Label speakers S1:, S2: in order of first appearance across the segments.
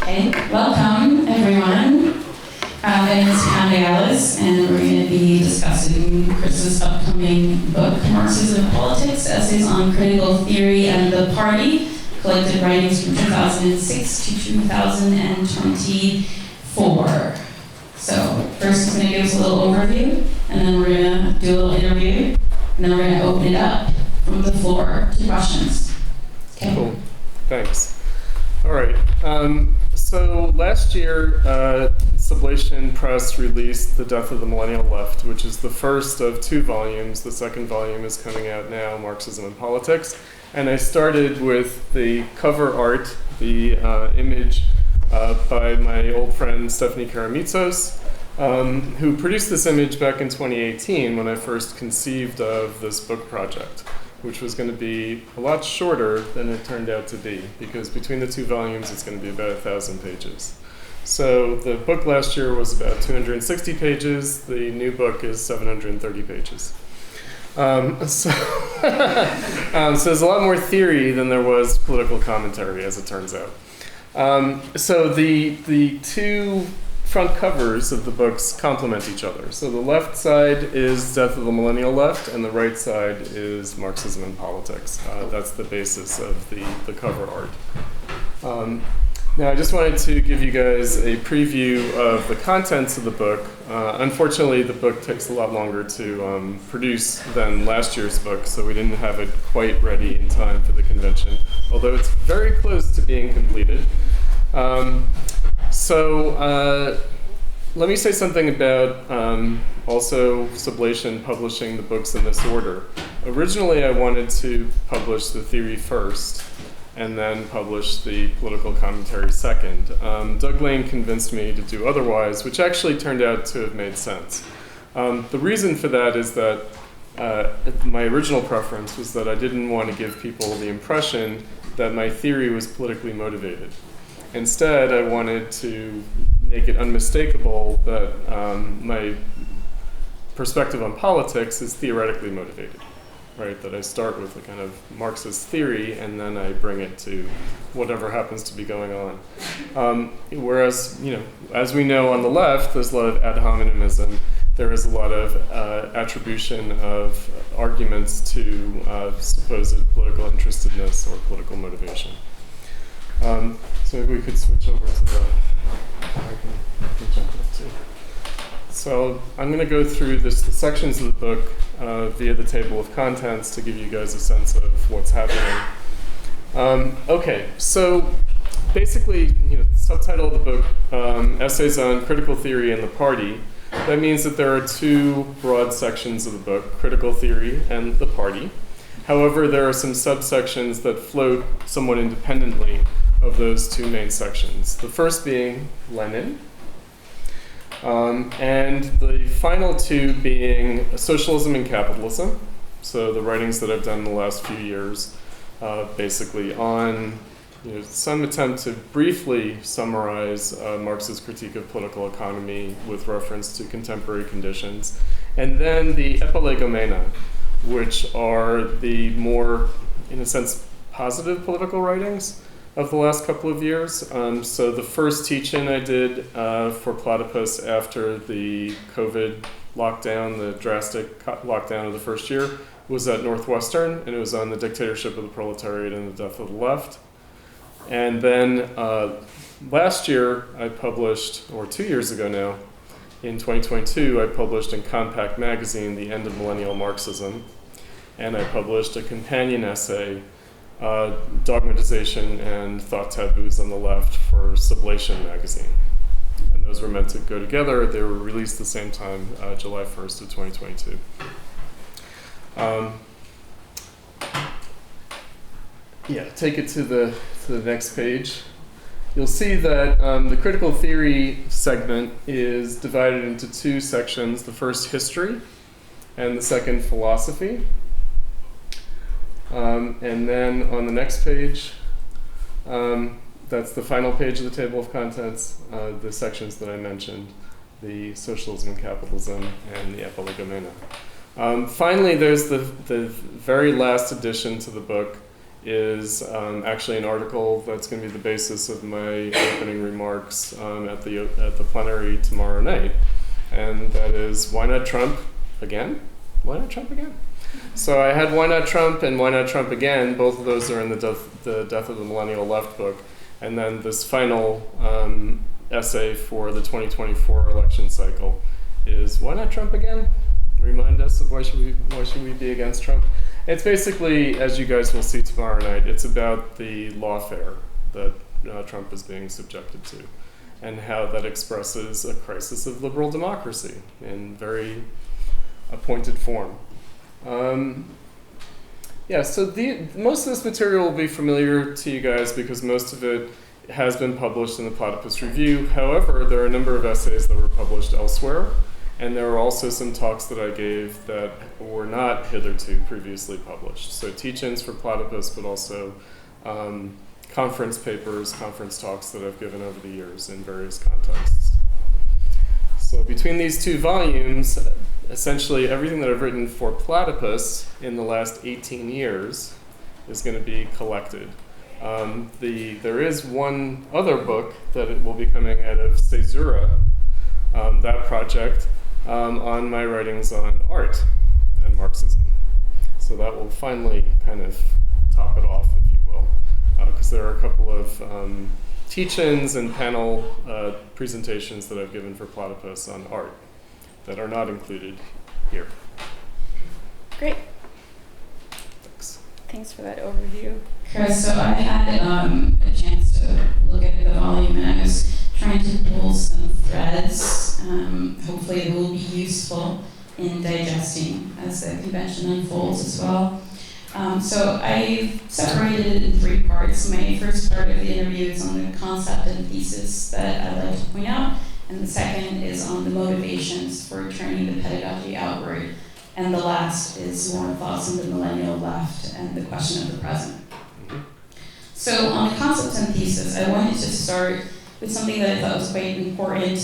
S1: Okay, welcome everyone. My name is Pam Alice, and we're going to be discussing Chris's upcoming book, Marxism and Politics, Essays on Critical Theory and the Party, collected writings from 2006 to 2024. So first he's going to give us a little overview, and then we're going to do a little interview, and then we're going to open it up from the floor to questions. Okay.
S2: Cool, thanks. All right, so last year, Sublation Press released The Death of the Millennial Left, which is the first of 2 volumes. The second volume is coming out now, Marxism and Politics. And I started with the cover art, the image by my old friend Stephanie Karamitsos, who produced this image back in 2018 when I first conceived of this book project, which was going to be a lot shorter than it turned out to be, because between the 2 volumes it's going to be about 1,000 pages. So the book last year was about 260 pages. The new book is 730 pages. So there's a lot more theory than there was political commentary, as it turns out. So the 2 front covers of the books complement each other. So the left side is Death of the Millennial Left, and the right side is Marxism and Politics. That's the basis of the cover art. Now I just wanted to give you guys a preview of the contents of the book. Unfortunately, the book takes a lot longer to produce than last year's book, so we didn't have it quite ready in time for the convention, although it's very close to being completed. Let me say something about also Sublation publishing the books in this order. Originally, I wanted to publish the theory first, and then publish the political commentary second. Doug Lane convinced me to do otherwise, which actually turned out to have made sense. The reason for that is that my original preference was that I didn't want to give people the impression that my theory was politically motivated. Instead, I wanted to make it unmistakable that my perspective on politics is theoretically motivated. Right, that I start with a kind of Marxist theory and then I bring it to whatever happens to be going on. Whereas, as we know on the left, there's a lot of ad hominemism. There is a lot of attribution of arguments to supposed political interestedness or political motivation. So maybe we could switch over to the. I can jump up too. So I'm going to go through the sections of the book via the table of contents to give you guys a sense of what's happening. Okay, so basically, the subtitle of the book, Essays on Critical Theory and the Party. That means that there are 2 broad sections of the book, Critical Theory and the Party. However, there are some subsections that float somewhat independently of those 2 main sections. The first being Lenin, and the final 2 being Socialism and Capitalism, so the writings that I've done in the last few years, basically on some attempt to briefly summarize Marx's critique of political economy with reference to contemporary conditions, and then the Epilegomena, which are the more, in a sense, positive political writings of the last couple of years. So the first teach-in I did for Platypus after the COVID lockdown, the drastic lockdown of the first year, was at Northwestern, and it was on the dictatorship of the proletariat and the death of the left. And then last year I published, or 2 years ago now, in 2022, I published in Compact Magazine, The End of Millennial Marxism, and I published a companion essay, Dogmatization and Thought Taboos on the Left, for Sublation magazine. And those were meant to go together. They were released the same time, July 1st of 2022. Take it to the next page. You'll see that the critical theory segment is divided into 2 sections. The first, history, and the second, philosophy. And then on the next page, that's the final page of the table of contents, the sections that I mentioned, the socialism and capitalism and the Epilegomena. Finally, there's the very last addition to the book, is actually an article that's going to be the basis of my opening remarks at the plenary tomorrow night. And that is, why not Trump again? Why not Trump again? So I had Why Not Trump and Why Not Trump Again. Both of those are in the Death of the Millennial Left book. And then this final essay for the 2024 election cycle is Why Not Trump Again? Remind us of why should we be against Trump? It's basically, as you guys will see tomorrow night, it's about the lawfare that Trump is being subjected to and how that expresses a crisis of liberal democracy in very appointed form. So most of this material will be familiar to you guys because most of it has been published in the Platypus Review. However, there are a number of essays that were published elsewhere, and there are also some talks that I gave that were not hitherto previously published. So teach-ins for Platypus, but also conference papers, conference talks that I've given over the years in various contexts. So between these two volumes, essentially everything that I've written for Platypus in the last 18 years is going to be collected. There is one other book that it will be coming out of Caesura, that project, on my writings on art and Marxism. So that will finally kind of top it off, if you will, because there are a couple of teach-ins and panel presentations that I've given for Platypus on art that are not included here.
S1: Great.
S2: Thanks.
S1: Thanks for that overview. Chris, so I had a chance to look at the volume and I was trying to pull some threads. Hopefully it will be useful in digesting as the convention unfolds as well. So I separated it in three parts. My first part of the interview is on the concept and thesis that I'd like to point out, and the second is on the motivations for turning the pedagogy outward, and the last is more thoughts on the millennial left and the question of the present. So on the concept and thesis, I wanted to start with something that I thought was quite important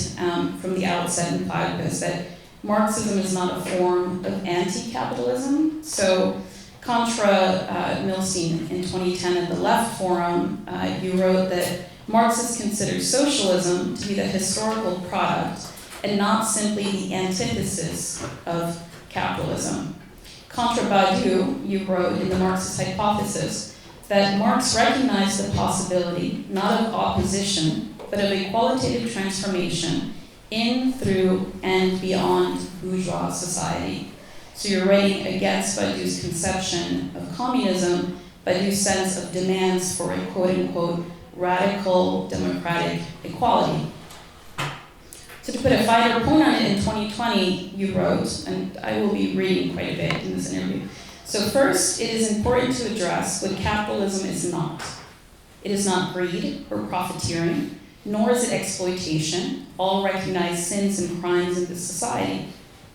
S1: from the outset in Platypus, that Marxism is not a form of anti-capitalism. So contra Milstein in 2010 at the Left Forum, you wrote that Marxists consider socialism to be the historical product and not simply the antithesis of capitalism. Contra Badiou, you wrote in the Marxist hypothesis that Marx recognized the possibility not of opposition, but of a qualitative transformation in, through, and beyond bourgeois society. So you're writing against Badiou's conception of communism, Badiou's sense of demands for a quote-unquote radical democratic equality. So to put a finer point on it, in 2020 you wrote, and I will be reading quite a bit in this interview. So first, it is important to address what capitalism is not. It is not greed or profiteering, nor is it exploitation, all recognized sins and crimes in this society.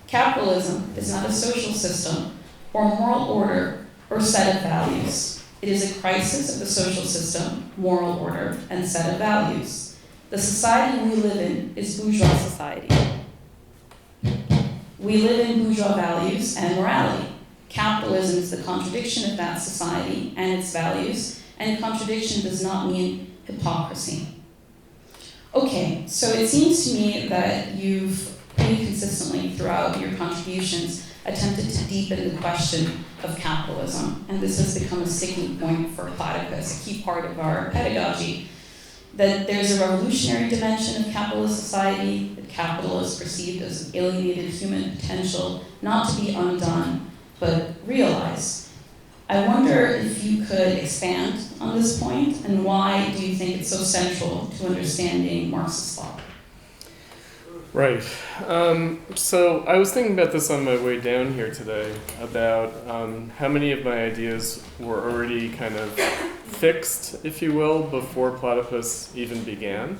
S1: Capitalism is not a social system or moral order or set of values. It is a crisis of the social system, moral order, and set of values. The society we live in is bourgeois society. We live in bourgeois values and morality. Capitalism is the contradiction of that society and its values, and contradiction does not mean hypocrisy. Okay, so it seems to me that you've pretty consistently throughout your contributions attempted to deepen the question of capitalism, and this has become a sticking point for Platypus, a key part of our pedagogy, that there's a revolutionary dimension of capitalist society, that capital is perceived as an alienated human potential, not to be undone, but realized. I wonder if you could expand on this point, and why do you think it's so central to understanding Marxist thought?
S2: Right. So I was thinking about this on my way down here today, about how many of my ideas were already kind of fixed, if you will, before Platypus even began.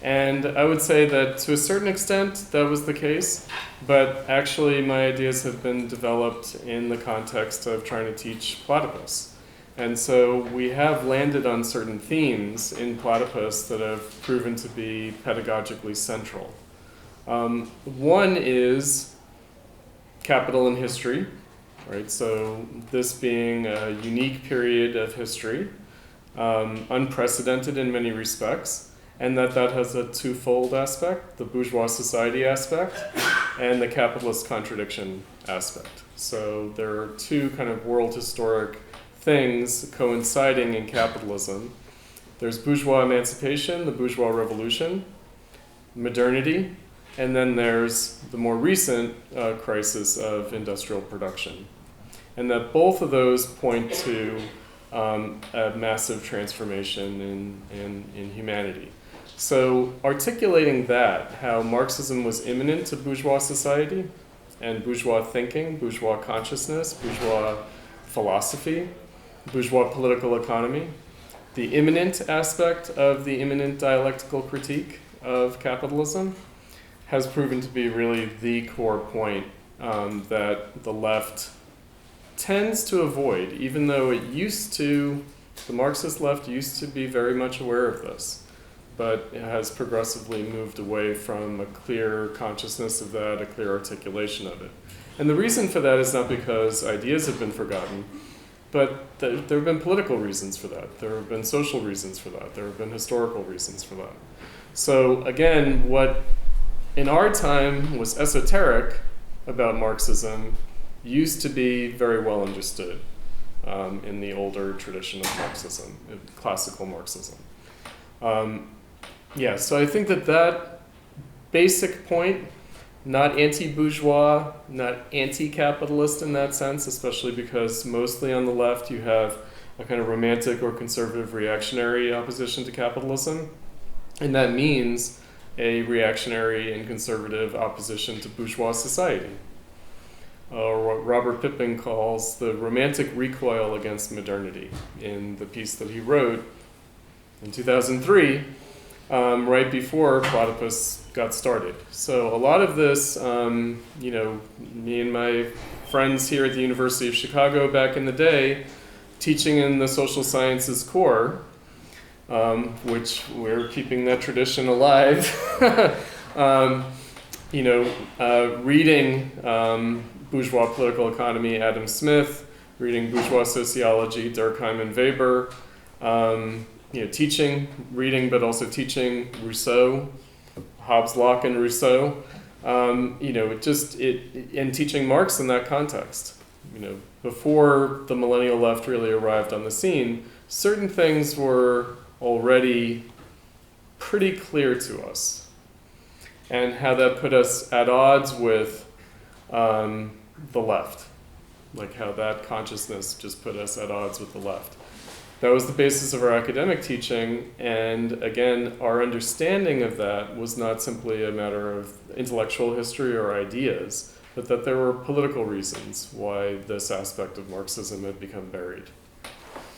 S2: And I would say that to a certain extent that was the case, but actually my ideas have been developed in the context of trying to teach Platypus. And so we have landed on certain themes in Platypus that have proven to be pedagogically central. One is capital and history, right? So this being a unique period of history, unprecedented in many respects, and that has a twofold aspect, the bourgeois society aspect and the capitalist contradiction aspect. So there are two kind of world historic things coinciding in capitalism. There's bourgeois emancipation, the bourgeois revolution, modernity, and then there's the more recent crisis of industrial production. And that both of those point to a massive transformation in humanity. So articulating that, how Marxism was imminent to bourgeois society and bourgeois thinking, bourgeois consciousness, bourgeois philosophy, bourgeois political economy, the imminent aspect of the imminent dialectical critique of capitalism has proven to be really the core point that the left tends to avoid, even though it used to, the Marxist left used to be very much aware of this, but it has progressively moved away from a clear consciousness of that, a clear articulation of it. And the reason for that is not because ideas have been forgotten, but there have been political reasons for that. There have been social reasons for that. There have been historical reasons for that. So again, what in our time was esoteric about Marxism used to be very well understood in the older tradition of Marxism, classical Marxism. So I think that basic point, not anti-bourgeois, not anti-capitalist in that sense, especially because mostly on the left you have a kind of romantic or conservative reactionary opposition to capitalism. And that means a reactionary and conservative opposition to bourgeois society, or what Robert Pippin calls the romantic recoil against modernity in the piece that he wrote in 2003, right before Platypus got started. So a lot of this, me and my friends here at the University of Chicago back in the day, teaching in the social sciences core, which we're keeping that tradition alive, reading bourgeois political economy, Adam Smith, reading bourgeois sociology, Durkheim and Weber, teaching, reading, but also teaching Rousseau, Hobbes, Locke, and Rousseau, and teaching Marx in that context. Before the millennial left really arrived on the scene, certain things were already pretty clear to us, and how that put us at odds with the left, like how that consciousness just put us at odds with the left. That was the basis of our academic teaching, and again, our understanding of that was not simply a matter of intellectual history or ideas, but that there were political reasons why this aspect of Marxism had become buried.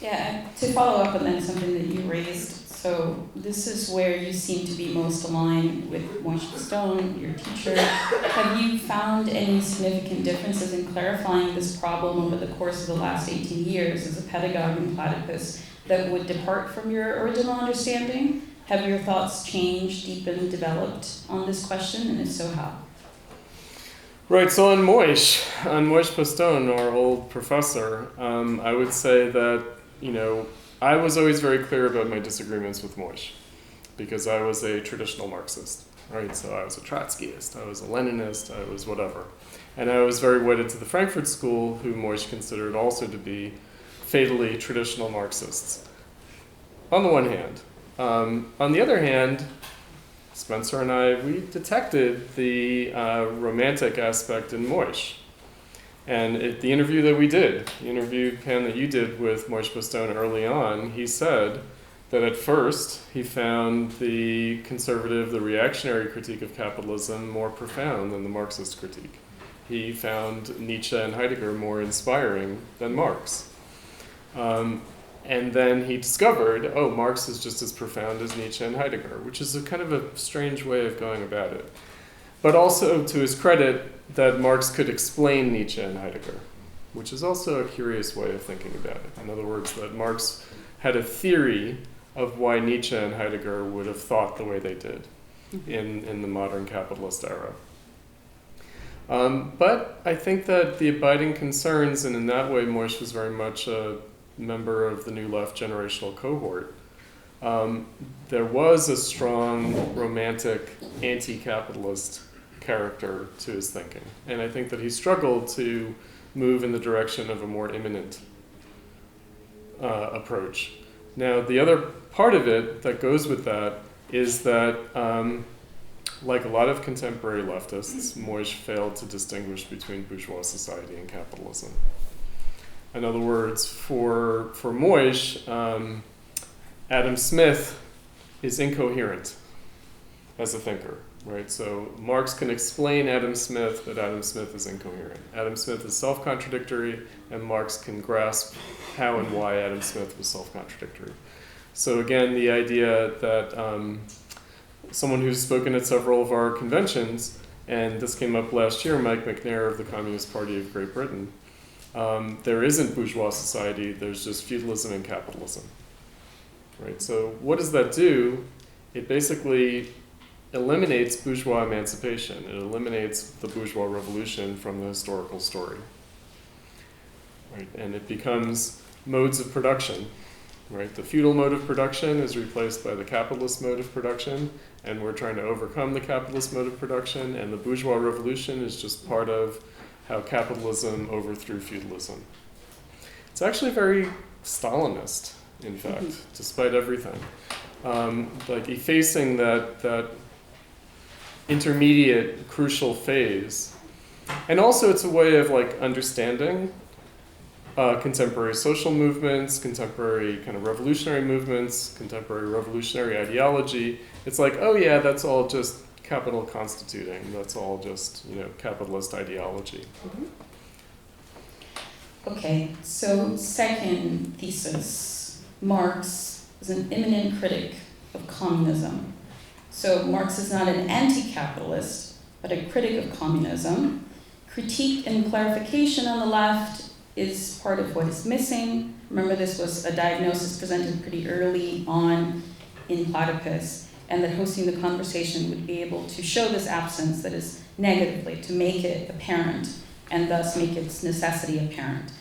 S1: Yeah, and to follow up on that, something that you raised, so this is where you seem to be most aligned with Moishe Stone, your teacher. Have you found any significant differences in clarifying this problem over the course of the last 18 years as a pedagogue in Platypus that would depart from your original understanding? Have your thoughts changed, deepened, developed on this question, and if so, how?
S2: Right, so on Moishe Postone, our old professor, I would say that, I was always very clear about my disagreements with Moishe, because I was a traditional Marxist, right? So I was a Trotskyist, I was a Leninist, I was whatever. And I was very wedded to the Frankfurt School, who Moishe considered also to be fatally traditional Marxists, on the one hand. On the other hand, Spencer and I, we detected the romantic aspect in Moishe. And at the interview that we did, the interview, Pam, that you did with Moishe Postone early on, he said that at first he found the conservative, the reactionary critique of capitalism more profound than the Marxist critique. He found Nietzsche and Heidegger more inspiring than Marx. And then he discovered, Marx is just as profound as Nietzsche and Heidegger, which is a kind of a strange way of going about it. But also, to his credit, that Marx could explain Nietzsche and Heidegger, which is also a curious way of thinking about it. In other words, that Marx had a theory of why Nietzsche and Heidegger would have thought the way they did in the modern capitalist era. But I think that the abiding concerns, and in that way Moish was very much a member of the New Left generational cohort, there was a strong romantic anti-capitalist character to his thinking. And I think that he struggled to move in the direction of a more immanent approach. Now, the other part of it that goes with that is that, like a lot of contemporary leftists, Moish failed to distinguish between bourgeois society and capitalism. In other words, for Moish, Adam Smith is incoherent as a thinker, right? So Marx can explain Adam Smith, but Adam Smith is incoherent. Adam Smith is self-contradictory, and Marx can grasp how and why Adam Smith was self-contradictory. So again, the idea that someone who's spoken at several of our conventions, and this came up last year, Mike McNair of the Communist Party of Great Britain, there isn't bourgeois society, there's just feudalism and capitalism. Right? So what does that do? It basically eliminates bourgeois emancipation. It eliminates the bourgeois revolution from the historical story. Right? And it becomes modes of production. Right? The feudal mode of production is replaced by the capitalist mode of production, and we're trying to overcome the capitalist mode of production, and the bourgeois revolution is just part of how capitalism overthrew feudalism. It's actually very Stalinist, in fact, despite everything. Like effacing that intermediate crucial phase. And also it's a way of like understanding contemporary social movements, contemporary kind of revolutionary movements, contemporary revolutionary ideology. It's like, oh yeah, that's all just capital constituting. That's all just, capitalist ideology.
S1: Mm-hmm. Okay, so second thesis, Marx is an eminent critic of communism. So Marx is not an anti-capitalist, but a critic of communism. Critique and clarification on the left is part of what is missing. Remember, this was a diagnosis presented pretty early on in Platypus, and that hosting the conversation would be able to show this absence, that is negatively, to make it apparent, and thus make its necessity apparent.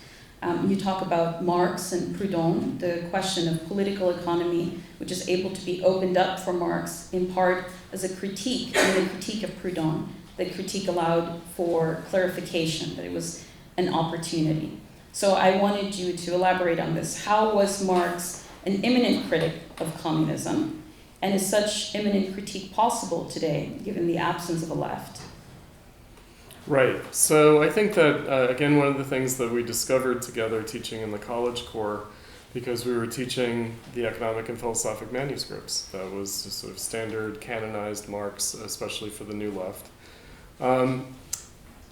S1: You talk about Marx and Proudhon, the question of political economy, which is able to be opened up for Marx in part as a critique, and the critique of Proudhon. The critique allowed for clarification, that it was an opportunity. So I wanted you to elaborate on this. How was Marx an eminent critic of communism? And is such eminent critique possible today, given the absence of a left?
S2: Right. So I think that, again, one of the things that we discovered together teaching in the college core, because we were teaching the economic and philosophic manuscripts, that was just sort of standard canonized Marx, especially for the New Left,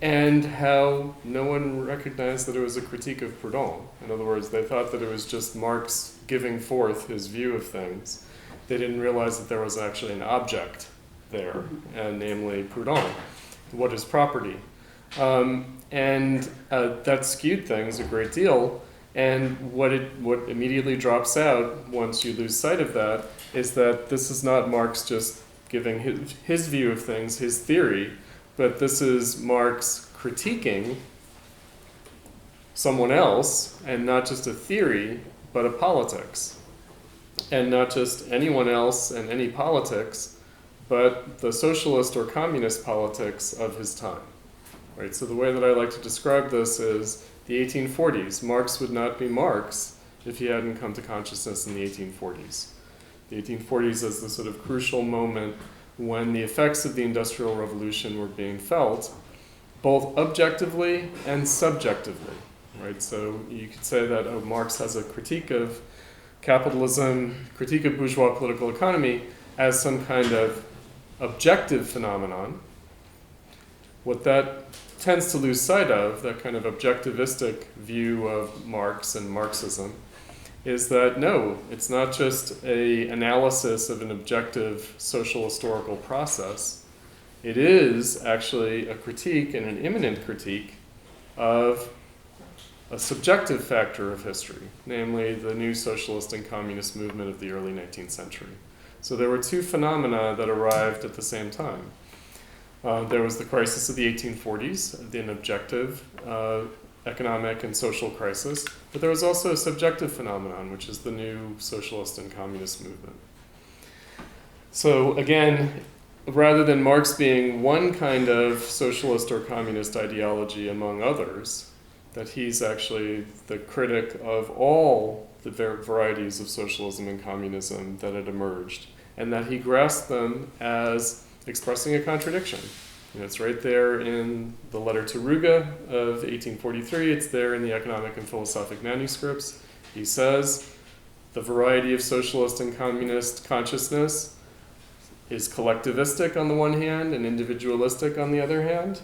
S2: and how no one recognized that it was a critique of Proudhon. In other words, they thought that it was just Marx giving forth his view of things. They didn't realize that there was actually an object there, and namely Proudhon. What is property? And that skewed things a great deal. And what immediately drops out once you lose sight of that is that this is not Marx just giving his view of things, his theory, but this is Marx critiquing someone else, and not just a theory, but a politics. And not just anyone else and any politics, but the socialist or communist politics of his time. Right? So the way that I like to describe this is the 1840s. Marx would not be Marx if he hadn't come to consciousness in the 1840s. The 1840s is the sort of crucial moment when the effects of the Industrial Revolution were being felt, both objectively and subjectively. Right? So you could say that Marx has a critique of capitalism, critique of bourgeois political economy as some kind of objective phenomenon. What that tends to lose sight of, that kind of objectivistic view of Marx and Marxism, is that no, it's not just an analysis of an objective social historical process. It is actually a critique, and an immanent critique, of a subjective factor of history, namely the new socialist and communist movement of the early 19th century. So there were two phenomena that arrived at the same time. There was the crisis of the 1840s, an objective economic and social crisis, but there was also a subjective phenomenon, which is the new socialist and communist movement. So again, rather than Marx being one kind of socialist or communist ideology among others, that he's actually the critic of all the varieties of socialism and communism that had emerged, and that he grasped them as expressing a contradiction. You know, it's right there in the letter to Ruga of 1843. It's there in the economic and philosophic manuscripts. He says the variety of socialist and communist consciousness is collectivistic on the one hand and individualistic on the other hand.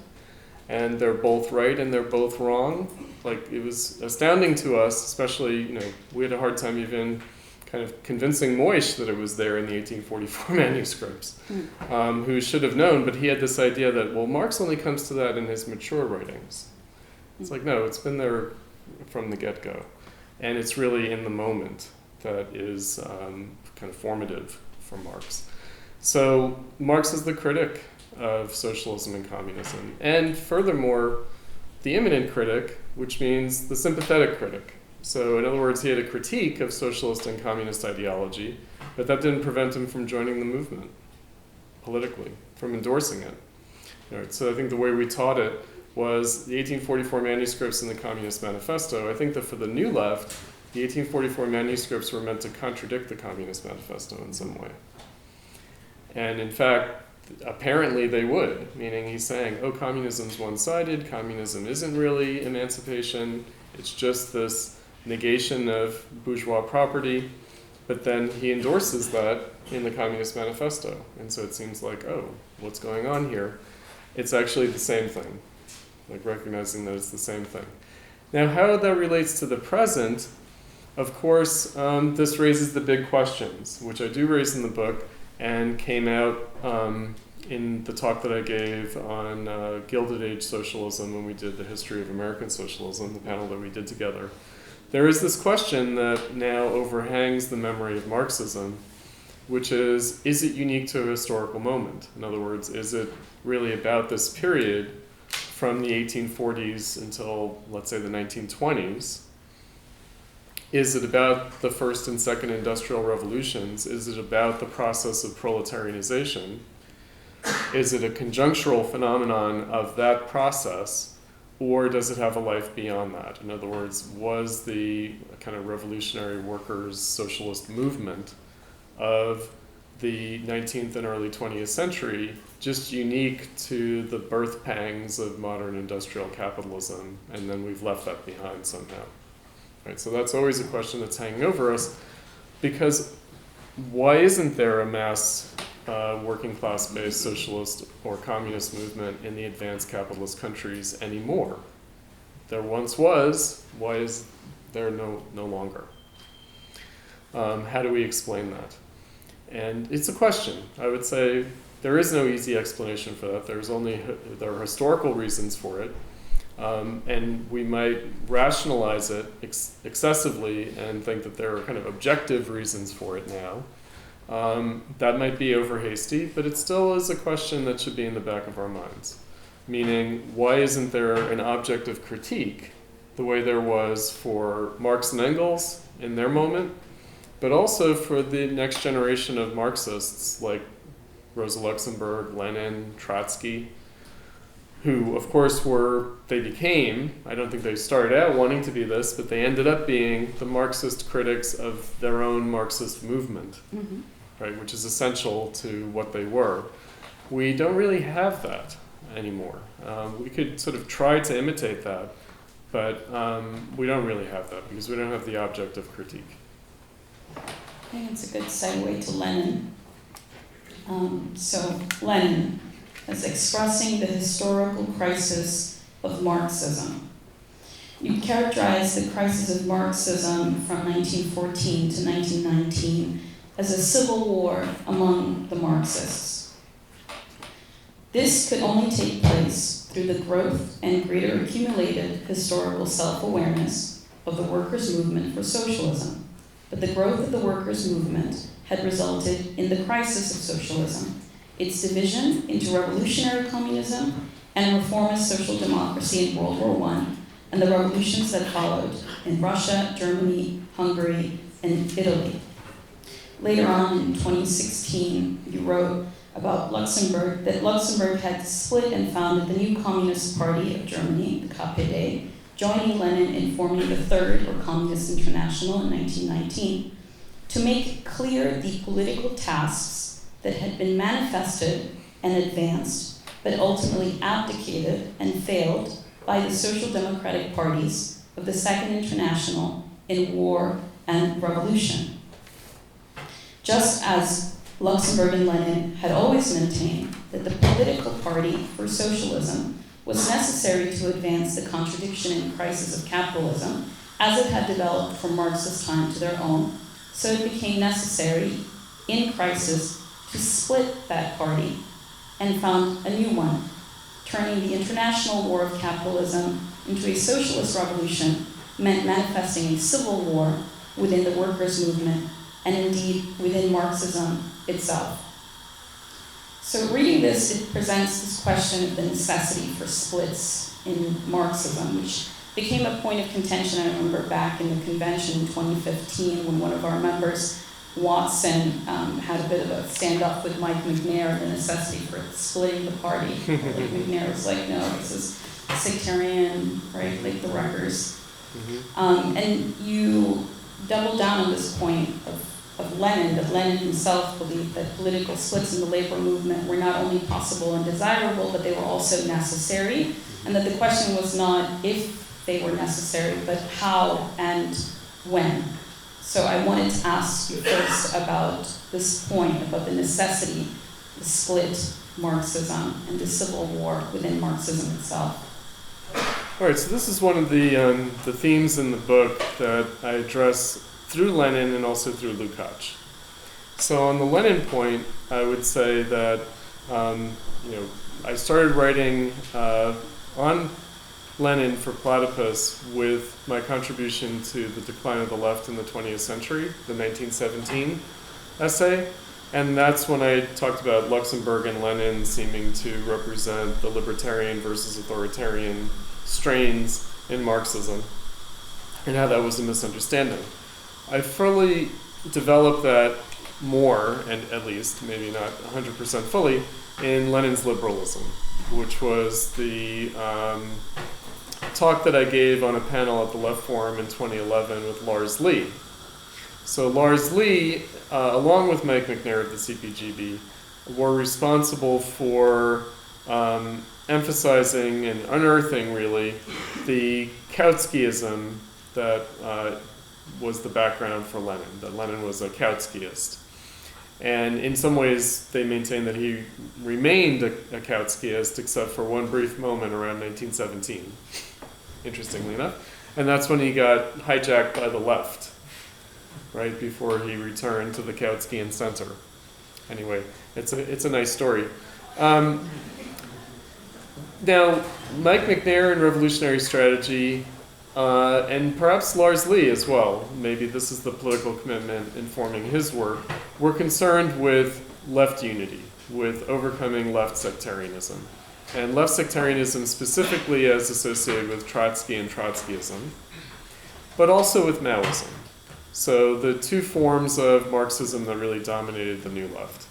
S2: And they're both right and they're both wrong. Like, it was astounding to us, especially, you know, we had a hard time even kind of convincing Moish that it was there in the 1844 manuscripts, who should have known, but he had this idea that, well, Marx only comes to that in his mature writings. It's like, no, it's been there from the get-go. And it's really in the moment that is kind of formative for Marx. So Marx is the critic of socialism and communism. And furthermore, the immanent critic, which means the sympathetic critic. So in other words, he had a critique of socialist and communist ideology, but that didn't prevent him from joining the movement politically, from endorsing it. All right, so I think the way we taught it was the 1844 manuscripts in the Communist Manifesto. I think that for the New Left, the 1844 manuscripts were meant to contradict the Communist Manifesto in some way. And in fact, apparently they would, meaning he's saying, oh, communism's one-sided, communism isn't really emancipation, it's just this negation of bourgeois property, but then he endorses that in the Communist Manifesto. And so it seems like, oh, what's going on here? It's actually the same thing, like recognizing that it's the same thing. Now, how that relates to the present, of course, this raises the big questions, which I do raise in the book, and came out in the talk that I gave on Gilded Age Socialism when we did the history of American socialism, the panel that we did together. There is this question that now overhangs the memory of Marxism, which is it unique to a historical moment? In other words, is it really about this period from the 1840s until, let's say, the 1920s? Is it about the first and second industrial revolutions? Is it about the process of proletarianization? Is it a conjunctural phenomenon of that process, or does it have a life beyond that? In other words, was the kind of revolutionary workers' socialist movement of the 19th and early 20th century just unique to the birth pangs of modern industrial capitalism, and then we've left that behind somehow? Right, so that's always a question that's hanging over us, because why isn't there a mass working class-based socialist or communist movement in the advanced capitalist countries anymore? There once was. Why is there no longer? How do we explain that? And it's a question. I would say there is no easy explanation for that. There are historical reasons for it. And we might rationalize it excessively and think that there are kind of objective reasons for it now. That might be over hasty, but it still is a question that should be in the back of our minds. Meaning, why isn't there an object of critique the way there was for Marx and Engels in their moment, but also for the next generation of Marxists like Rosa Luxemburg, Lenin, Trotsky, who, of course, became, I don't think they started out wanting to be this, but they ended up being the Marxist critics of their own Marxist movement, right, which is essential to what they were. We don't really have that anymore. We could sort of try to imitate that, but we don't really have that because we don't have the object of critique.
S1: I think it's a good segue to Lenin. So Lenin, as expressing the historical crisis of Marxism. You characterize the crisis of Marxism from 1914 to 1919 as a civil war among the Marxists. This could only take place through the growth and greater accumulated historical self-awareness of the workers' movement for socialism. But the growth of the workers' movement had resulted in the crisis of socialism. its division into revolutionary communism and reformist social democracy in World War I, and the revolutions that followed in Russia, Germany, Hungary, and Italy. Later on in 2016, you wrote about Luxembourg, that Luxembourg had split and founded the new Communist Party of Germany, the KPD, joining Lenin in forming the Third or Communist International in 1919, to make clear the political tasks that had been manifested and advanced, but ultimately abdicated and failed by the social democratic parties of the Second International in war and revolution. Just as Luxembourg and Lenin had always maintained that the political party for socialism was necessary to advance the contradiction and crisis of capitalism as it had developed from Marx's time to their own, so it became necessary in crisis to split that party and found a new one, turning the international war of capitalism into a socialist revolution meant manifesting a civil war within the workers' movement and indeed within Marxism itself. So reading this, it presents this question of the necessity for splits in Marxism, which became a point of contention, I remember, back in the convention in 2015 when one of our members, Watson, had a bit of a standoff with Mike McNair and the necessity for splitting the party. Like McNair was like, no, this is sectarian, right, like the Wreckers. And you double down on this point of Lenin, that Lenin himself believed that political splits in the labor movement were not only possible and desirable, but they were also necessary, and that the question was not if they were necessary, but how and when. So I wanted to ask you first about this point, about the necessity to split Marxism and the civil war within Marxism itself.
S2: All right, so this is one of the themes in the book that I address through Lenin and also through Lukács. So on the Lenin point, I would say that I started writing on Lenin for Platypus with my contribution to the decline of the left in the 20th century, the 1917 essay, and that's when I talked about Luxembourg and Lenin seeming to represent the libertarian versus authoritarian strains in Marxism, and how that was a misunderstanding. I fully developed that more, and at least maybe not 100% fully, in Lenin's liberalism, which was the talk that I gave on a panel at the Left Forum in 2011 with Lars Lee. So Lars Lee, along with Mike McNair of the CPGB, were responsible for emphasizing and unearthing, really, the Kautskyism that was the background for Lenin, that Lenin was a Kautskyist. And in some ways, they maintain that he remained a Kautskyist, except for one brief moment around 1917, interestingly enough. And that's when he got hijacked by the left, right before he returned to the Kautskyan center. Anyway, it's a nice story. Now, Mike McNair in Revolutionary Strategy, and perhaps Lars Lee as well, maybe this is the political commitment informing his work, were concerned with left unity, with overcoming left sectarianism. And left sectarianism specifically as associated with Trotsky and Trotskyism, but also with Maoism. So the two forms of Marxism that really dominated the New Left.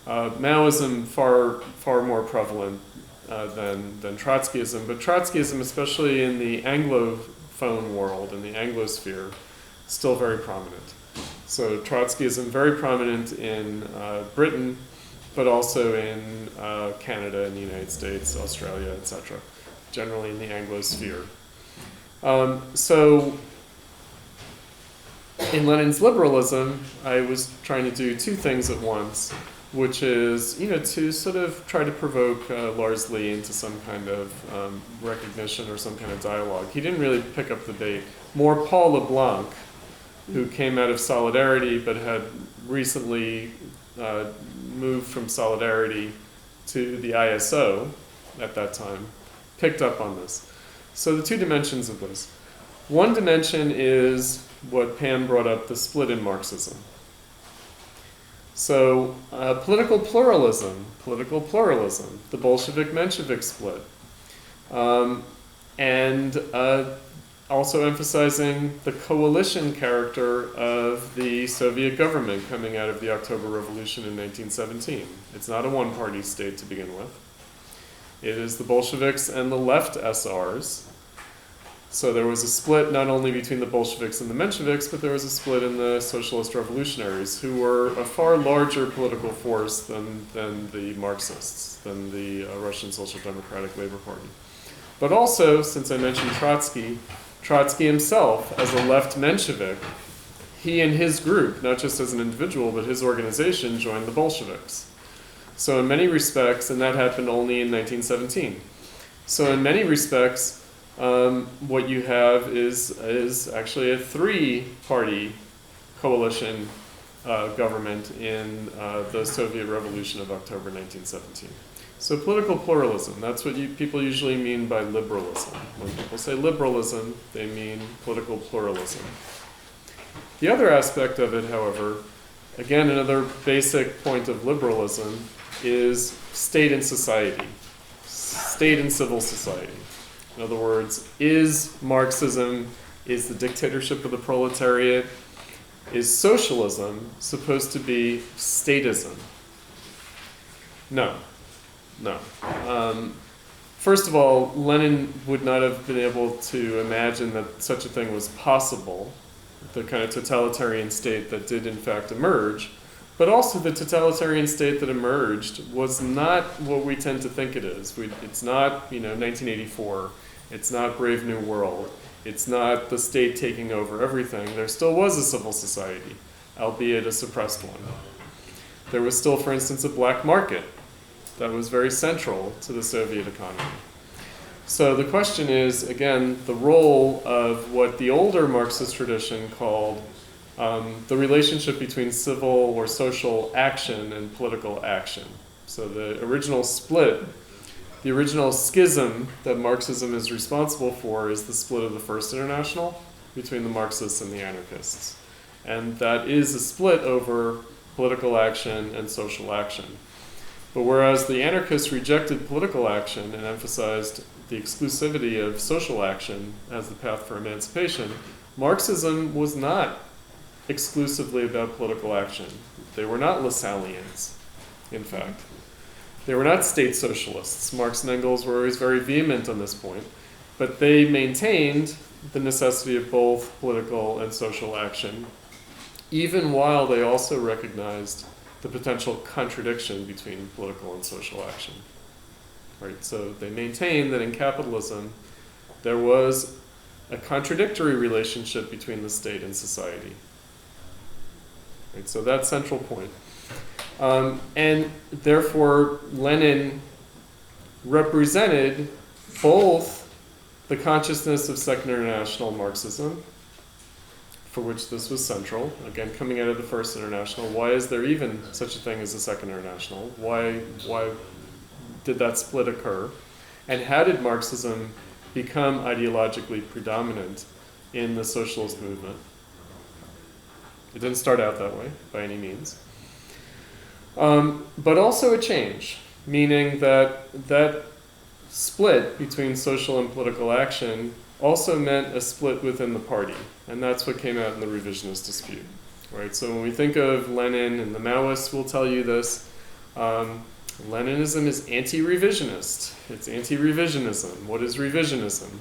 S2: Maoism far more prevalent than Trotskyism, but Trotskyism, especially in the Anglophone world, in the Anglosphere, still very prominent. So Trotskyism very prominent in Britain, but also in Canada and the United States, Australia, etc., generally in the Anglosphere. So in Lenin's liberalism, I was trying to do two things at once, which is, to sort of try to provoke Lars Lee into some kind of recognition or some kind of dialogue. He didn't really pick up the bait. More Paul LeBlanc, who came out of Solidarity but had recently moved from Solidarity to the ISO at that time, picked up on this. So the two dimensions of this. One dimension is what Pam brought up, the split in Marxism. So political pluralism, the Bolshevik-Menshevik split, and also emphasizing the coalition character of the Soviet government coming out of the October Revolution in 1917. It's not a one-party state to begin with. It is the Bolsheviks and the left SRs. So there was a split not only between the Bolsheviks and the Mensheviks, but there was a split in the socialist revolutionaries, who were a far larger political force than the Marxists, than the Russian Social Democratic Labor Party. But also, since I mentioned Trotsky himself, as a left Menshevik, he and his group, not just as an individual, but his organization, joined the Bolsheviks. So in many respects, and that happened only in 1917, so in many respects, what you have is actually a three-party coalition government in the Soviet Revolution of October 1917. So political pluralism, that's what people usually mean by liberalism. When people say liberalism, they mean political pluralism. The other aspect of it, however, again, another basic point of liberalism is state and society, state and civil society. In other words, is Marxism, is the dictatorship of the proletariat, is socialism supposed to be statism? No. First of all, Lenin would not have been able to imagine that such a thing was possible, the kind of totalitarian state that did in fact emerge. But also the totalitarian state that emerged was not what we tend to think it is. It's not, 1984. It's not Brave New World. It's not the state taking over everything. There still was a civil society, albeit a suppressed one. There was still, for instance, a black market that was very central to the Soviet economy. So the question is, again, the role of what the older Marxist tradition called the relationship between civil or social action and political action. So the original split, the original schism that Marxism is responsible for is the split of the First International between the Marxists and the anarchists. And that is a split over political action and social action. But whereas the anarchists rejected political action and emphasized the exclusivity of social action as the path for emancipation, Marxism was not exclusively about political action. They were not Lassalleans, in fact. They were not state socialists. Marx and Engels were always very vehement on this point, but they maintained the necessity of both political and social action, even while they also recognized the potential contradiction between political and social action. Right? So they maintained that in capitalism, there was a contradictory relationship between the state and society. Right, so that's central point. And therefore, Lenin represented both the consciousness of Second International Marxism, for which this was central, again, coming out of the First International. Why is there even such a thing as a Second International? Why did that split occur? And how did Marxism become ideologically predominant in the socialist movement? It didn't start out that way, by any means. But also a change, meaning that that split between social and political action also meant a split within the party. And that's what came out in the revisionist dispute. Right? So when we think of Lenin, and the Maoists will tell you this, Leninism is anti-revisionist. It's anti-revisionism. What is revisionism?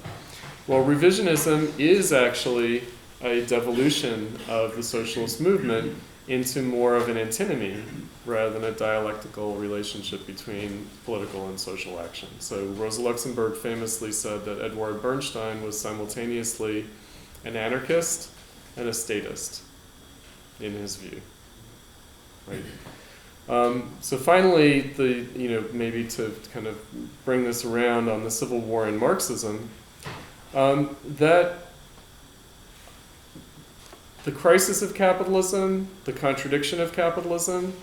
S2: Well, revisionism is actually a devolution of the socialist movement into more of an antinomy rather than a dialectical relationship between political and social action. So Rosa Luxemburg famously said that Edward Bernstein was simultaneously an anarchist and a statist, in his view. Right? So finally, maybe to kind of bring this around on the Civil War and Marxism, that the crisis of capitalism, the contradiction of capitalism,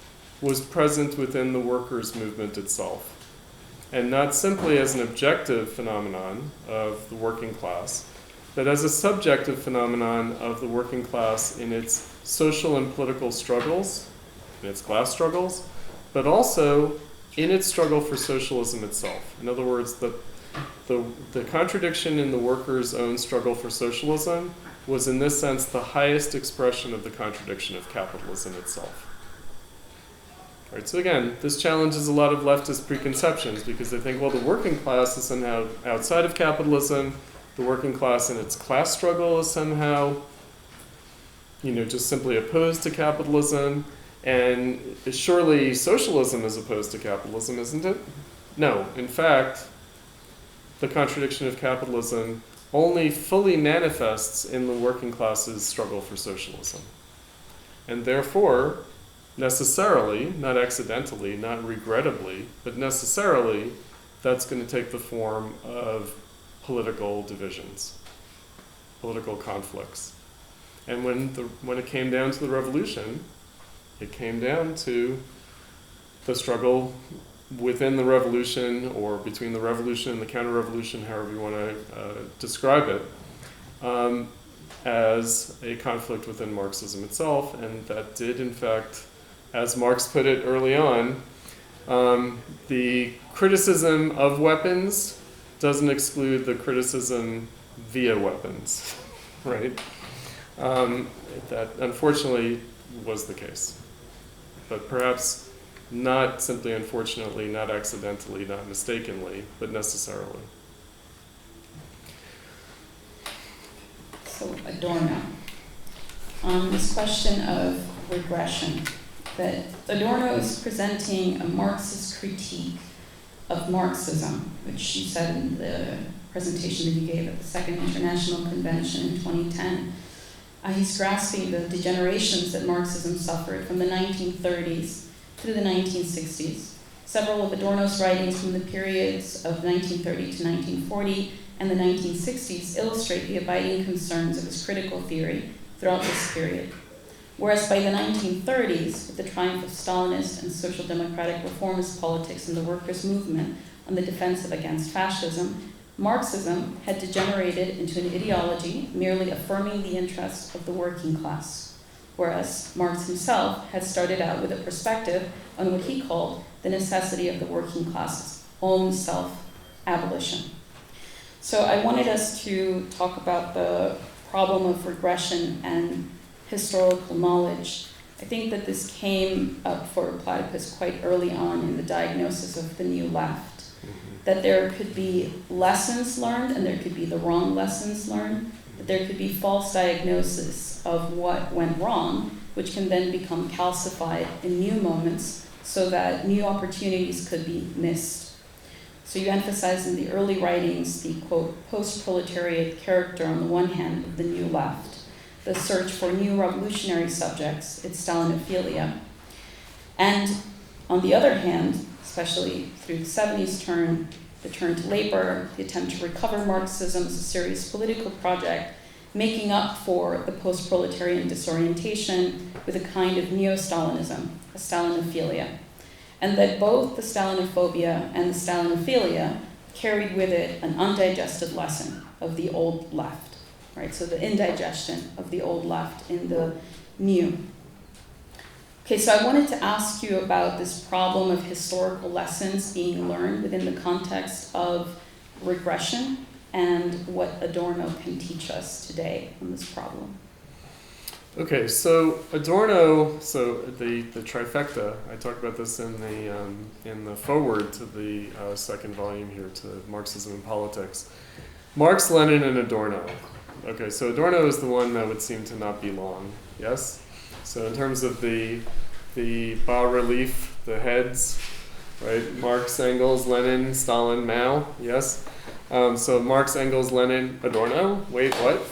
S2: was present within the workers' movement itself. And not simply as an objective phenomenon of the working class, but as a subjective phenomenon of the working class in its social and political struggles in its class struggles, but also in its struggle for socialism itself. In other words, the contradiction in the workers' own struggle for socialism was in this sense the highest expression of the contradiction of capitalism itself. Right, so again, this challenges a lot of leftist preconceptions because they think, well, the working class is somehow outside of capitalism, the working class in its class struggle is somehow, just simply opposed to capitalism, and surely socialism is opposed to capitalism, isn't it? No, in fact, the contradiction of capitalism only fully manifests in the working class's struggle for socialism. And therefore, necessarily, not accidentally, not regrettably, but necessarily, that's going to take the form of political divisions, political conflicts. And when it came down to the revolution, it came down to the struggle within the revolution, or between the revolution and the counter-revolution, however you want to describe it, as a conflict within Marxism itself, and that did, in fact, as Marx put it early on, the criticism of weapons doesn't exclude the criticism via weapons, right? That unfortunately was the case. But perhaps not simply unfortunately, not accidentally, not mistakenly, but necessarily.
S1: So Adorno, on this question of regression, that Adorno is presenting a Marxist critique of Marxism, which he said in the presentation that he gave at the Second International Convention in 2010. He's grasping the degenerations that Marxism suffered from the 1930s through the 1960s. Several of Adorno's writings from the periods of 1930 to 1940 and the 1960s illustrate the abiding concerns of his critical theory throughout this period. Whereas by the 1930s, with the triumph of Stalinist and social democratic reformist politics in the workers' movement on the defensive against fascism, Marxism had degenerated into an ideology merely affirming the interests of the working class, whereas Marx himself had started out with a perspective on what he called the necessity of the working class's own self-abolition. So I wanted us to talk about the problem of regression and historical knowledge. I think that this came up for Platypus quite early on in the diagnosis of the new left. That there could be lessons learned and there could be the wrong lessons learned, that there could be false diagnosis of what went wrong, which can then become calcified in new moments so that new opportunities could be missed. So you emphasize in the early writings the, quote, post-proletariat character on the one hand of the new left, the search for new revolutionary subjects, its Stalinophilia, and on the other hand, especially through the 70s the turn to labor, the attempt to recover Marxism as a serious political project, making up for the post-proletarian disorientation with a kind of neo-Stalinism, a Stalinophilia. And that both the Stalinophobia and the Stalinophilia carried with it an undigested lesson of the old left, right? So the indigestion of the old left in the new. Okay, so I wanted to ask you about this problem of historical lessons being learned within the context of regression and what Adorno can teach us today on this problem.
S2: Okay, so Adorno, the trifecta, I talk about this in the foreword to the second volume here to Marxism and Politics. Marx, Lenin, and Adorno. Okay, so Adorno is the one that would seem to not be long, yes? So in terms of the bas-relief, the heads, right? Marx, Engels, Lenin, Stalin, Mao, yes? So Marx, Engels, Lenin, Adorno? Wait, what?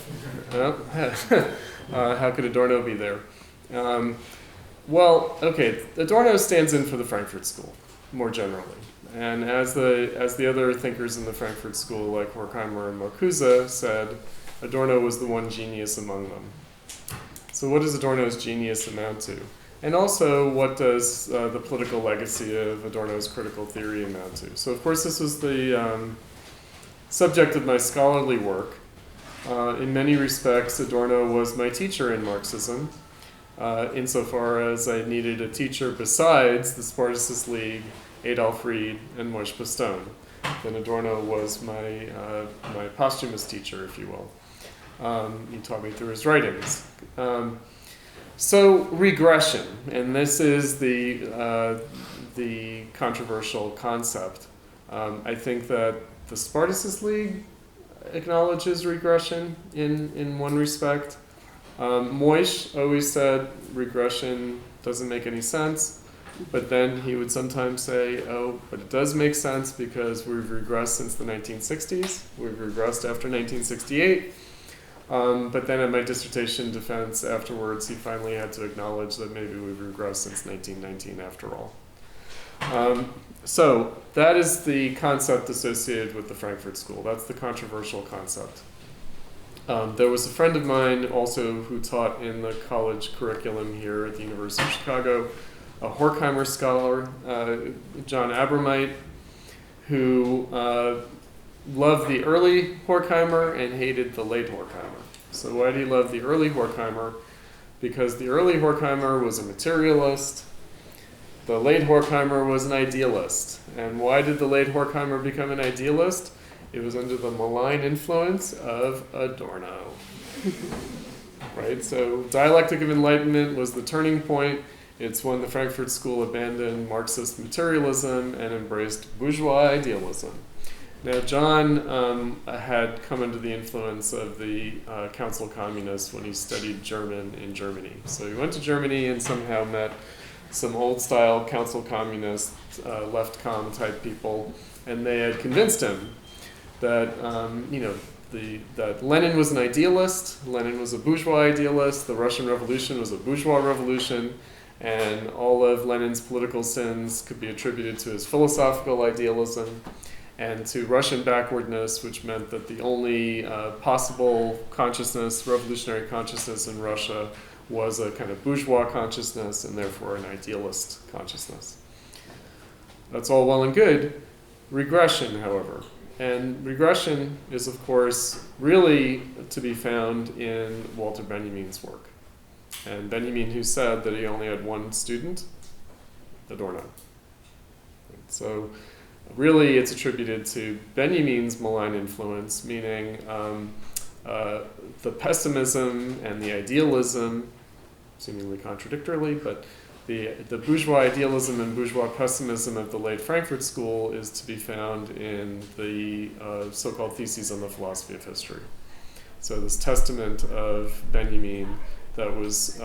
S2: How could Adorno be there? Well, okay, Adorno stands in for the Frankfurt School, more generally. And as the other thinkers in the Frankfurt School, like Horkheimer and Marcuse, said, Adorno was the one genius among them. So what does Adorno's genius amount to? And also, what does the political legacy of Adorno's critical theory amount to? So of course, this was the subject of my scholarly work. In many respects, Adorno was my teacher in Marxism. insofar as I needed a teacher besides the Spartacus League, Adolf Reed, and Moishe Postone. Then Adorno was my posthumous teacher, if you will. He taught me through his writings. So regression, and this is the controversial concept. I think that the Spartacus League acknowledges regression in one respect. Moishe always said regression doesn't make any sense, but then he would sometimes say, oh, but it does make sense because we've regressed since the 1960s. We've regressed after 1968. But then at my dissertation defense afterwards, he finally had to acknowledge that maybe we've regressed since 1919 after all. So that is the concept associated with the Frankfurt School. That's the controversial concept. There was a friend of mine also who taught in the college curriculum here at the University of Chicago, a Horkheimer scholar, John Abramite, who loved the early Horkheimer and hated the late Horkheimer. So why did he love the early Horkheimer? Because the early Horkheimer was a materialist. The late Horkheimer was an idealist. And why did the late Horkheimer become an idealist? It was under the malign influence of Adorno. Right? So dialectic of enlightenment was the turning point. It's when the Frankfurt School abandoned Marxist materialism and embraced bourgeois idealism. Now, John had come under the influence of the Council Communists when he studied German in Germany. So he went to Germany and somehow met some old-style Council Communist, left-com type people, and they had convinced him that that Lenin was an idealist, Lenin was a bourgeois idealist, the Russian Revolution was a bourgeois revolution, and all of Lenin's political sins could be attributed to his philosophical idealism and to Russian backwardness, which meant that the only possible consciousness, revolutionary consciousness in Russia, was a kind of bourgeois consciousness and therefore an idealist consciousness. That's all well and good. Regression, however. And regression is, of course, really to be found in Walter Benjamin's work. And Benjamin, who said that he only had one student, Adorno. So really it's attributed to Benjamin's malign influence, meaning the pessimism and the idealism, seemingly contradictorily, but the bourgeois idealism and bourgeois pessimism of the late Frankfurt School is to be found in the so-called Theses on the Philosophy of History. So this testament of Benjamin that was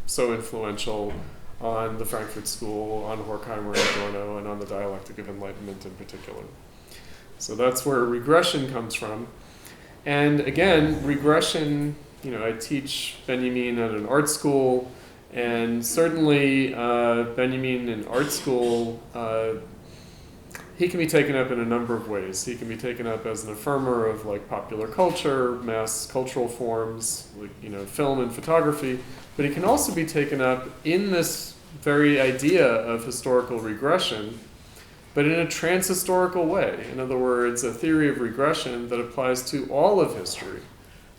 S2: so influential on the Frankfurt School, on Horkheimer and Adorno, and on the dialectic of enlightenment in particular. So that's where regression comes from. And again, regression, I teach Benjamin at an art school, and certainly Benjamin in art school, he can be taken up in a number of ways. He can be taken up as an affirmer of like popular culture, mass cultural forms, like film and photography, but he can also be taken up in this very idea of historical regression, but in a transhistorical way. In other words, a theory of regression that applies to all of history,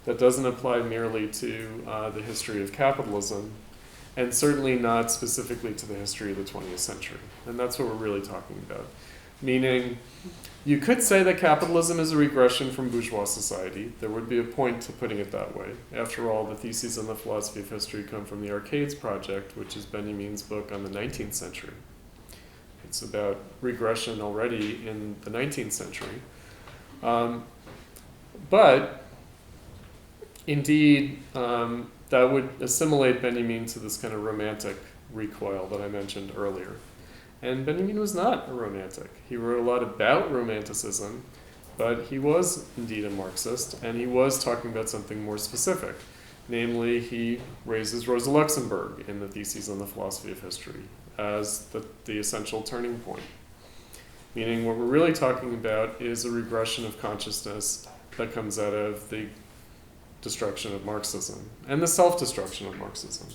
S2: that doesn't apply merely to the history of capitalism, and certainly not specifically to the history of the 20th century. And that's what we're really talking about. Meaning, you could say that capitalism is a regression from bourgeois society. There would be a point to putting it that way. After all, the Theses on the Philosophy of History come from the Arcades Project, which is Benjamin's book on the 19th century. It's about regression already in the 19th century. But, indeed, that would assimilate Benjamin to this kind of romantic recoil that I mentioned earlier. And Benjamin was not a romantic. He wrote a lot about romanticism, but he was indeed a Marxist, and he was talking about something more specific. Namely, he raises Rosa Luxemburg in the Theses on the Philosophy of History as the essential turning point. Meaning what we're really talking about is a regression of consciousness that comes out of the destruction of Marxism and the self-destruction of Marxism.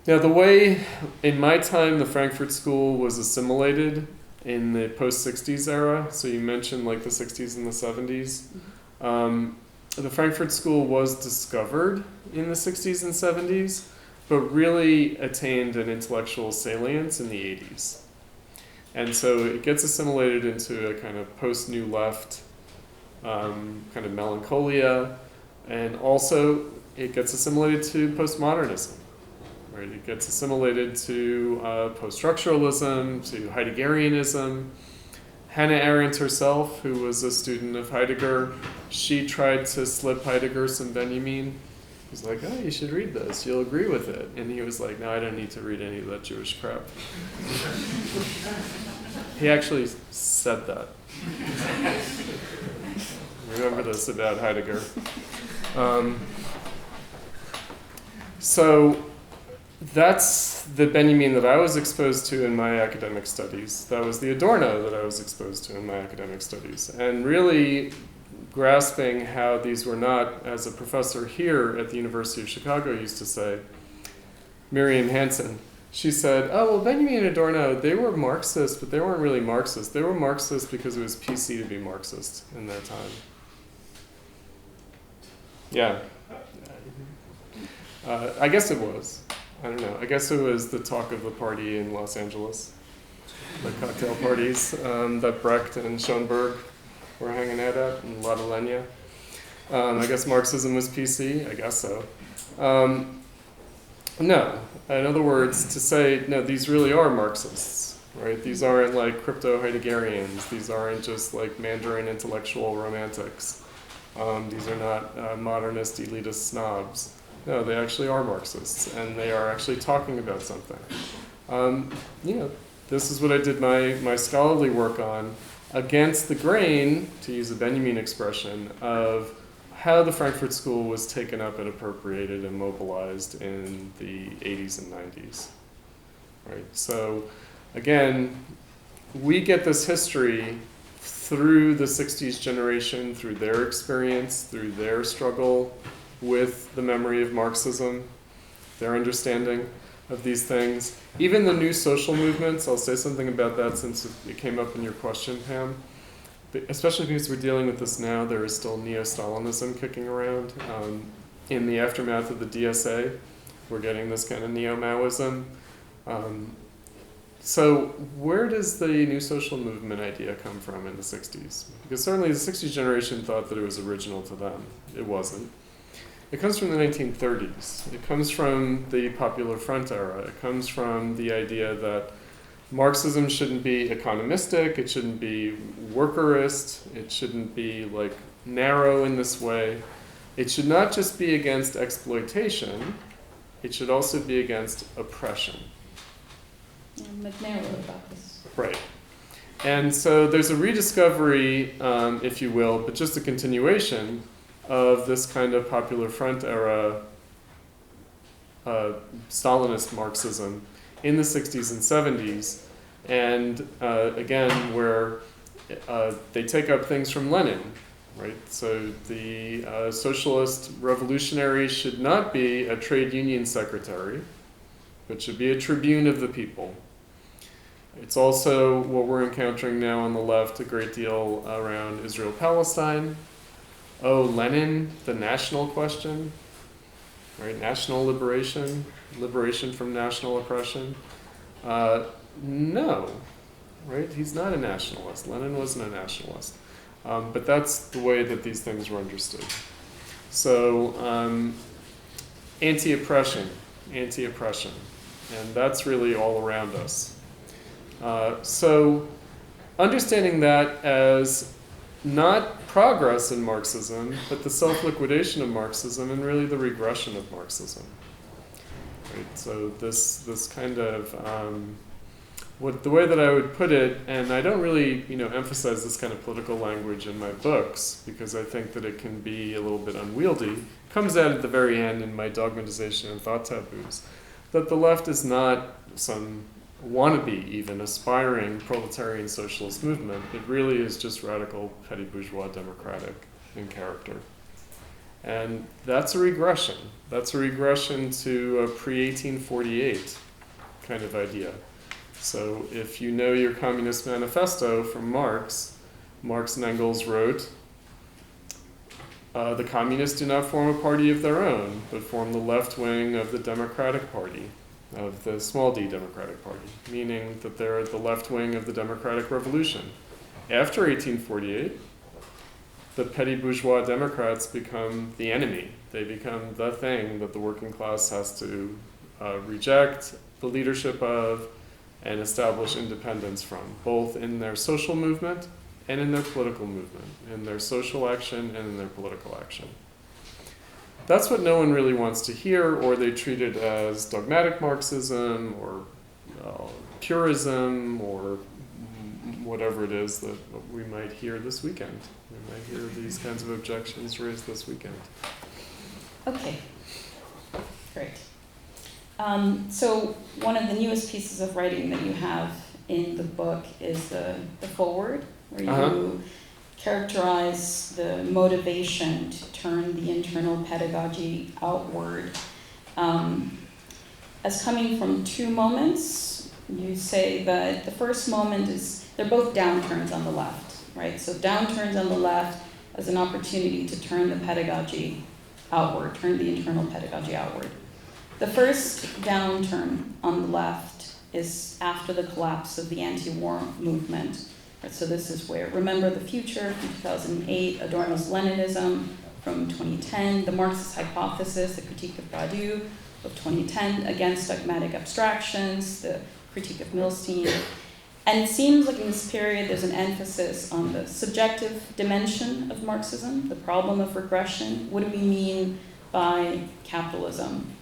S2: Now, the way, in my time, the Frankfurt School was assimilated in the post-60s era, so you mentioned like the 60s and the 70s, the Frankfurt School was discovered in the 60s and 70s, but really attained an intellectual salience in the 80s. And so it gets assimilated into a kind of post-New Left kind of melancholia, and also it gets assimilated to postmodernism. Right? It gets assimilated to post-structuralism, to Heideggerianism. Hannah Arendt herself, who was a student of Heidegger, she tried to slip Heidegger some Benjamin. He was like, oh, you should read this, you'll agree with it. And he was like, no, I don't need to read any of that Jewish crap. He actually said that. Remember this about Heidegger. So that's the Benjamin that I was exposed to in my academic studies. That was the Adorno that I was exposed to in my academic studies. And really grasping how these were not, as a professor here at the University of Chicago used to say, Miriam Hansen, she said, oh, well, Benjamin and Adorno, they were Marxist, but they weren't really Marxist. They were Marxist because it was PC to be Marxist in their time. Yeah. I guess it was. I don't know. I guess it was the talk of the party in Los Angeles, the cocktail parties that Brecht and Schoenberg were hanging out at, and La Lenya. I guess Marxism was PC. I guess so. No. In other words, to say, no, these really are Marxists, right? These aren't like crypto-Heideggerians. These aren't just like Mandarin intellectual romantics. These are not modernist elitist snobs. No, they actually are Marxists, and they are actually talking about something. This is what I did my scholarly work on, against the grain, to use a Benjamin expression, of how the Frankfurt School was taken up and appropriated and mobilized in the 80s and 90s. Right? So, again, we get this history through the 60s generation, through their experience, through their struggle with the memory of Marxism, their understanding of these things. Even the new social movements, I'll say something about that since it came up in your question, Pam. But especially because we're dealing with this now, there is still neo-Stalinism kicking around. In the aftermath of the DSA, we're getting this kind of neo-Maoism. So where does the new social movement idea come from in the 60s? Because certainly the 60s generation thought that it was original to them. It wasn't. It comes from the 1930s. It comes from the Popular Front era. It comes from the idea that Marxism shouldn't be economistic, it shouldn't be workerist, it shouldn't be like narrow in this way. It should not just be against exploitation, it should also be against oppression.
S1: Narrow about this.
S2: Right. And so there's a rediscovery, if you will, but just a continuation of this kind of Popular Front era Stalinist Marxism in the 60s and 70s, and again, where they take up things from Lenin, right? So the socialist revolutionary should not be a trade union secretary, but should be a tribune of the people. It's also what we're encountering now on the left a great deal around Israel-Palestine. Oh, Lenin, the national question, right? National liberation, liberation from national oppression. No, right? He's not a nationalist. Lenin wasn't a nationalist. But that's the way that these things were understood. So anti-oppression, and that's really all around us. So understanding that as not progress in Marxism, but the self-liquidation of Marxism and really the regression of Marxism. Right? So this kind of the way that I would put it, and I don't really emphasize this kind of political language in my books because I think that it can be a little bit unwieldy, comes out at the very end in my dogmatization and thought taboos, that the left is not some wannabe, even aspiring proletarian socialist movement. It really is just radical petty bourgeois democratic in character. And that's a regression. That's a regression to a pre-1848 kind of idea. So if you know your Communist Manifesto from Marx and Engels wrote, The communists do not form a party of their own, but form the left wing of the Democratic Party, of the small d Democratic Party, meaning that they're the left wing of the Democratic Revolution. After 1848, the petty bourgeois Democrats become the enemy. They become the thing that the working class has to reject the leadership of and establish independence from, both in their social movement and in their political movement, in their social action and in their political action. That's what no one really wants to hear, or they treat it as dogmatic Marxism or purism or whatever it is that we might hear this weekend. We might hear these kinds of objections raised this weekend.
S1: Okay, great. So one of the newest pieces of writing that you have in the book is the foreword, where you characterize the motivation to turn the internal pedagogy outward as coming from two moments. You say that the first moment is, they're both downturns on the left, right? So downturns on the left as an opportunity to turn the pedagogy outward, turn the internal pedagogy outward. The first downturn on the left is after the collapse of the anti-war movement. Right, so this is where Remember the Future from 2008, Adorno's Leninism from 2010, the Marxist hypothesis, the critique of Badiou of 2010, against dogmatic abstractions, the critique of Milstein. And it seems like in this period there's an emphasis on the subjective dimension of Marxism, the problem of regression. What do we mean by capitalism?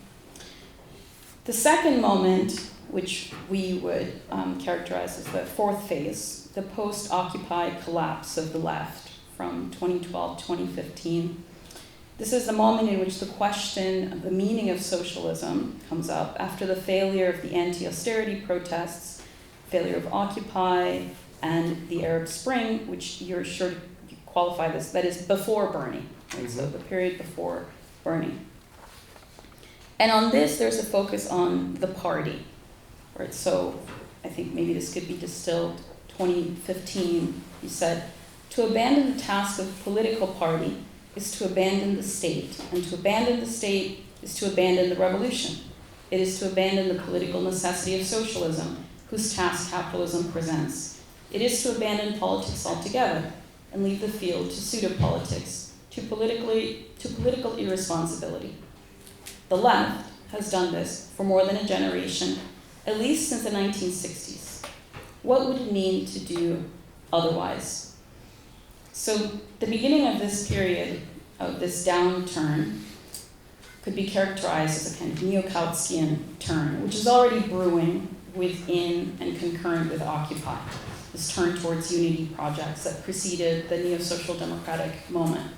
S1: The second moment, which we would characterize as the fourth phase, the post-Occupy collapse of the left from 2012-2015. This is the moment in which the question of the meaning of socialism comes up after the failure of the anti-austerity protests, failure of Occupy, and the Arab Spring, which you're sure to qualify this, that is before Bernie, right? Mm-hmm. So the period before Bernie. And on this, there's a focus on the party, right? So I think maybe this could be distilled. 2015, you said, to abandon the task of political party is to abandon the state, and to abandon the state is to abandon the revolution. It is to abandon the political necessity of socialism, whose task capitalism presents. It is to abandon politics altogether and leave the field to pseudo-politics, to political irresponsibility. The left has done this for more than a generation, at least since the 1960s. What would it mean to do otherwise? So the beginning of this period, of this downturn, could be characterized as a kind of neo-Kautskian turn, which is already brewing within and concurrent with Occupy, this turn towards unity projects that preceded the neo-social democratic moment.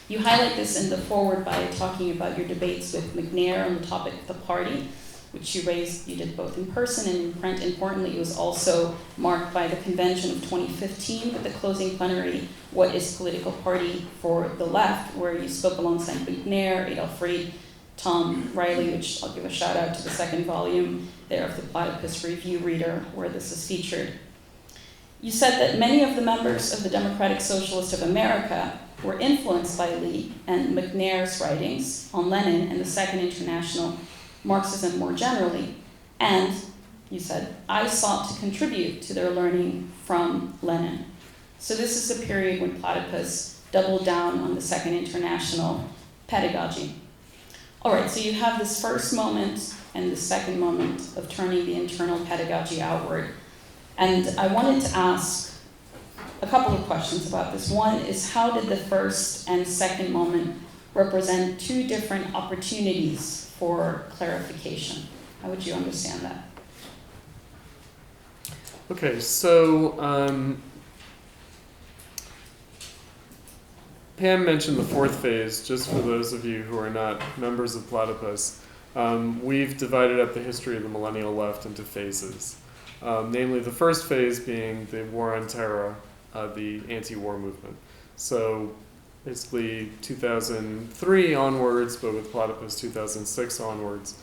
S1: You highlight this in the foreword by talking about your debates with McNair on the topic of the party, which you did both in person and in print. Importantly, it was also marked by the convention of 2015 with the closing plenary, What is Political Party for the Left, where you spoke alongside McNair, Adolf Reed, Tom Riley, which I'll give a shout out to the second volume there of the Platypus Review Reader, where this is featured. You said that many of the members of the Democratic Socialists of America were influenced by Lee and McNair's writings on Lenin and the Second International, Marxism more generally, and, you said, I sought to contribute to their learning from Lenin. So this is a period when Platypus doubled down on the Second International pedagogy. All right, so you have this first moment and the second moment of turning the internal pedagogy outward. And I wanted to ask a couple of questions about this. One is, how did the first and second moment represent two different opportunities for clarification? How would you understand that?
S2: Okay, so Pam mentioned the fourth phase, just for those of you who are not members of Platypus. We've divided up the history of the millennial left into phases. Namely, the first phase being the war on terror, the anti-war movement. So basically 2003 onwards, but with Platypus 2006 onwards.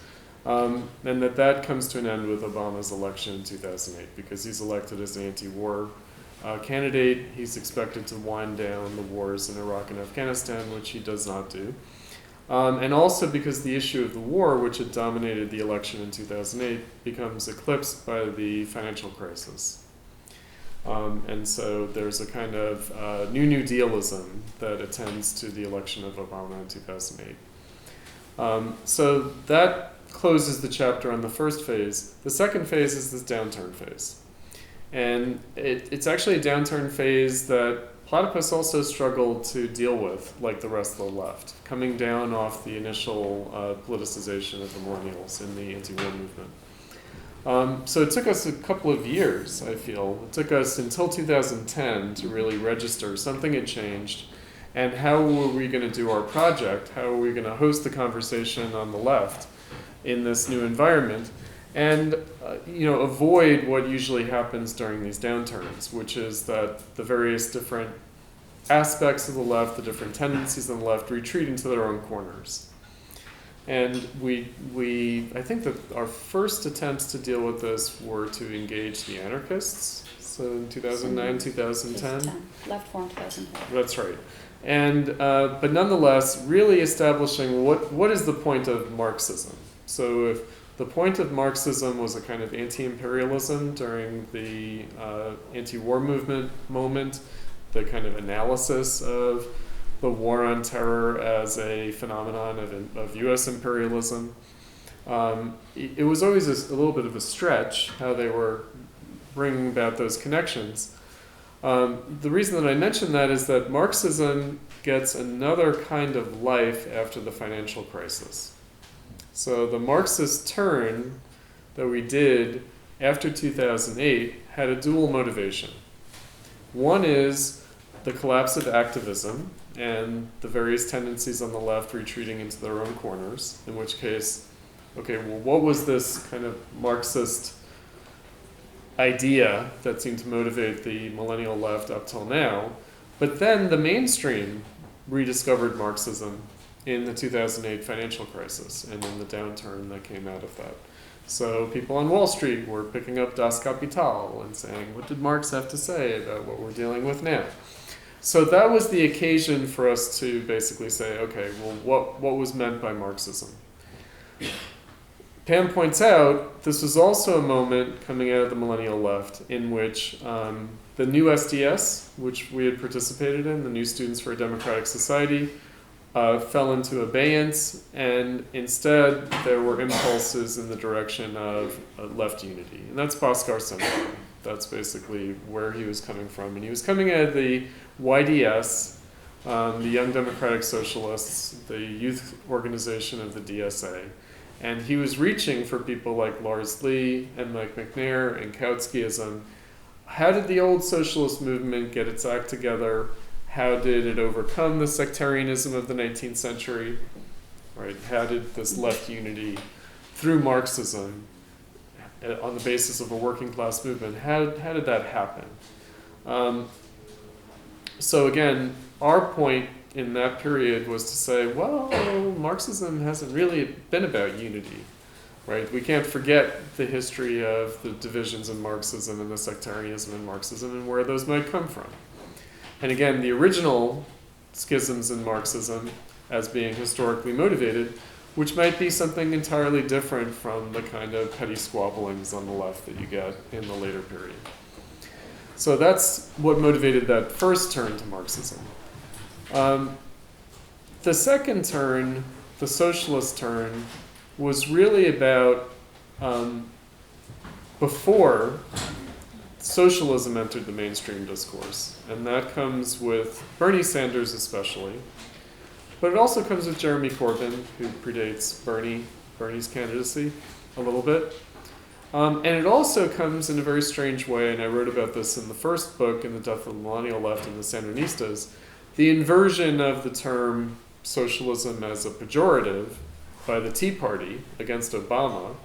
S2: And that comes to an end with Obama's election in 2008, because he's elected as an anti-war candidate. He's expected to wind down the wars in Iraq and Afghanistan, which he does not do. And also because the issue of the war, which had dominated the election in 2008, becomes eclipsed by the financial crisis. And so there's a kind of New Dealism that attends to the election of Obama in 2008. So that closes the chapter on the first phase. The second phase is this downturn phase. And it's actually a downturn phase that Platypus also struggled to deal with, like the rest of the left, coming down off the initial politicization of the millennials in the anti-war movement. So it took us a couple of years, I feel. It took us until 2010 to really register something had changed, and how were we going to do our project? How are we going to host the conversation on the left in this new environment? And avoid what usually happens during these downturns, which is that the various different aspects of the left, the different tendencies on the left, retreat into their own corners. And I think that our first attempts to deal with this were to engage the anarchists. So in 2009, 2010.
S3: Left Forum 2010.
S2: That's right. And but nonetheless, really establishing what is the point of Marxism. So if the point of Marxism was a kind of anti-imperialism during the anti-war movement moment, the kind of analysis of the war on terror as a phenomenon of U.S. imperialism. It was always a little bit of a stretch how they were bringing about those connections. The reason that I mention that is that Marxism gets another kind of life after the financial crisis. So the Marxist turn that we did after 2008 had a dual motivation. One is the collapse of activism and the various tendencies on the left retreating into their own corners, in which case, okay, well, what was this kind of Marxist idea that seemed to motivate the millennial left up till now? But then the mainstream rediscovered Marxism in the 2008 financial crisis and in the downturn that came out of that. So people on Wall Street were picking up Das Kapital and saying, what did Marx have to say about what we're dealing with now? So that was the occasion for us to basically say, okay, well, what was meant by Marxism? Pam points out this was also a moment coming out of the millennial left in which the new SDS, which we had participated in, the New Students for a Democratic Society, fell into abeyance, and instead there were impulses in the direction of left unity. And that's Bhaskar Center. That's basically where he was coming from. And he was coming out of the YDS, the Young Democratic Socialists, the youth organization of the DSA. And he was reaching for people like Lars Lee and Mike McNair and Kautskyism. How did the old socialist movement get its act together? How did it overcome the sectarianism of the 19th century? Right? How did this left unity through Marxism on the basis of a working class movement, how did that happen? So again, our point in that period was to say, well, Marxism hasn't really been about unity, right? We can't forget the history of the divisions in Marxism and the sectarianism in Marxism and where those might come from. And again, the original schisms in Marxism as being historically motivated, which might be something entirely different from the kind of petty squabblings on the left that you get in the later period. So that's what motivated that first turn to Marxism. The second turn, the socialist turn, was really about before socialism entered the mainstream discourse. And that comes with Bernie Sanders especially. But it also comes with Jeremy Corbyn, who predates Bernie's candidacy a little bit. And it also comes in a very strange way, and I wrote about this in the first book, In the Death of the Millennial Left and the Sandinistas, the inversion of the term socialism as a pejorative by the Tea Party against Obama,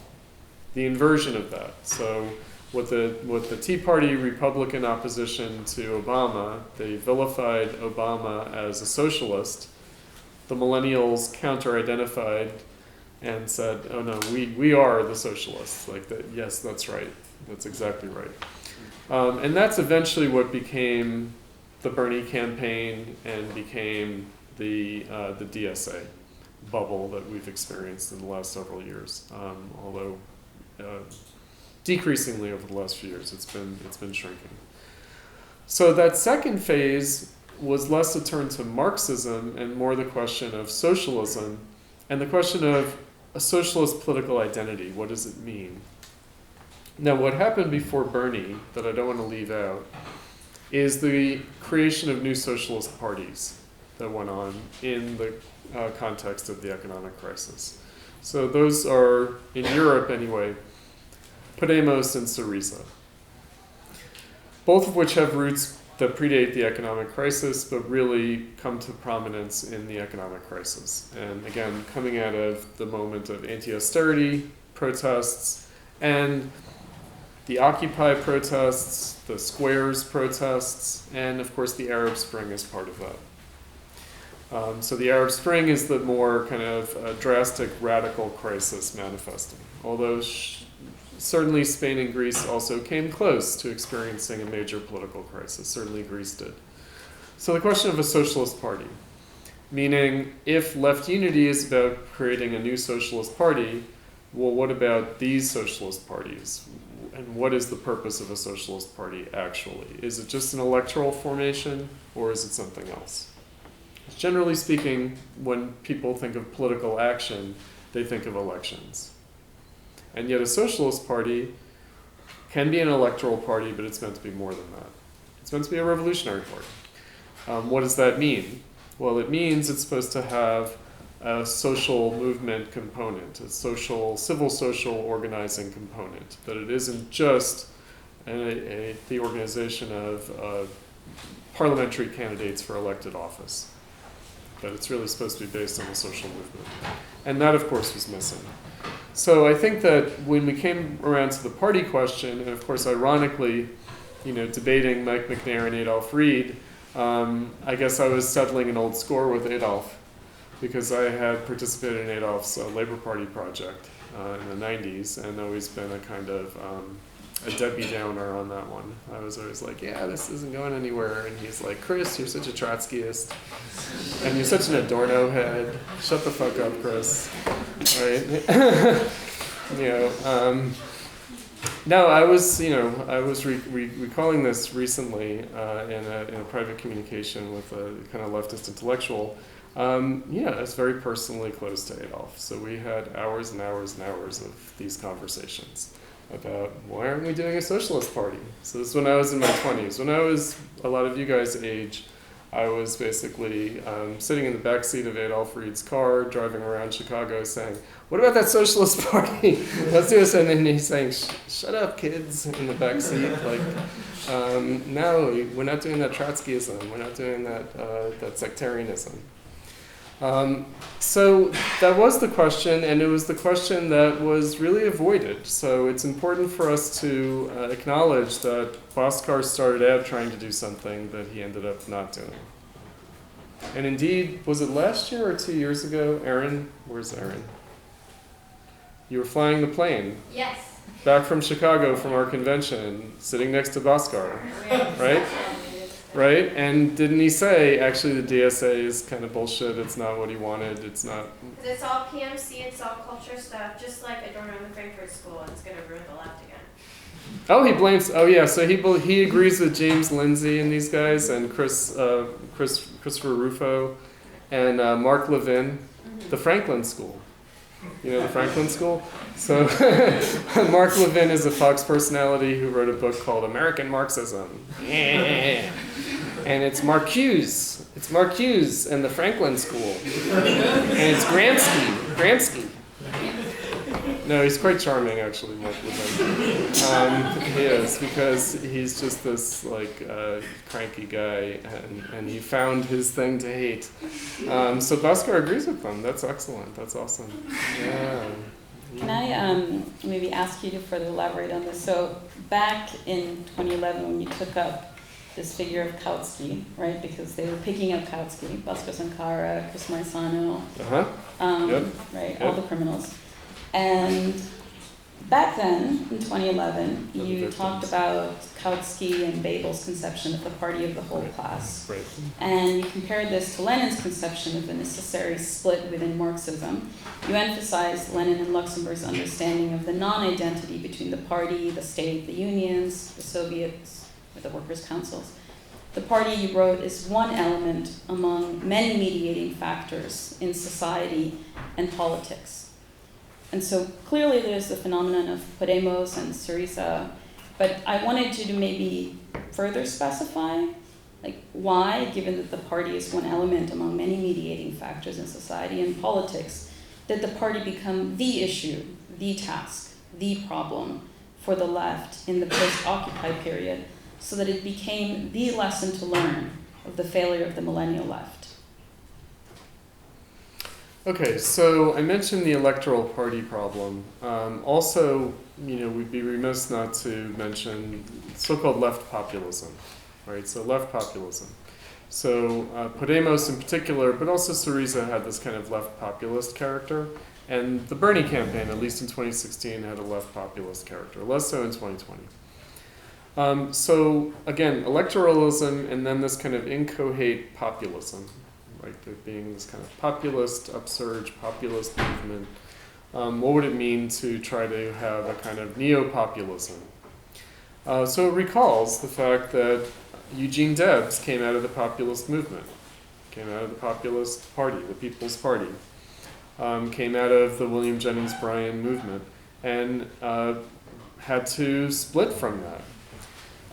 S2: the inversion of that. So with the Tea Party Republican opposition to Obama, they vilified Obama as a socialist. The millennials counter-identified and said, oh no, we are the socialists. Like that, yes, that's right. That's exactly right. And that's eventually what became the Bernie campaign and became the DSA bubble that we've experienced in the last several years. Although decreasingly over the last few years, it's been shrinking. So that second phase was less a turn to Marxism and more the question of socialism and the question of a socialist political identity. What does it mean? Now, what happened before Bernie, that I don't want to leave out, is the creation of new socialist parties that went on in the context of the economic crisis. So those are, in Europe anyway, Podemos and Syriza, both of which have roots that predate the economic crisis, but really come to prominence in the economic crisis. And again, coming out of the moment of anti-austerity protests and the Occupy protests, the Squares protests, and of course the Arab Spring is part of that. So the Arab Spring is the more kind of drastic, radical crisis manifesting. Although certainly Spain and Greece also came close to experiencing a major political crisis. Certainly Greece did. So the question of a socialist party, meaning if left unity is about creating a new socialist party, well, what about these socialist parties? And what is the purpose of a socialist party actually? Is it just an electoral formation, or is it something else? Generally speaking, when people think of political action, they think of elections. And yet a socialist party can be an electoral party, but it's meant to be more than that. It's meant to be a revolutionary party. What does that mean? Well, it means it's supposed to have a social movement component, a civil social organizing component, that it isn't just the organization of parliamentary candidates for elected office, but it's really supposed to be based on a social movement. And that, of course, was missing. So I think that when we came around to the party question, and of course, ironically, debating Mike McNair and Adolf Reed, I guess I was settling an old score with Adolf, because I had participated in Adolf's Labor Party project in the 90s and always been a kind of a Debbie Downer on that one. I was always like, yeah, this isn't going anywhere. And he's like, Chris, you're such a Trotskyist. And you're such an Adorno head. Shut the fuck up, Chris. Right? No, I was recalling this recently in a private communication with a kind of leftist intellectual. It's very personally close to Adolf. So we had hours and hours and hours of these conversations about why aren't we doing a socialist party? So this is when I was in my 20s. When I was a lot of you guys' age, I was basically sitting in the back seat of Adolf Reed's car, driving around Chicago saying, what about that socialist party? Let's do this. And then he's saying, shut up, kids, in the back seat. Like, no, we're not doing that Trotskyism. We're not doing that sectarianism. So that was the question, and it was the question that was really avoided. So it's important for us to acknowledge that Bhaskar started out trying to do something that he ended up not doing. And indeed, was it last year or 2 years ago? Aaron, where's Aaron? You were flying the plane.
S3: Yes.
S2: Back from Chicago from our convention, sitting next to Bhaskar, right? Right? And didn't he say, actually, the DSA is kind of bullshit, it's not what he wanted, it's not...
S3: It's all PMC, it's all culture stuff, just like Adorno in the Frankfurt School, and it's going to ruin the left again.
S2: Oh, he blames... Oh, yeah, so he agrees with James Lindsay and these guys, and Christopher Rufo, and Mark Levin, the Franklin School. You know the Franklin School? So Mark Levin is a Fox personality who wrote a book called American Marxism. Yeah. And it's Marcuse. It's Marcuse and the Franklin School. And it's Gramsci. No, he's quite charming, actually, Mark Levin. He is, because he's just this, cranky guy, and he found his thing to hate. So Bhaskar agrees with them. That's excellent. That's awesome. Yeah.
S1: Can I maybe ask you to further elaborate on this? So back in 2011, when you took up this figure of Kautsky, right? Because they were picking up Kautsky, Bhaskar Sankara, Chris Marzano,
S2: Yep.
S1: right?
S2: Yep.
S1: All the criminals. And Back then, in 2011,
S2: The
S1: you
S2: victims.
S1: talked about Kautsky and Babel's conception of the party of the whole class.
S2: Right.
S1: And you compared this to Lenin's conception of the necessary split within Marxism. You emphasized Lenin and Luxemburg's understanding of the non-identity between the party, the state, the unions, the Soviets, or the workers' councils. The party, you wrote, is one element among many mediating factors in society and politics. And so clearly there's the phenomenon of Podemos and Syriza, but I wanted you to maybe further specify, like why, given that the party is one element among many mediating factors in society and politics, did the party become the issue, the task, the problem for the left in the post-Occupy period, so that it became the lesson to learn of the failure of the millennial left?
S2: Okay, so I mentioned the electoral party problem. Also, we'd be remiss not to mention so-called left populism, right? So left populism. So Podemos in particular, but also Syriza had this kind of left populist character. And the Bernie campaign, at least in 2016, had a left populist character, less so in 2020. So again, electoralism and then this kind of inchoate populism, like there being this kind of populist upsurge, populist movement. What would it mean to try to have a kind of neo-populism? So it recalls the fact that Eugene Debs came out of the populist movement, came out of the populist party, the People's Party, came out of the William Jennings Bryan movement, and had to split from that.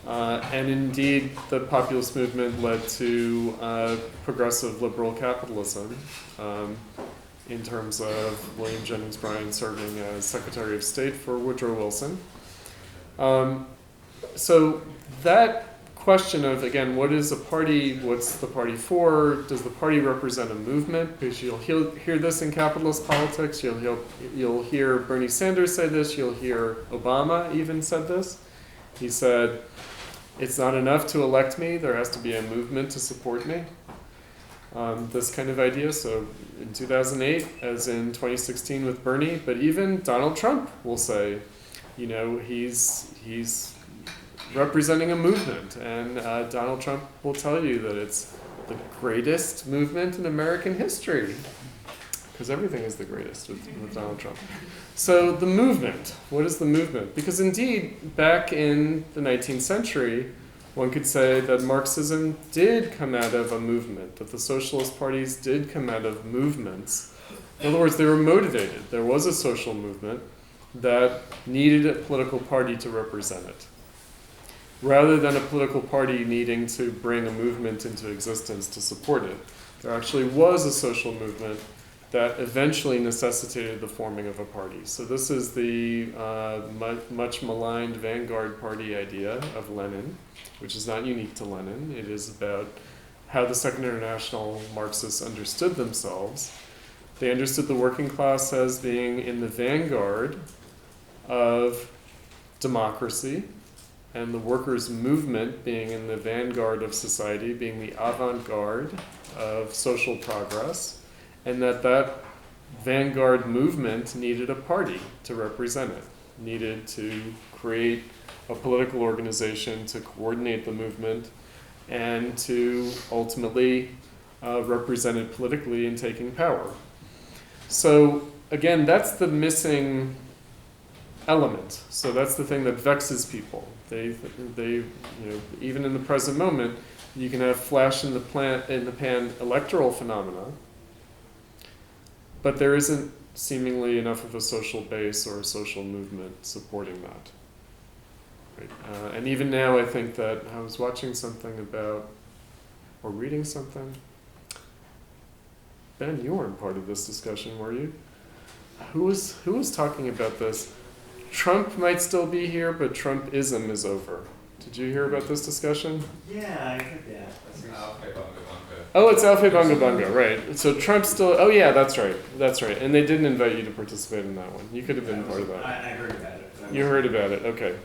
S2: And indeed, the populist movement led to progressive liberal capitalism in terms of William Jennings Bryan serving as Secretary of State for Woodrow Wilson. So that question of, again, what is a party, what's the party for, does the party represent a movement? Because you'll hear this in capitalist politics, you'll hear Bernie Sanders say this, you'll hear Obama even said this. He said, it's not enough to elect me, there has to be a movement to support me. This kind of idea, so in 2008, as in 2016 with Bernie, but even Donald Trump will say, he's representing a movement, and Donald Trump will tell you that it's the greatest movement in American history, because everything is the greatest with Donald Trump. So the movement, what is the movement? Because indeed, back in the 19th century, one could say that Marxism did come out of a movement, that the socialist parties did come out of movements. In other words, they were motivated. There was a social movement that needed a political party to represent it. Rather than a political party needing to bring a movement into existence to support it, there actually was a social movement that eventually necessitated the forming of a party. So this is the much maligned vanguard party idea of Lenin, which is not unique to Lenin. It is about how the Second International Marxists understood themselves. They understood the working class as being in the vanguard of democracy, and the workers' movement being in the vanguard of society, being the avant-garde of social progress, and that vanguard movement needed a party to represent it, needed to create a political organization to coordinate the movement and to ultimately represent it politically in taking power. So again, that's the missing element. So that's the thing that vexes people. They even in the present moment, you can have flash in the pan electoral phenomena, but there isn't seemingly enough of a social base or a social movement supporting that. Right? And even now, I think that I was watching something about, or reading something. Ben, you weren't part of this discussion, were you? Who was talking about this? Trump might still be here, but Trumpism is over. Did you hear about this discussion?
S4: Yeah, I heard that.
S2: Oh, it's Alfie Bunga Bunga, right. So Trump's still, oh yeah, that's right. And they didn't invite you to participate in that one. You could have been part of that.
S4: I heard about it.
S2: You heard about it, okay.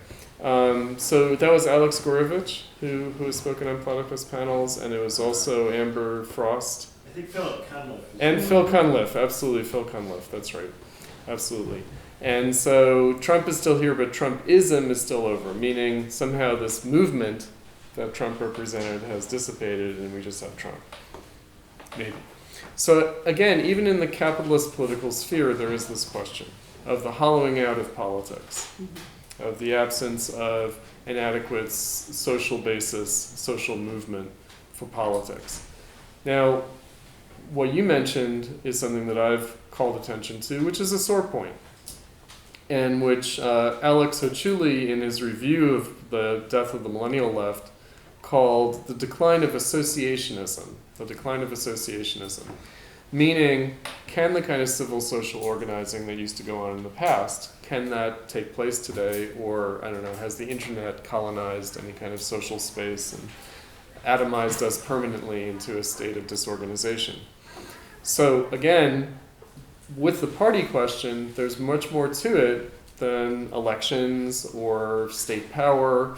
S2: So that was Alex Gorovich, who has spoken on Platypus panels, and it was also Amber Frost.
S4: I think Philip Cunliffe.
S2: And Phil Cunliffe, absolutely, Phil Cunliffe, that's right. Absolutely. And so Trump is still here, but Trumpism is still over, meaning somehow this movement that Trump represented has dissipated and we just have Trump. Maybe. So again, even in the capitalist political sphere, there is this question of the hollowing out of politics, of the absence of an adequate social basis, social movement for politics. Now, what you mentioned is something that I've called attention to, which is a sore point, and which Alex Hochuli, in his review of the death of the millennial left, called the decline of associationism. The decline of associationism. Meaning, can the kind of civil social organizing that used to go on in the past, can that take place today? Or, I don't know, has the internet colonized any kind of social space and atomized us permanently into a state of disorganization? So again, with the party question, there's much more to it than elections or state power,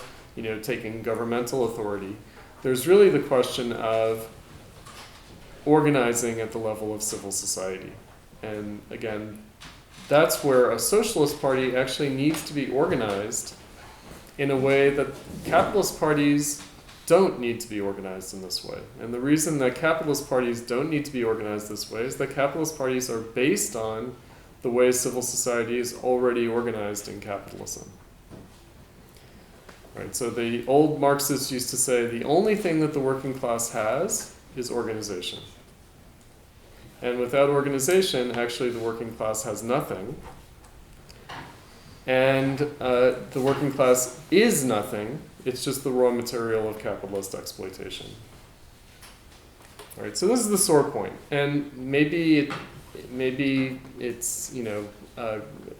S2: taking governmental authority. There's really the question of organizing at the level of civil society. And again, that's where a socialist party actually needs to be organized in a way that capitalist parties don't need to be organized in this way. And the reason that capitalist parties don't need to be organized this way is that capitalist parties are based on the way civil society is already organized in capitalism. Right, so the old Marxists used to say the only thing that the working class has is organization. And without organization, actually the working class has nothing. And the working class is nothing. It's just the raw material of capitalist exploitation. All right, so this is the sore point. And maybe it's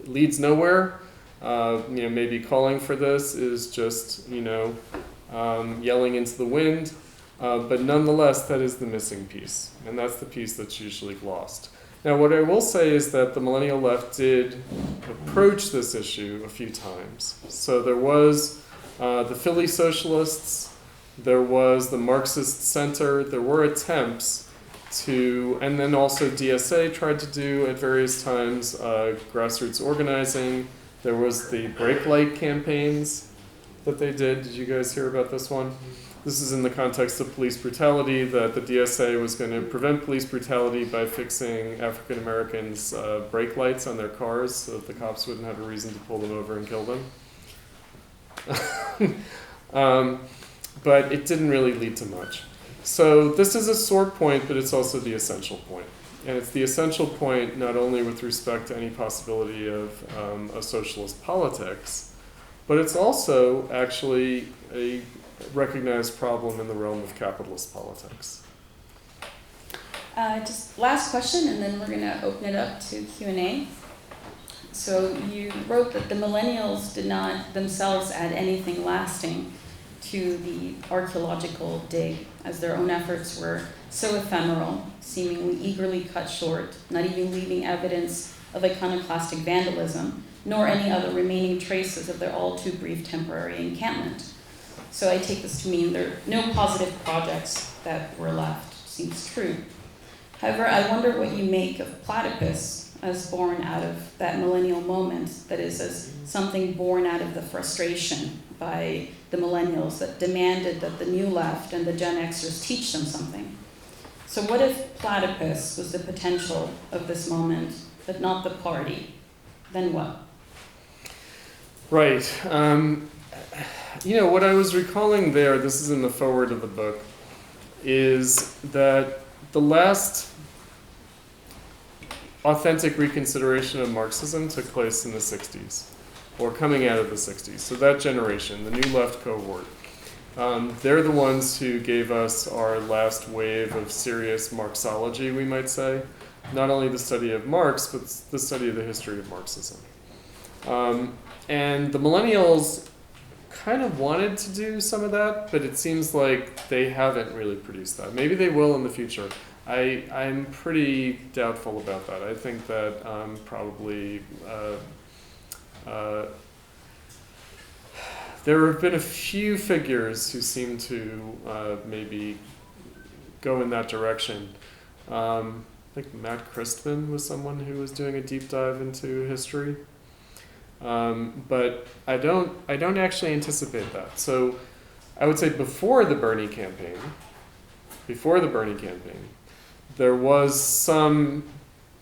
S2: leads nowhere. Maybe calling for this is just yelling into the wind. But nonetheless, that is the missing piece, and that's the piece that's usually lost. Now, what I will say is that the millennial left did approach this issue a few times. So there was the Philly Socialists, there was the Marxist Center, there were attempts to, and then also DSA tried to do at various times grassroots organizing. There was the brake light campaigns that they did. Did you guys hear about this one? This is in the context of police brutality, that the DSA was going to prevent police brutality by fixing African Americans' brake lights on their cars so that the cops wouldn't have a reason to pull them over and kill them. But it didn't really lead to much. So this is a sore point, but it's also the essential point. And it's the essential point not only with respect to any possibility of a socialist politics, but it's also actually a recognized problem in the realm of capitalist politics.
S1: Just last question, and then we're going to open it up to Q&A. So you wrote that the millennials did not themselves add anything lasting to the archaeological dig, as their own efforts were so ephemeral, seemingly eagerly cut short, not even leaving evidence of iconoclastic vandalism, nor any other remaining traces of their all too brief temporary encampment. So I take this to mean there are no positive projects that were left, seems true. However, I wonder what you make of Platypus as born out of that millennial moment, that is, as something born out of the frustration by the millennials that demanded that the new left and the Gen Xers teach them something. So what if Platypus was the potential of this moment, but not the party? Then what?
S2: Right. What I was recalling there, this is in the foreword of the book, is that the last authentic reconsideration of Marxism took place in the 60s, or coming out of the 60s. So that generation, the new left cohort, they're the ones who gave us our last wave of serious Marxology, we might say. Not only the study of Marx, but the study of the history of Marxism. And the millennials kind of wanted to do some of that, but it seems like they haven't really produced that. Maybe they will in the future. I'm pretty doubtful about that. I think that probably there have been a few figures who seem to maybe go in that direction. I think Matt Christman was someone who was doing a deep dive into history. But I don't actually anticipate that. So I would say before the Bernie campaign, there was some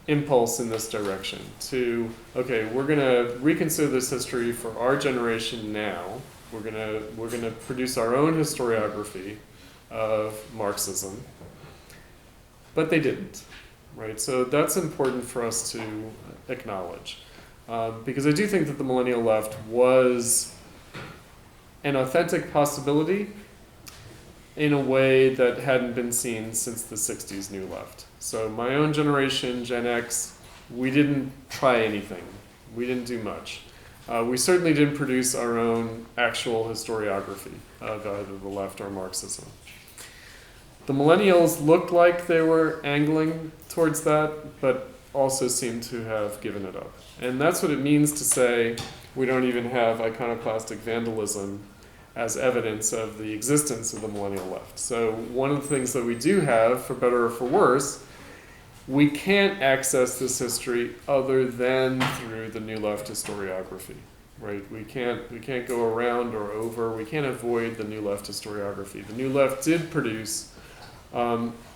S2: impulse in this direction to, okay, we're going to reconsider this history for our generation now. We're going to produce our own historiography of Marxism. But they didn't, right? So that's important for us to acknowledge. Because I do think that the millennial left was an authentic possibility in a way that hadn't been seen since the 60s New Left. So my own generation, Gen X, we didn't try anything. We didn't do much. We certainly didn't produce our own actual historiography of either the left or Marxism. The millennials looked like they were angling towards that, but also seem to have given it up. And that's what it means to say we don't even have iconoclastic vandalism as evidence of the existence of the millennial left. So one of the things that we do have, for better or for worse, we can't access this history other than through the New Left historiography, right? We can't go around or over, we can't avoid the New Left historiography. The New Left did produce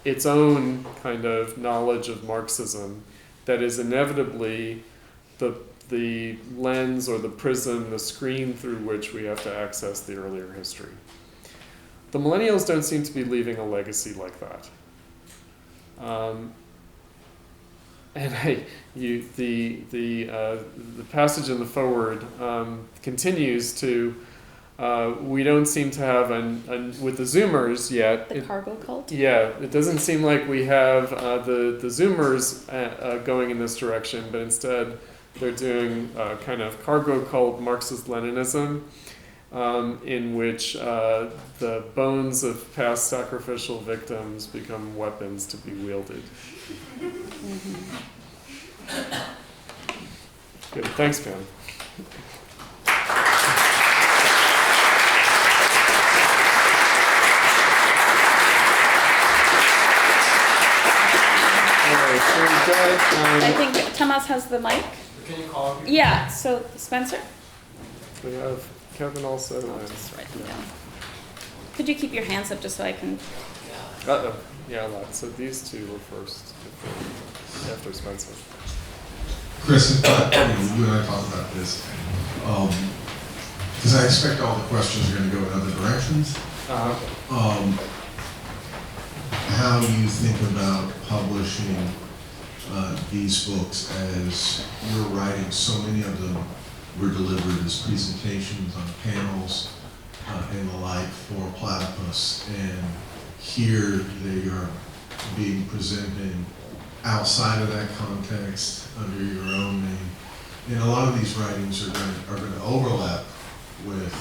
S2: its own kind of knowledge of Marxism that is inevitably the lens or the prism, the screen through which we have to access the earlier history. The millennials don't seem to be leaving a legacy like that. And the passage in the foreword continues to, we don't seem to have, with the Zoomers yet.
S1: The cargo cult?
S2: Yeah, it doesn't seem like we have the Zoomers going in this direction, but instead they're doing kind of cargo cult Marxist Leninism, in which the bones of past sacrificial victims become weapons to be wielded.
S1: Mm-hmm.
S2: Good, thanks, Pam.
S1: I think Thomas has the mic.
S4: Can you call him?
S1: Yeah, so Spencer?
S2: We have Kevin also.
S1: I'll just write them down. Could you keep your hands up just so I can...
S2: Uh-oh. Yeah, a lot. So these two were first, after Spencer.
S5: Chris, you and I talked about this, because I expect all the questions are going to go in other directions. How do you think about publishing these books as you're writing? So many of them were delivered as presentations on panels and the like for Platypus, and here they are being presented outside of that context under your own name. And a lot of these writings are going to overlap with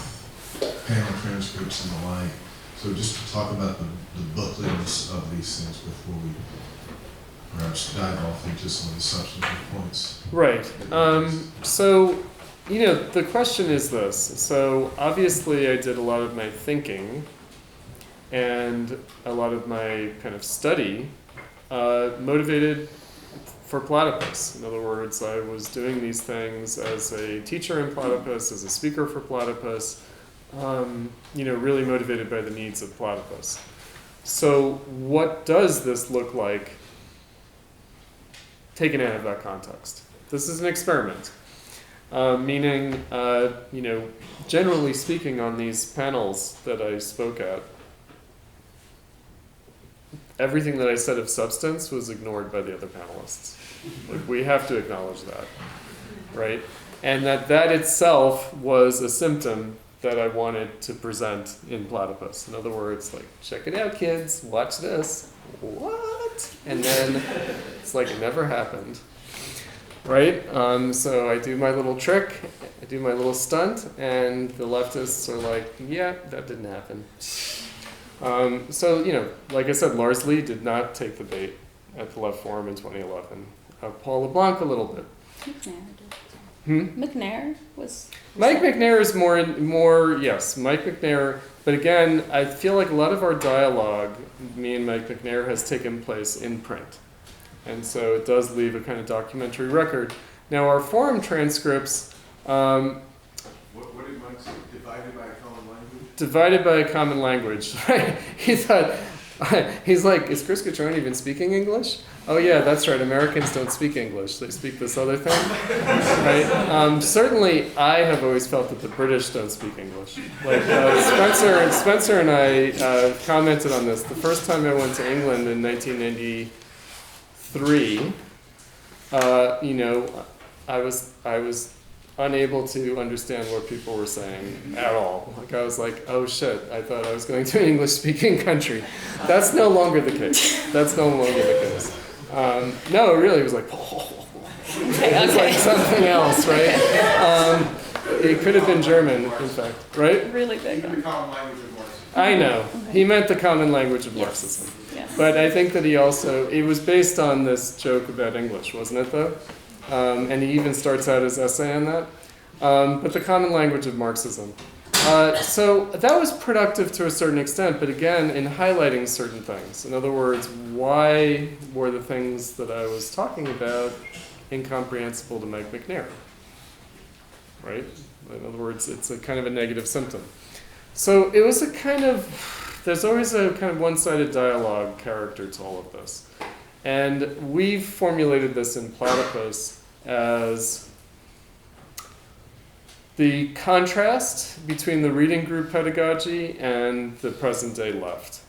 S5: panel transcripts and the like. So just to talk about the bookliness of these things before we perhaps dive off into some of the substantive points.
S2: Right. So, the question is this. So obviously I did a lot of my thinking and a lot of my kind of study motivated for Platypus. In other words, I was doing these things as a teacher in Platypus, as a speaker for Platypus, really motivated by the needs of Platypus. So what does this look like taken out of that context? This is an experiment, meaning, generally speaking on these panels that I spoke at, everything that I said of substance was ignored by the other panelists. Like, we have to acknowledge that, right? And that itself was a symptom that I wanted to present in Platypus. In other words, like, check it out, kids, watch this. What? And then it's like it never happened, right? So I do my little trick, I do my little stunt, and the leftists are like, yeah, that didn't happen. So, like I said, Lars Lee did not take the bait at the Left Forum in 2011. Paul LeBlanc a little bit.
S1: McNair was...
S2: Mike McNair is more, yes, Mike McNair. But again, I feel like a lot of our dialogue, me and Mike McNair, has taken place in print. And so it does leave a kind of documentary record. Now, our forum transcripts
S5: What did Marx say? Divided by a common language?
S2: Divided by a common language. Right? He thought, he's like, is Chris Cutrone even speaking English? Oh yeah, that's right. Americans don't speak English. They speak this other thing, right? Certainly, I have always felt that the British don't speak English. Like Spencer and I commented on this. The first time I went to England in 1993, I was unable to understand what people were saying at all. Like I was like, oh shit, I thought I was going to an English-speaking country. That's no longer the case. That's no longer the case. No, it really was like, it was like something else, right? It could have been German, in fact, right?
S6: Really big.
S5: The common language of Marxism.
S2: I know. He meant the common language of Marxism.
S6: Yes.
S2: But I think that it was based on this joke about English, wasn't it though? And he even starts out his essay on that. But the common language of Marxism. So that was productive to a certain extent, but again, in highlighting certain things. In other words, why were the things that I was talking about incomprehensible to Meg McNair? Right? In other words, it's a kind of a negative symptom. So it was there's always a kind of one-sided dialogue character to all of this. And we've formulated this in Platypus as the contrast between the reading group pedagogy and the present day left,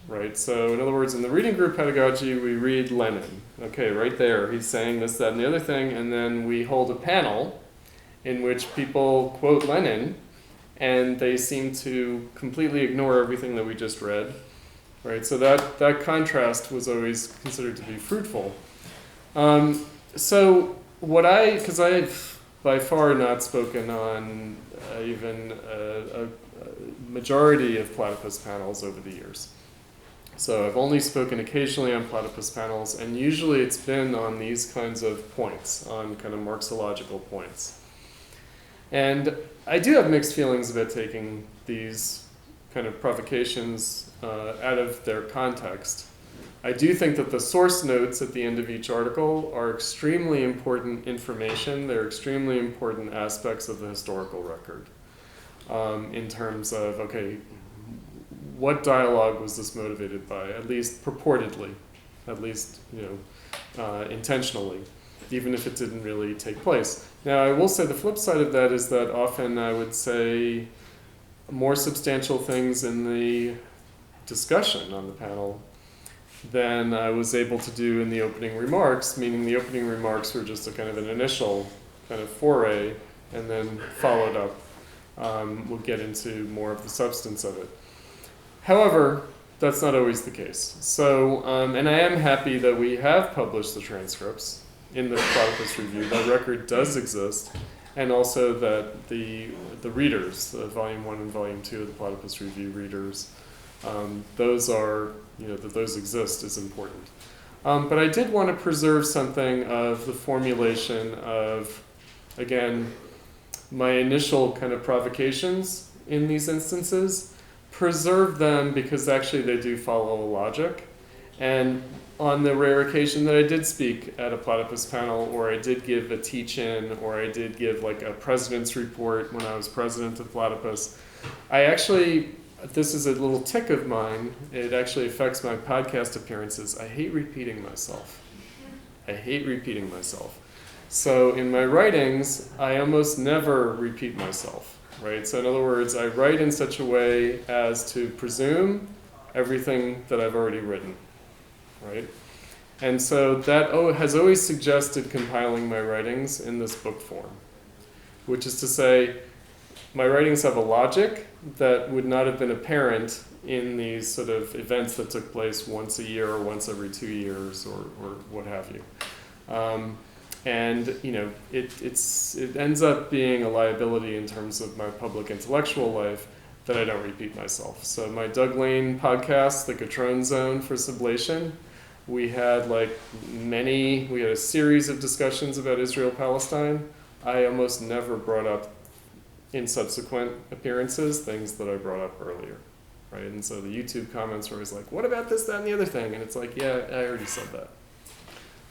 S2: right? So in other words, in the reading group pedagogy, we read Lenin. Okay, right there, he's saying this, that, and the other thing, and then we hold a panel in which people quote Lenin, and they seem to completely ignore everything that we just read. Right, so that contrast was always considered to be fruitful. So because I've by far not spoken on even a majority of Platypus panels over the years. So I've only spoken occasionally on Platypus panels, and usually it's been on these kinds of points, on kind of Marxological points. And I do have mixed feelings about taking these kind of provocations out of their context. I do think that the source notes at the end of each article are extremely important information. They're extremely important aspects of the historical record in terms of, okay, what dialogue was this motivated by, at least purportedly, at least intentionally, even if it didn't really take place. Now, I will say the flip side of that is that often I would say more substantial things in the discussion on the panel than I was able to do in the opening remarks, meaning the opening remarks were just a kind of an initial kind of foray, and then followed up. We'll get into more of the substance of it. However, that's not always the case. So, and I am happy that we have published the transcripts in the Platypus Review. That record does exist, and also that the readers, Volume 1 and Volume 2 of the Platypus Review readers, those are, that those exist is important. But I did want to preserve something of the formulation of, again, my initial kind of provocations in these instances, preserve them because actually they do follow a logic. And on the rare occasion that I did speak at a Platypus panel, or I did give a teach-in, or I did give like a president's report when I was president of Platypus, this is a little tick of mine, it actually affects my podcast appearances. I hate repeating myself. So in my writings, I almost never repeat myself, right? So in other words, I write in such a way as to presume everything that I've already written, right? And so that has always suggested compiling my writings in this book form, which is to say, my writings have a logic that would not have been apparent in these sort of events that took place once a year or once every 2 years or what have you. And it ends up being a liability in terms of my public intellectual life that I don't repeat myself. So my Doug Lane podcast, The Cutrone Zone for Sublation, we had a series of discussions about Israel-Palestine. I almost never brought up in subsequent appearances things that I brought up earlier, right? And so the YouTube comments were always like, what about this, that, and the other thing? And it's like, yeah, I already said that.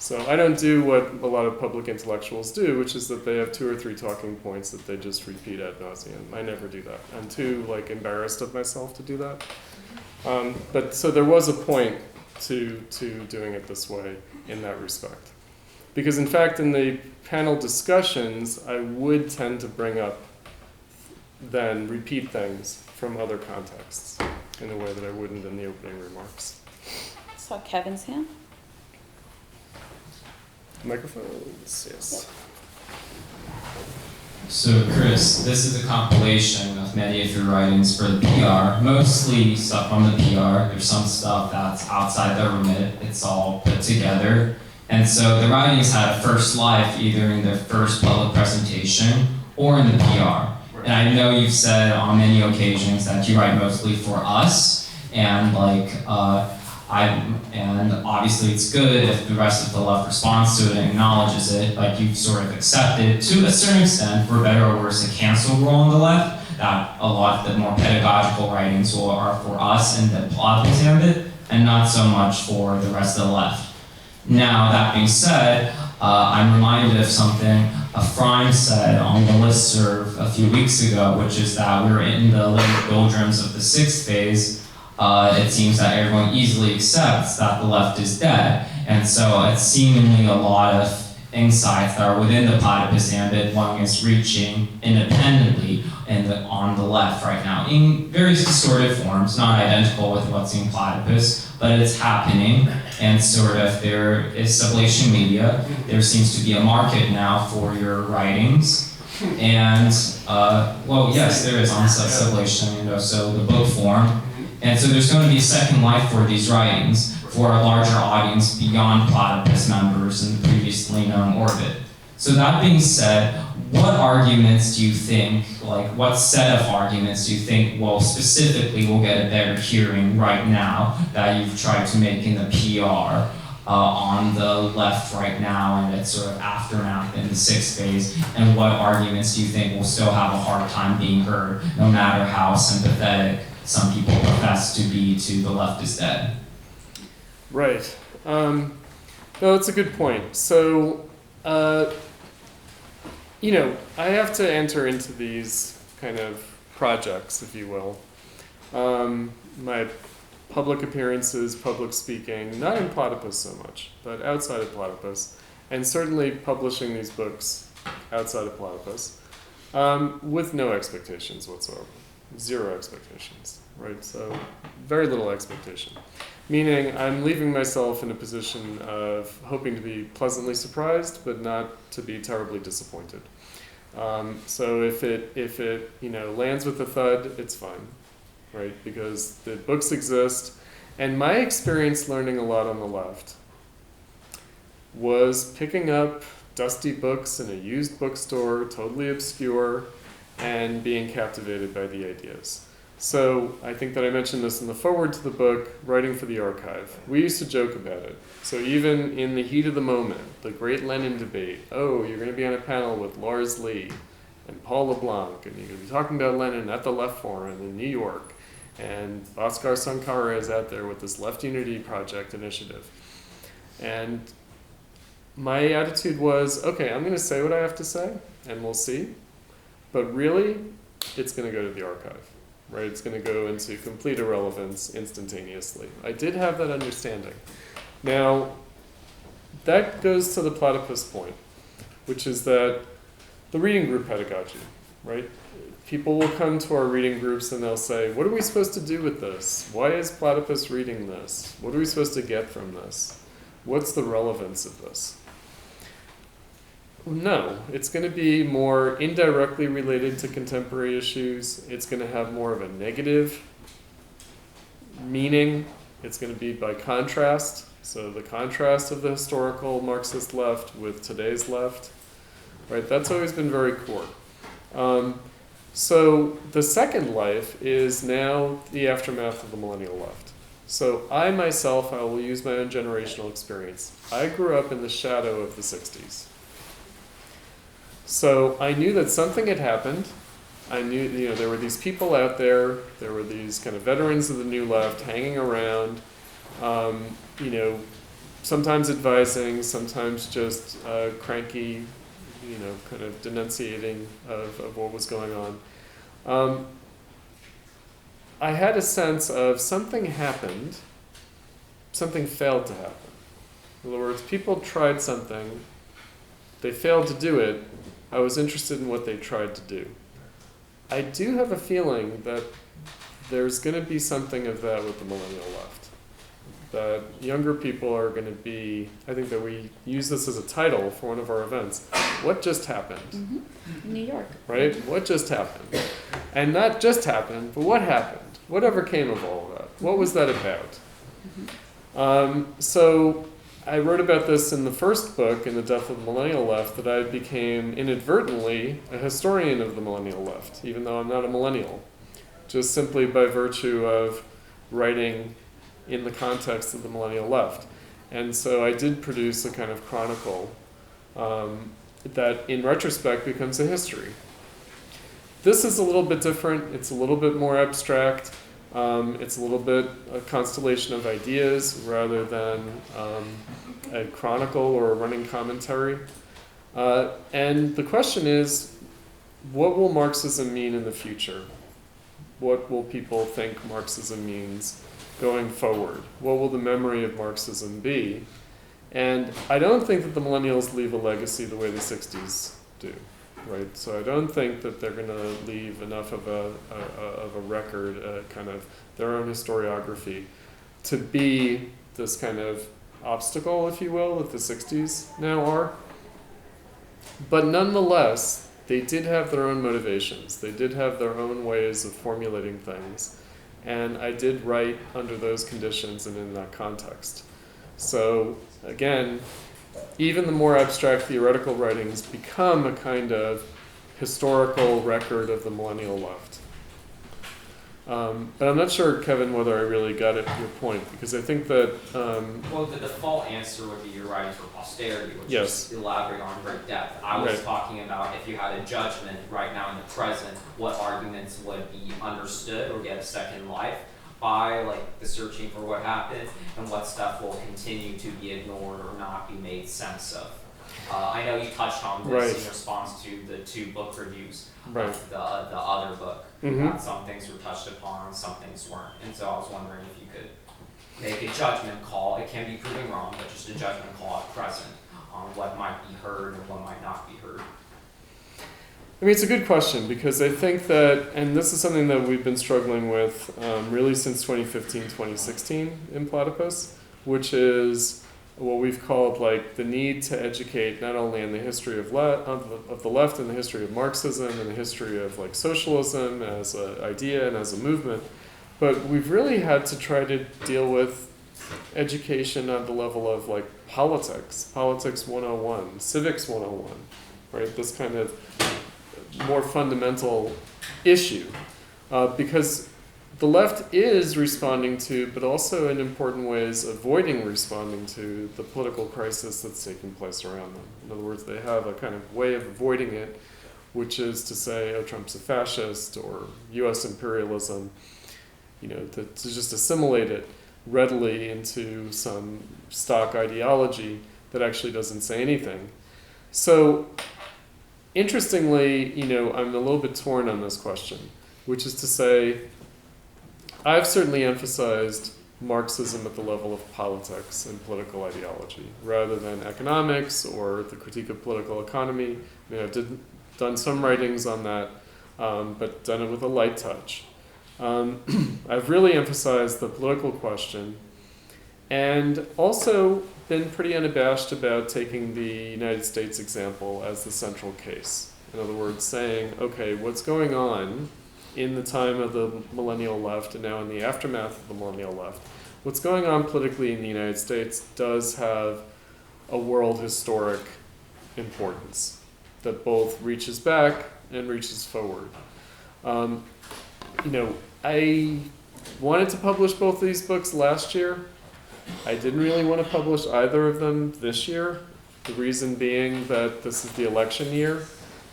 S2: So I don't do what a lot of public intellectuals do, which is that they have 2 or 3 talking points that they just repeat ad nauseum. I never do that. I'm too embarrassed of myself to do that. But so there was a point to doing it this way in that respect. Because in fact, in the panel discussions, I would tend to bring up, then repeat things from other contexts in a way that I wouldn't in the opening remarks.
S1: I saw Kevin's hand.
S2: Microphones, yes.
S6: So Chris, this is a compilation of many of your writings for the PR, mostly stuff from the PR. There's some stuff that's outside the remit. It's all put together. And so the writings had a first life either in their first public presentation or in the PR. And I know you've said on many occasions that you write mostly for us, and and obviously it's good if the rest of the left responds to it and acknowledges it, but you've sort of accepted, to a certain extent, for better or worse, a cancel role on the left, that a lot of the more pedagogical writings are for us in the Platypus ambit, and not so much for the rest of the left. Now, that being said, I'm reminded of something Ephraim said on the listserv a few weeks ago, which is that we're in the late doldrums of the 6th phase. It seems that everyone easily accepts that the left is dead. And so it's seemingly a lot of insights that are within the Platypus ambit one is reaching independently on the left right now in various distorted forms, not identical with what's in Platypus, but it's happening. And sort of there is sublation media. There seems to be a market now for your writings. And, well, yes, there is on sublation, so the book form. And so there's going to be a second life for these writings for a larger audience beyond Platypus members in the previously known orbit. So that being said, what arguments do you think, what set of arguments do you think will get a better hearing right now that you've tried to make in the PR on the left right now and its sort of aftermath in the 6th phase, and what arguments do you think will still have a hard time being heard, no matter how sympathetic some people profess to be to the left is dead?
S2: Right. No, that's a good point. So, I have to enter into these kind of projects, if you will. My public appearances, public speaking, not in Platypus so much, but outside of Platypus, and certainly publishing these books outside of Platypus, with no expectations whatsoever. 0 expectations, right? So very little expectation. Meaning I'm leaving myself in a position of hoping to be pleasantly surprised, but not to be terribly disappointed. So if it lands with a thud, it's fine, right? Because the books exist, and my experience learning a lot on the left was picking up dusty books in a used bookstore, totally obscure, and being captivated by the ideas. So I think that I mentioned this in the foreword to the book, Writing for the Archive. We used to joke about it. So even in the heat of the moment, the great Lenin debate, oh, you're going to be on a panel with Lars Lee and Paul LeBlanc, and you're going to be talking about Lenin at the Left Forum in New York, and Bhaskar Sankara is out there with this Left Unity Project initiative. And my attitude was, okay, I'm going to say what I have to say, and we'll see. But really, it's going to go to the archive, right? It's going to go into complete irrelevance instantaneously. I did have that understanding. Now, that goes to the Platypus point, which is that the reading group pedagogy, right? People will come to our reading groups and they'll say, what are we supposed to do with this? Why is Platypus reading this? What are we supposed to get from this? What's the relevance of this? No, it's going to be more indirectly related to contemporary issues. It's going to have more of a negative meaning. It's going to be by contrast. So the contrast of the historical Marxist left with today's left, right? That's always been very core. So the second life is now the aftermath of the millennial left. So I myself, I will use my own generational experience. I grew up in the shadow of the 60s. So I knew that something had happened. I knew, there were these people out there. There were these kind of veterans of the new left hanging around, sometimes advising, sometimes just cranky, kind of denunciating of what was going on. I had a sense of something happened, something failed to happen. In other words, people tried something, they failed to do it. I was interested in what they tried to do. I do have a feeling that there's going to be something of that with the millennial left. That younger people are going to be, I think that we use this as a title for one of our events. What just happened?
S1: Mm-hmm. New York.
S2: Right? What just happened? And not just happened, but what happened? Whatever came of all of that? What was that about? So I wrote about this in the first book, In the Death of the Millennial Left, that I became inadvertently a historian of the millennial left, even though I'm not a millennial, just simply by virtue of writing in the context of the millennial left. And so I did produce a kind of chronicle that in retrospect becomes a history. This is a little bit different. It's a little bit more abstract. It's a little bit a constellation of ideas rather than a chronicle or a running commentary. And the question is, what will Marxism mean in the future? What will people think Marxism means going forward? What will the memory of Marxism be? And I don't think that the millennials leave a legacy the way the 60s do. Right, so I don't think that they're going to leave enough of a record, kind of their own historiography, to be this kind of obstacle, if you will, that the 60s now are. But nonetheless, they did have their own motivations. They did have their own ways of formulating things. And I did write under those conditions and in that context. So again, even the more abstract theoretical writings become a kind of historical record of the millennial left. But I'm not sure, Kevin, whether I really got at your point, because I think that...
S7: well, the default answer would be you're writing for posterity, which
S2: yes.
S7: is elaborate on great depth. I was talking about if you had a judgment right now in the present, what arguments would be understood or get a second life by like the searching for what happened, and what stuff will continue to be ignored or not be made sense of. I know you touched on this in response to the 2 book reviews of the other book. Some things were touched upon, some things weren't. And so I was wondering if you could make a judgment call. It can be proven wrong, but just a judgment call at present on what might be heard and what might not be heard.
S2: I mean, it's a good question, because I think that, and this is something that we've been struggling with really since 2015, 2016 in Platypus, which is what we've called like the need to educate not only in the history of the left and the history of Marxism and the history of like socialism as an idea and as a movement, but we've really had to try to deal with education on the level of like politics 101, civics 101, right? This kind of more fundamental issue, because the left is responding to, but also in important ways avoiding responding to, the political crisis that's taking place around them. In other words, they have a kind of way of avoiding it, which is to say, oh, Trump's a fascist, or US imperialism, to just assimilate it readily into some stock ideology that actually doesn't say anything. So, interestingly, I'm a little bit torn on this question, which is to say, I've certainly emphasized Marxism at the level of politics and political ideology, rather than economics or the critique of political economy. I mean, I've done some writings on that, but done it with a light touch. I've really emphasized the political question, and also been pretty unabashed about taking the United States example as the central case. In other words, saying, okay, what's going on in the time of the millennial left and now in the aftermath of the millennial left, what's going on politically in the United States does have a world historic importance that both reaches back and reaches forward. I wanted to publish both of these books last year. I didn't really want to publish either of them this year. The reason being that this is the election year,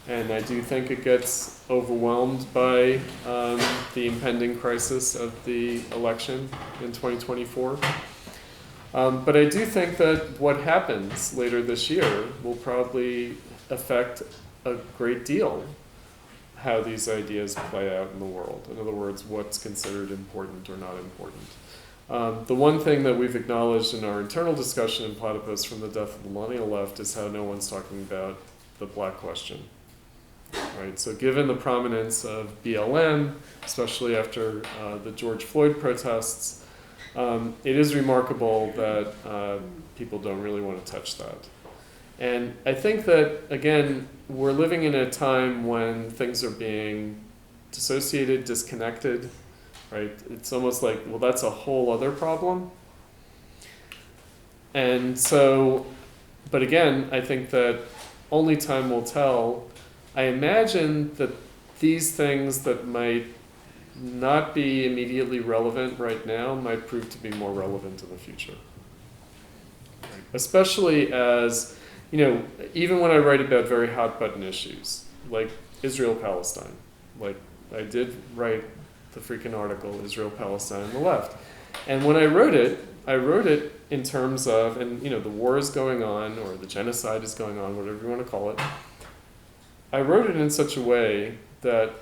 S2: and I do think it gets overwhelmed by the impending crisis of the election in 2024. But I do think that what happens later this year will probably affect a great deal how these ideas play out in the world. In other words, what's considered important or not important. The one thing that we've acknowledged in our internal discussion in Platypus from the death of the millennial left is how no one's talking about the black question. Right? So given the prominence of BLM, especially after the George Floyd protests, it is remarkable that people don't really want to touch that. And I think that, again, we're living in a time when things are being dissociated, disconnected, right? It's almost like, well, that's a whole other problem. And so, but again, I think that only time will tell. I imagine that these things that might not be immediately relevant right now might prove to be more relevant in the future. Right? Especially as, even when I write about very hot button issues, like Israel-Palestine, like I did write the freaking article, Israel-Palestine on the left. And when I wrote it in terms of, and the war is going on, or the genocide is going on, whatever you want to call it. I wrote it in such a way that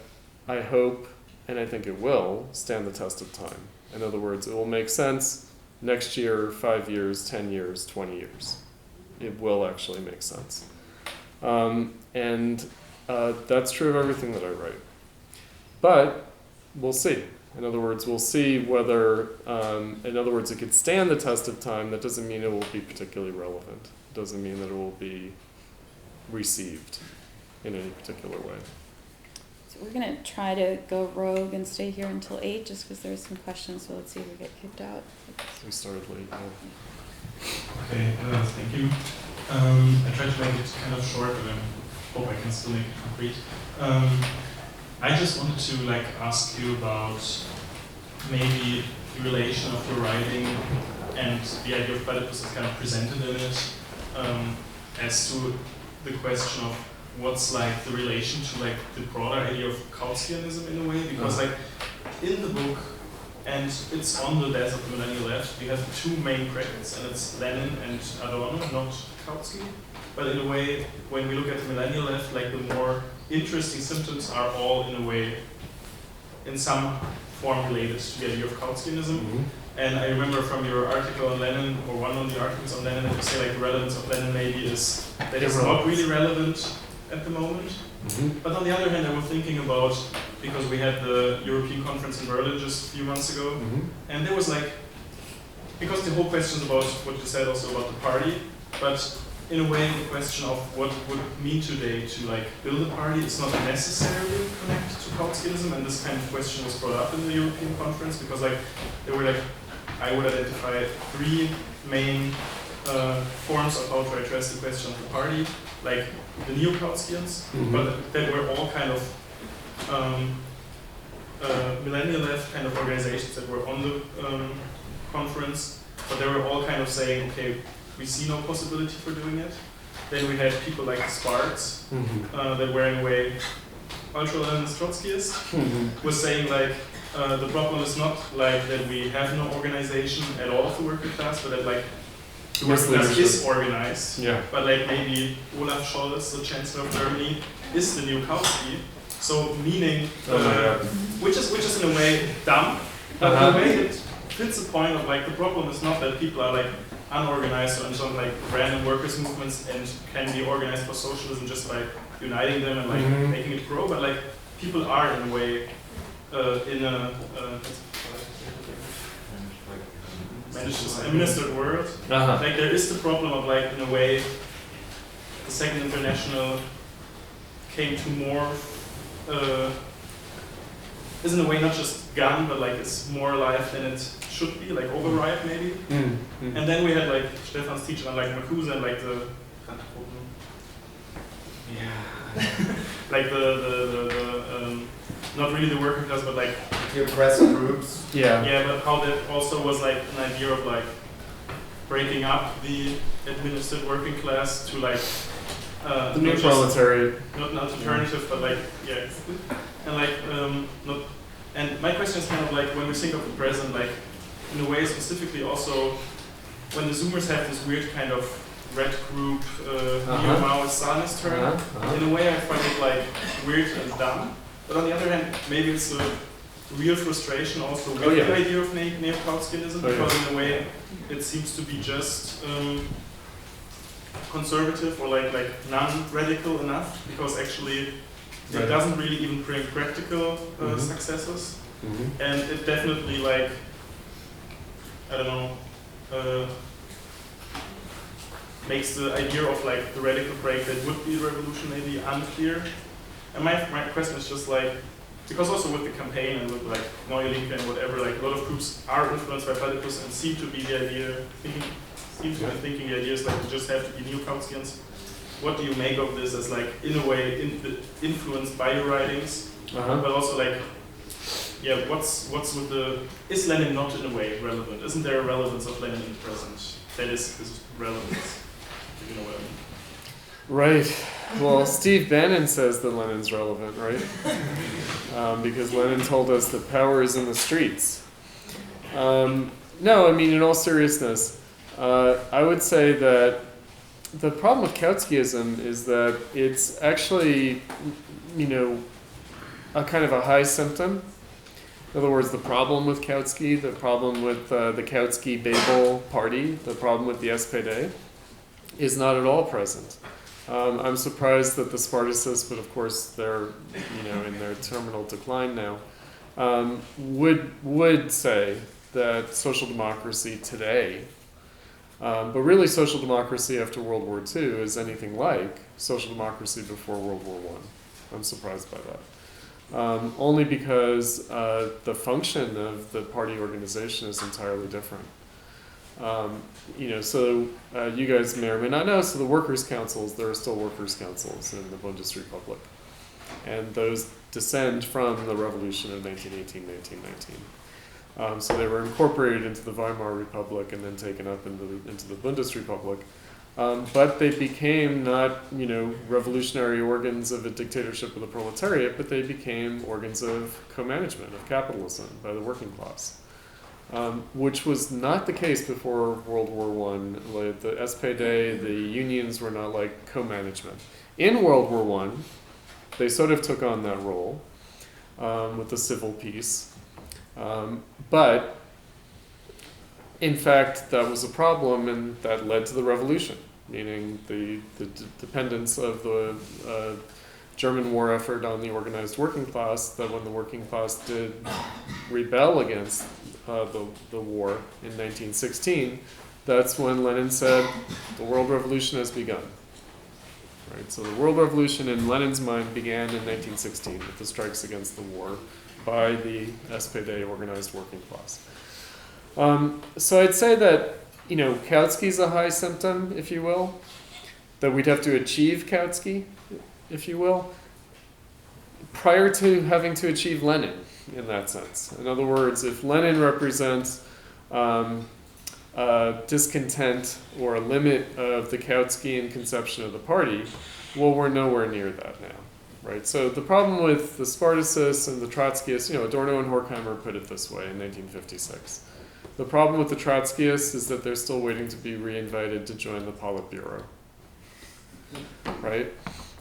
S2: I hope, and I think it will, stand the test of time. In other words, it will make sense next year, 5 years, 10 years, 20 years. It will actually make sense. And that's true of everything that I write. But we'll see. In other words, we'll see whether, it could stand the test of time. That doesn't mean it will be particularly relevant. It doesn't mean that it will be received in any particular way.
S8: So we're going to try to go rogue and stay here until 8 just because there's some questions, so let's see if we get kicked out.
S2: We started late.
S9: Okay, thank you. I tried to make it kind of short, but I hope I can still make it concrete. I just wanted to ask you about maybe the relation of your writing and the idea of Platypus is kind of presented in it, as to the question of what's the relation to the broader idea of Kautskianism in a way, because in the book, and it's on the death of the millennial left, we have two main critics, and it's Lenin and Adorno, not Kautsky. But in a way, when we look at the millennial left, the more interesting symptoms are all in a way, in some form related to the idea of Kautskianism. Mm-hmm. And I remember from your article on Lenin, or one of the articles on Lenin, that you say the relevance of Lenin maybe is that it's not really relevant at the moment. Mm-hmm. But on the other hand, I was thinking about, because we had the European conference in Berlin just a few months ago, mm-hmm. and there was because the whole question is about what you said also about the party, but in a way the question of what would it mean today to build a party is not necessarily connected to Kautskianism, and this kind of question was brought up in the European conference, because there were I would identify 3 main forms of how to address the question of the party, the neo-Kautskians, mm-hmm. but that were all kind of millennial left kind of organizations that were on the conference, but they were all kind of saying, okay, we see no possibility for doing it. Then we had people like the Sparks, mm-hmm.
S2: that
S9: were in a way ultra-Leninist Trotskyists, mm-hmm. was saying the problem is not that we have no organization at all of the working class, but that the working class is organized. Yeah. But maybe Olaf Scholz, the Chancellor of Germany, is the new Kautsky. So meaning, which is in a way dumb, but in a way it fits the point of the problem is not that people are unorganized or in some random workers movements and can be organized for socialism just by uniting them and mm-hmm. making it grow, but people are in a way in a administered world. Uh-huh. There is the problem of in a way the Second International came to more is in a way not just gone, but it's more alive than it should be, overripe maybe. Mm-hmm. And then we had Stefan's teacher on Marcuse and the the not really the working class, but
S10: the oppressed groups.
S9: Yeah. Yeah, but how that also was an idea of breaking up the administered working class to
S2: the new proletariat.
S9: Not an alternative, but and not. And my question is kind of when we think of the present, in a way specifically also when the Zoomers have this weird kind of red group, neo-Maoist Stalinist term, in a way I find it like weird and dumb. But on the other hand, maybe it's a real frustration also with the idea of neo-Kautskyism, because in a way it seems to be just conservative or like non-radical enough, because actually it doesn't really even bring practical successes, and it definitely like, I don't know, makes the idea of like the radical break that would be a revolution maybe unclear. And my question is just like, because also with the campaign and with like Neue Linke and whatever, like a lot of groups are influenced by Platypus and seem to be thinking the idea is like you just have to be neo-Kautskians. What do you make of this as like in a way influenced by your writings, but also like, yeah, what's with the, is Lenin not in a way relevant? Isn't there a relevance of Lenin in the present that is relevance? You know what I mean?
S2: Right. Well, Steve Bannon says that Lenin's relevant, right? Because Lenin told us that power is in the streets. No, I mean, in all seriousness, I would say that the problem with Kautskyism is that it's actually, a kind of a high symptom. In other words, the problem with Kautsky, the problem with the Kautsky-Babel party, the problem with the SPD, is not at all present. I'm surprised that the Spartacists, but of course they're in their terminal decline now, would say that social democracy today, but really social democracy after World War II, is anything like social democracy before World War I. I'm surprised by that. Only because the function of the party organization is entirely different. So you guys may or may not know, so the workers' councils, there are still workers' councils in the Bundesrepublik. And those descend from the revolution of 1918, 1919. So they were incorporated into the Weimar Republic and then taken up into the Bundesrepublik. But they became not, revolutionary organs of a dictatorship of the proletariat, but they became organs of co-management, of capitalism by the working class. Which was not the case before World War I. Like the SPD, the unions were not like co-management. In World War I, they sort of took on that role with the civil peace. But in fact, that was a problem, and that led to the revolution, meaning the dependence of the German war effort on the organized working class, that when the working class did rebel against the war in 1916, that's when Lenin said, the world revolution has begun. Right? So the world revolution in Lenin's mind began in 1916 with the strikes against the war by the SPD, organized working class. So I'd say that, Kautsky's a high symptom, if you will, that we'd have to achieve Kautsky, if you will, prior to having to achieve Lenin, in that sense. In other words, if Lenin represents discontent or a limit of the Kautskyan conception of the party, well, we're nowhere near that now, right? So the problem with the Spartacists and the Trotskyists, Adorno and Horkheimer put it this way in 1956. The problem with the Trotskyists is that they're still waiting to be reinvited to join the Politburo, right?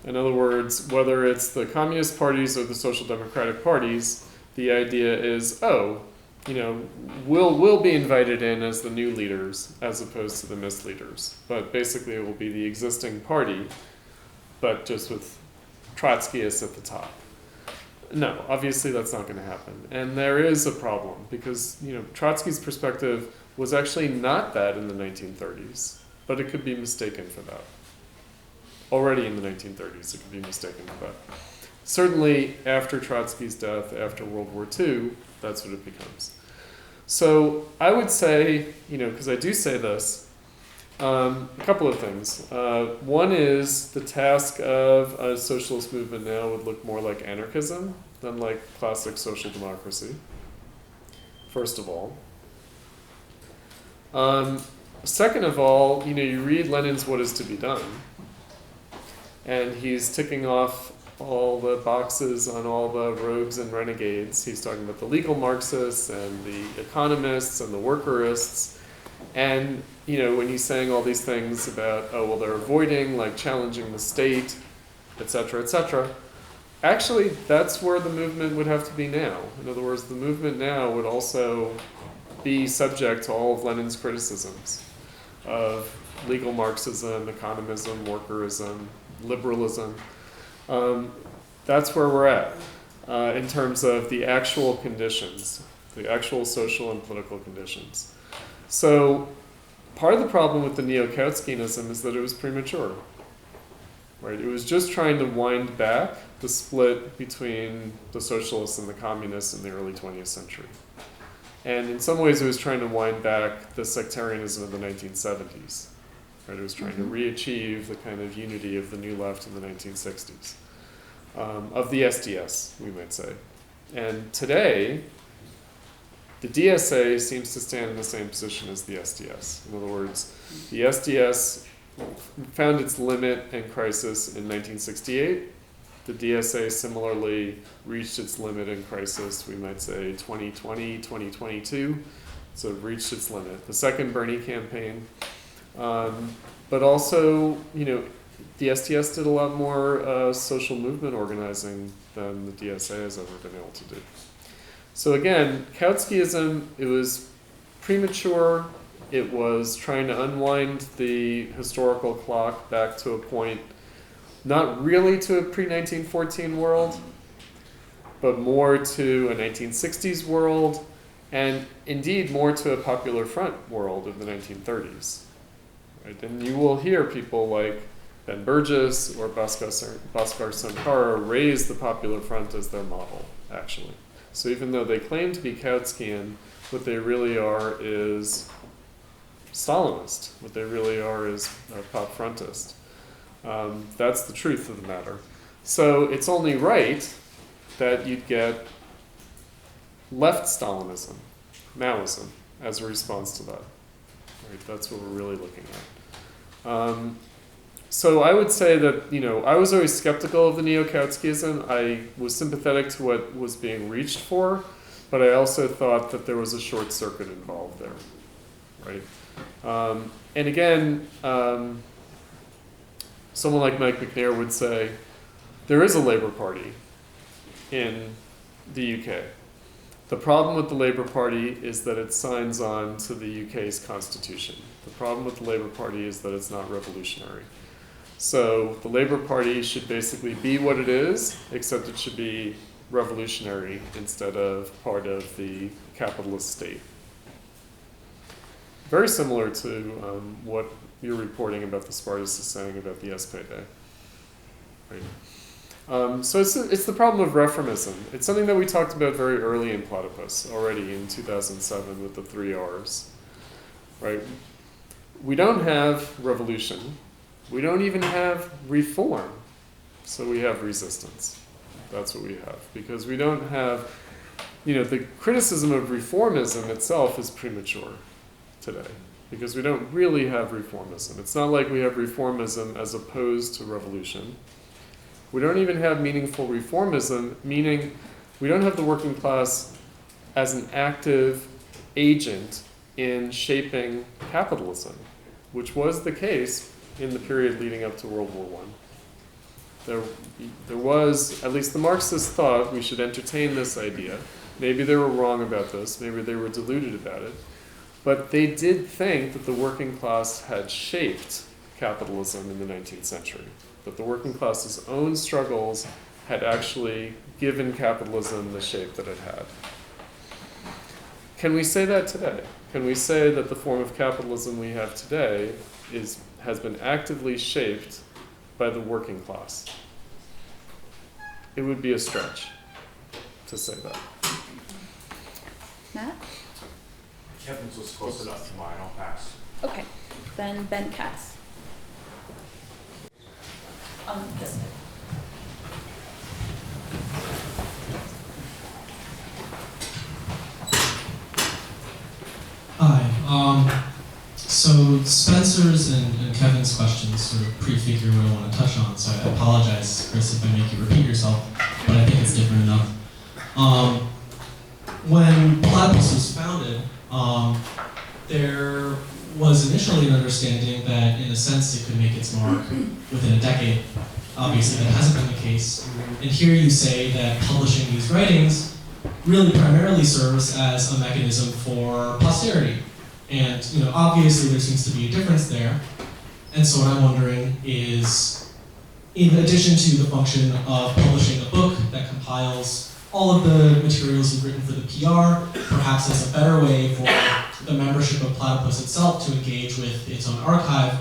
S2: In other words, whether it's the communist parties or the social democratic parties, the idea is, we'll be invited in as the new leaders as opposed to the misleaders. But basically it will be the existing party, but just with Trotskyists at the top. No, obviously that's not going to happen. And there is a problem because, Trotsky's perspective was actually not that in the 1930s, but it could be mistaken for that. Already in the 1930s, it could be mistaken for that. Certainly after Trotsky's death, after World War II, that's what it becomes. So I would say, because I do say this, a couple of things. One is the task of a socialist movement now would look more like anarchism than like classic social democracy, first of all. Second of all, you read Lenin's What Is to Be Done, and he's ticking off all the boxes on all the rogues and renegades. He's talking about the legal Marxists and the economists and the workerists. And when he's saying all these things about, oh, well, they're avoiding like challenging the state, et cetera, actually, that's where the movement would have to be now. In other words, the movement now would also be subject to all of Lenin's criticisms of legal Marxism, economism, workerism, liberalism. That's where we're at in terms of the actual conditions, the actual social and political conditions. So part of the problem with the neo-Kautskianism is that it was premature. Right? It was just trying to wind back the split between the socialists and the communists in the early 20th century. And in some ways it was trying to wind back the sectarianism of the 1970s. Right? It was trying to re-achieve the kind of unity of the New Left in the 1960s. Of the SDS, we might say. And today, the DSA seems to stand in the same position as the SDS. In other words, the SDS found its limit and crisis in 1968. The DSA similarly reached its limit and crisis, we might say 2020, 2022. So it reached its limit. The second Bernie campaign. But also, the SDS did a lot more social movement organizing than the DSA has ever been able to do. So again, Kautskyism, it was premature. It was trying to unwind the historical clock back to a point, not really to a pre-1914 world, but more to a 1960s world, and indeed more to a Popular Front world of the 1930s. Right? And you will hear people like Ben Burgess or Bhaskar Sankara raise the Popular Front as their model, actually. So even though they claim to be Kautskian, what they really are is Stalinist. What they really are is pop frontist. That's the truth of the matter. So it's only right that you'd get left Stalinism, Maoism, as a response to that. Right? That's what we're really looking at. So I would say that, I was always skeptical of the neo-Kautskyism. I was sympathetic to what was being reached for, but I also thought that there was a short circuit involved there, right? And again, someone like Mike McNair would say, there is a Labour Party in the UK. The problem with the Labour Party is that it signs on to the UK's constitution. The problem with the Labour Party is that it's not revolutionary. So the Labour Party should basically be what it is, except it should be revolutionary instead of part of the capitalist state. Very similar to what you're reporting about the Spartacists saying about the SPD. Right? So it's the problem of reformism. It's something that we talked about very early in Platypus, already in 2007 with the 3 Rs. Right? We don't have revolution. We don't even have reform. So we have resistance. That's what we have. Because we don't have, the criticism of reformism itself is premature today. Because we don't really have reformism. It's not like we have reformism as opposed to revolution. We don't even have meaningful reformism, meaning we don't have the working class as an active agent in shaping capitalism, which was the case in the period leading up to World War I. There was, at least the Marxists thought, we should entertain this idea. Maybe they were wrong about this, maybe they were deluded about it, but they did think that the working class had shaped capitalism in the 19th century, that the working class's own struggles had actually given capitalism the shape that it had. Can we say that today? Can we say that the form of capitalism we have today has been actively shaped by the working class? It would be a stretch to say that.
S8: Matt?
S10: Kevin's was close enough to mine, I'll pass.
S8: Okay, then Ben Katz. This side.
S11: Hi. So Spencer's and Kevin's questions sort of prefigure what I want to touch on, so I apologize, Chris, if I make you repeat yourself, but I think it's different enough. When Platypus was founded, there was initially an understanding that, in a sense, it could make its mark within a decade. Obviously, that hasn't been the case. And here you say that publishing these writings really primarily serves as a mechanism for posterity. And obviously, there seems to be a difference there. And so what I'm wondering is, in addition to the function of publishing a book that compiles all of the materials you've written for the PR, perhaps as a better way for the membership of Platypus itself to engage with its own archive,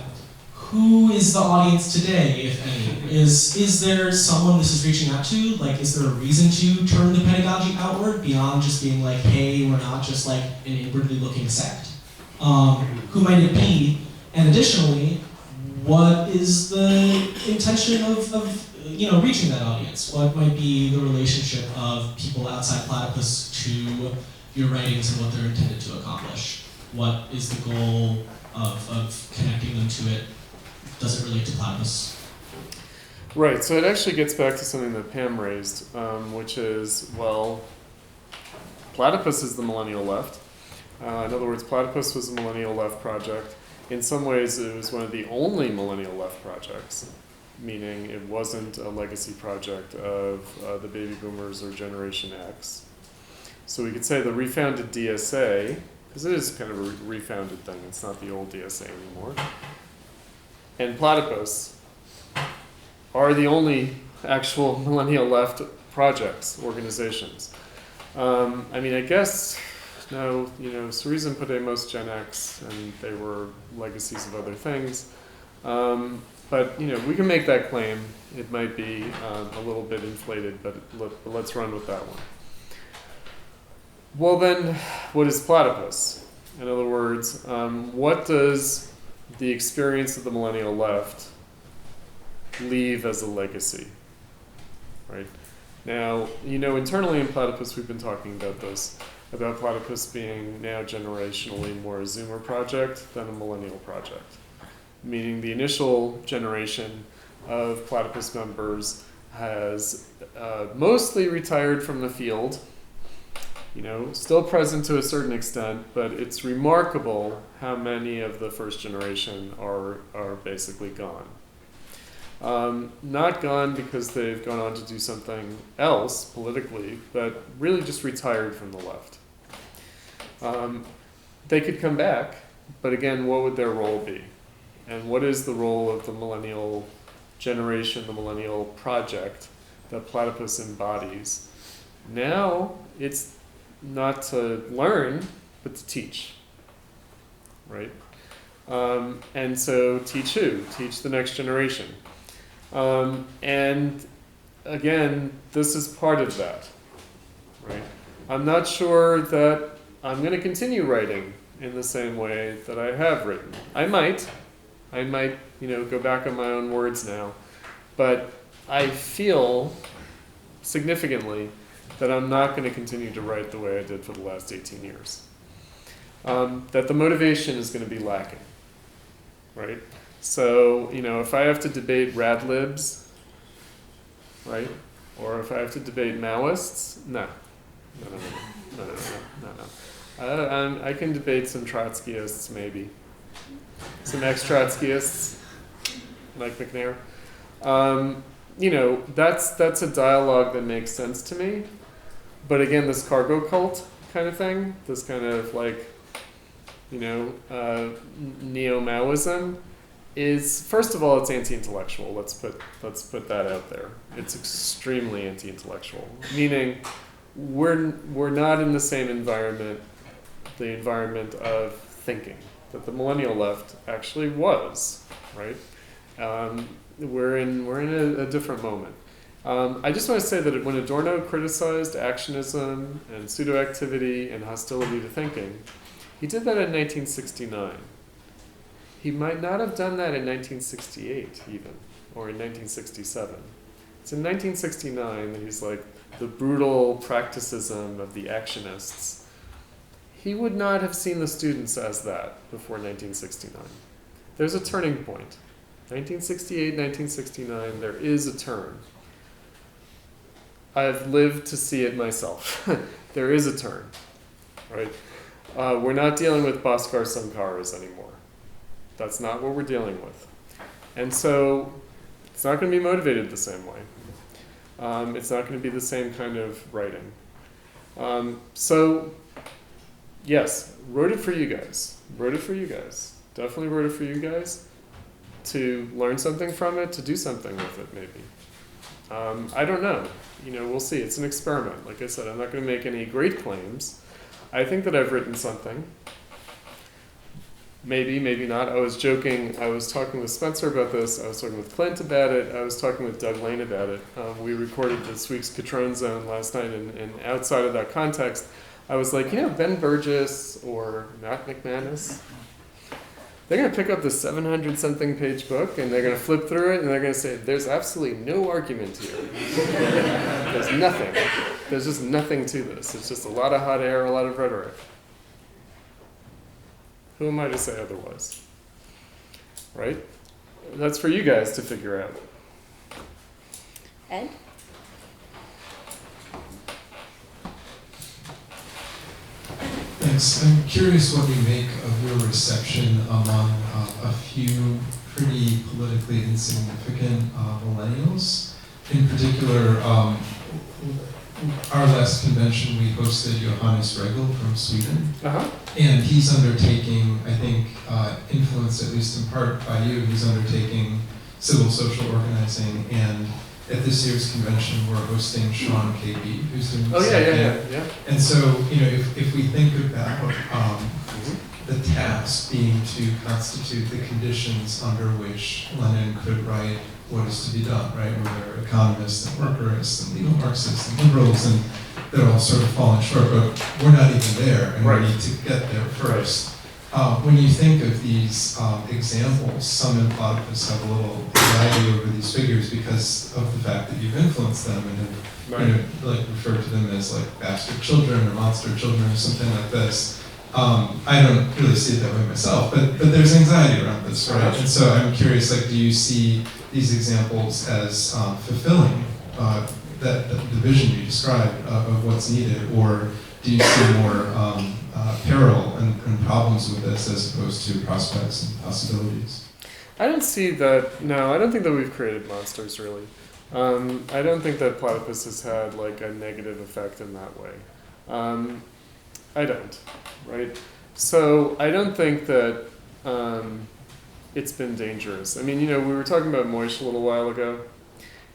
S11: who is the audience today, if any? Is there someone this is reaching out to? Like, is there a reason to turn the pedagogy outward beyond just being like, hey, we're not just like an inwardly looking sect? Who might it be? And additionally, what is the intention of reaching that audience? What might be the relationship of people outside Platypus to your writings and what they're intended to accomplish? What is the goal of connecting them to it? Does it relate to Platypus?
S2: Right, so it actually gets back to something that Pam raised, which is, well, Platypus is the millennial left. In other words, Platypus was a millennial left project. In some ways, it was one of the only millennial left projects, meaning it wasn't a legacy project of the baby boomers or Generation X. So we could say the refounded DSA, because it is kind of a refounded thing, it's not the old DSA anymore, and Platypus are the only actual millennial left projects, organizations. I guess, no, Cerise and Podemos, Gen X, and they were legacies of other things. But we can make that claim. It might be a little bit inflated, but let's run with that one. Well then, what is Platypus? In other words, what does the experience of the millennial left leave as a legacy? Right? Now, internally in Platypus, we've been talking about this, about Platypus being now generationally more a Zoomer project than a millennial project. Meaning the initial generation of Platypus members has mostly retired from the field, still present to a certain extent, but it's remarkable how many of the first generation are basically gone. Not gone because they've gone on to do something else politically, but really just retired from the left. They could come back, but again, what would their role be? And what is the role of the millennial generation, the millennial project that Platypus embodies? Now, it's not to learn, but to teach, right? And so teach who? Teach the next generation. And again, this is part of that, right? I'm not sure that I'm going to continue writing in the same way that I have written. I might, go back on my own words now, but I feel significantly that I'm not going to continue to write the way I did for the last 18 years. That the motivation is going to be lacking, right? So, if I have to debate rad libs, right? Or if I have to debate Maoists, no. I can debate some Trotskyists, maybe. Some ex-Trotskyists, like McNair. That's a dialogue that makes sense to me. But again, this cargo cult kind of thing, this kind of neo-Maoism is, first of all, it's anti-intellectual. Let's put that out there. It's extremely anti-intellectual, meaning we're not in the same environment, the environment of thinking that the millennial left actually was, right? We're in a different moment. I just want to say that when Adorno criticized actionism and pseudo-activity and hostility to thinking, he did that in 1969. He might not have done that in 1968 even, or in 1967. It's in 1969 that he's like, the brutal practicism of the actionists. He would not have seen the students as that before 1969. There's a turning point. 1968, 1969, there is a turn. I've lived to see it myself. There is a turn, right? We're not dealing with Bhaskar Sankaras anymore. That's not what we're dealing with. And so it's not going to be motivated the same way. It's not going to be the same kind of writing. So, yes, wrote it for you guys. Wrote it for you guys. Definitely wrote it for you guys to learn something from it, to do something with it, maybe. I don't know. We'll see. It's an experiment. Like I said, I'm not going to make any great claims. I think that I've written something. Maybe, maybe not. I was joking. I was talking with Spencer about this. I was talking with Clint about it. I was talking with Doug Lane about it. We recorded this week's Cutrone Zone last night, and outside of that context, I was like, Ben Burgess or Matt McManus, they're going to pick up this 700-something page book, and they're going to flip through it, and they're going to say, there's absolutely no argument here. There's nothing. There's just nothing to this. It's just a lot of hot air, a lot of rhetoric. Who am I to say otherwise? Right? That's for you guys to figure out.
S8: Ed?
S12: Thanks. I'm curious what you make of your reception among a few pretty politically insignificant millennials. In particular, our last convention we hosted Johannes Regel from Sweden. And he's undertaking, I think, influenced at least in part by you, he's undertaking civil social organizing. And at this year's convention, we're hosting Sean KB, who's doing the same thing. And so, if we think about the task being to constitute the conditions under which Lenin could write what is to be done, right? Where there are economists and workerists and legal Marxists and liberals, and they're all sort of falling short, but we're not even there, and we need to get there first. When you think of these examples, some in Platypus have a little anxiety over these figures because of the fact that you've influenced them and have referred to them as like bastard children or monster children or something like this. I don't really see it that way myself, but there's anxiety around this, right? And so I'm curious, do you see these examples as fulfilling the vision you described of what's needed, or do you see more peril and problems with this as opposed to prospects and possibilities?
S2: I don't see that. No, I don't think that we've created monsters, really. I don't think that Platypus has had a negative effect in that way. I don't, right? So I don't think that it's been dangerous. I mean, we were talking about Moish a little while ago,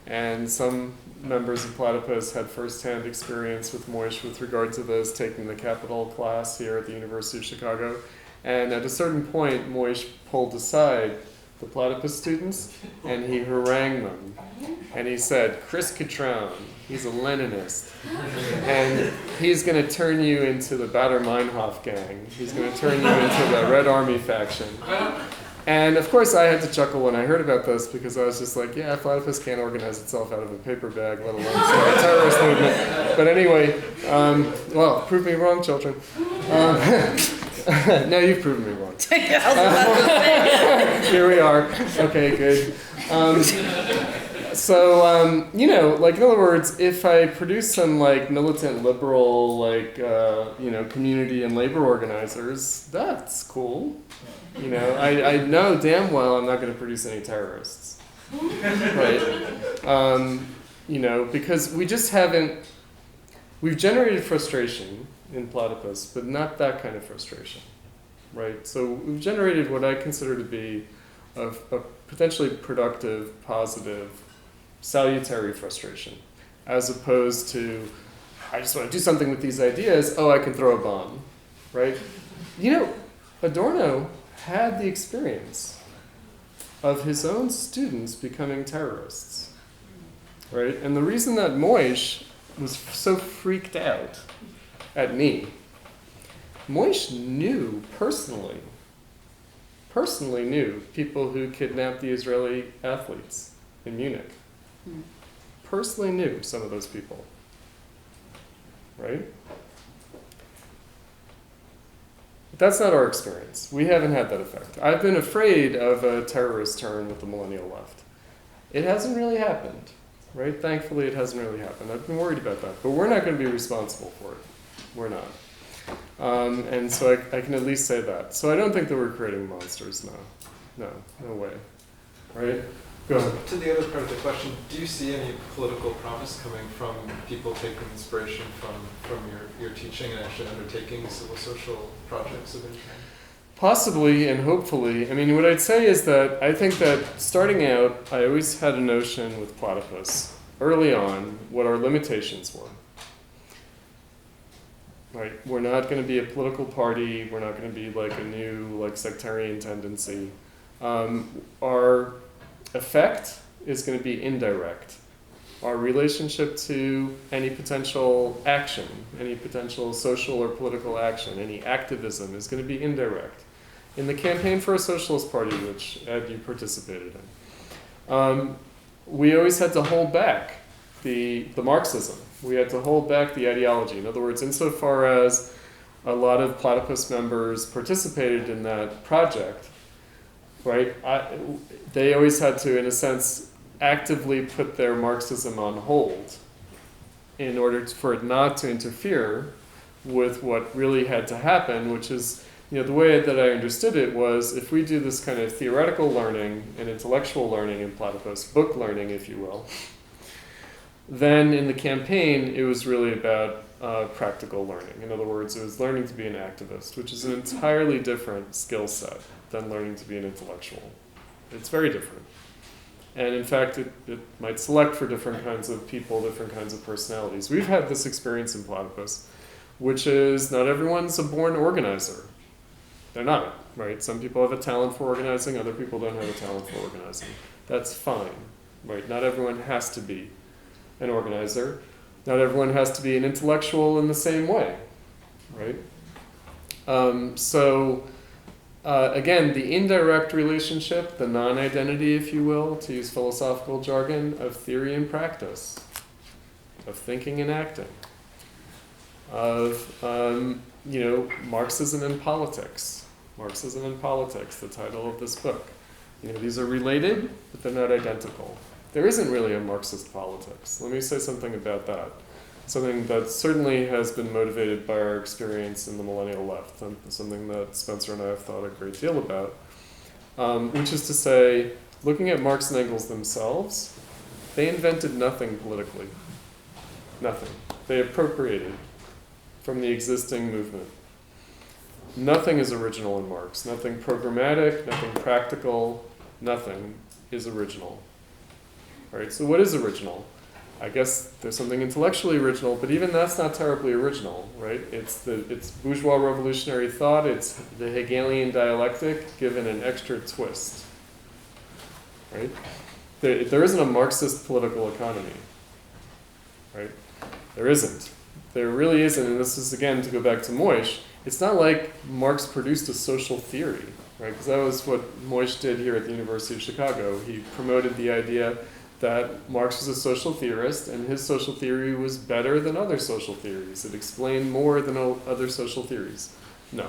S2: and some members of Platypus had first-hand experience with Moish with regard to this, taking the capital class here at the University of Chicago. And at a certain point, Moish pulled aside the Platypus students, and he harangued them. And he said, Chris Cutrone, he's a Leninist, and he's going to turn you into the Baader-Meinhof gang. He's going to turn you into the Red Army faction. And of course I had to chuckle when I heard about this, because I was just like, yeah, Platypus can't organize itself out of a paper bag, let alone start a terrorist movement. But anyway, well, prove me wrong, children. No, you've proven me wrong. Here we are. Okay, good. So, in other words, if I produce some militant liberal, community and labor organizers, that's cool. I know damn well I'm not going to produce any terrorists, right? Because we just haven't. We've generated frustration in Platypus, but not that kind of frustration, right? So we've generated what I consider to be a potentially productive, positive, salutary frustration, as opposed to, I just want to do something with these ideas, I can throw a bomb, right? Adorno had the experience of his own students becoming terrorists, right? And the reason that Moish was so freaked out at me, Moish knew personally knew people who kidnapped the Israeli athletes in Munich. Personally knew some of those people, right? But that's not our experience. We haven't had that effect. I've been afraid of a terrorist turn with the millennial left. It hasn't really happened, right? Thankfully, it hasn't really happened. I've been worried about that, but we're not going to be responsible for it. We're not. And so I can at least say that. So I don't think that we're creating monsters, no way. Right? Go ahead.
S13: To the other part of the question, do you see any political promise coming from people taking inspiration from your teaching and actually undertaking civil social projects of any kind?
S2: Possibly and hopefully. I mean, what I'd say is that I think that starting out, I always had a notion with Platypus, early on, what our limitations were. Right? We're not going to be a political party. We're not going to be like a new sectarian tendency. Our effect is going to be indirect. Our relationship to any potential action, any potential social or political action, any activism is going to be indirect. In the campaign for a socialist party, which Ed, you participated in, we always had to hold back the Marxism. We had to hold back the ideology. In other words, insofar as a lot of Platypus members participated in that project, right? They always had to, in a sense, actively put their Marxism on hold in order for it not to interfere with what really had to happen, which is, the way that I understood it was, if we do this kind of theoretical learning and intellectual learning in Platypus, book learning, if you will, then in the campaign, it was really about practical learning. In other words, it was learning to be an activist, which is an entirely different skill set than learning to be an intellectual. It's very different. And in fact, it might select for different kinds of people, different kinds of personalities. We've had this experience in Platypus, which is not everyone's a born organizer. They're not, right? Some people have a talent for organizing, other people don't have a talent for organizing. That's fine, right? Not everyone has to be an organizer. Not everyone has to be an intellectual in the same way, right? Again, the indirect relationship, the non-identity, if you will, to use philosophical jargon, of theory and practice, of thinking and acting, of Marxism and politics. Marxism and politics, the title of this book. These are related, but they're not identical. There isn't really a Marxist politics. Let me say something about that. Something that certainly has been motivated by our experience in the millennial left, and something that Spencer and I have thought a great deal about, which is to say, looking at Marx and Engels themselves, they invented nothing politically. Nothing. They appropriated from the existing movement. Nothing is original in Marx. Nothing programmatic, nothing practical, nothing is original. Right? So what is original? I guess there's something intellectually original, but even that's not terribly original, right? It's bourgeois revolutionary thought, it's the Hegelian dialectic given an extra twist, right? There isn't a Marxist political economy, right? There isn't. There really isn't, and this is, again, to go back to Moish, it's not like Marx produced a social theory, right? Because that was what Moish did here at the University of Chicago. He promoted the idea that Marx was a social theorist, and his social theory was better than other social theories. It explained more than other social theories. No,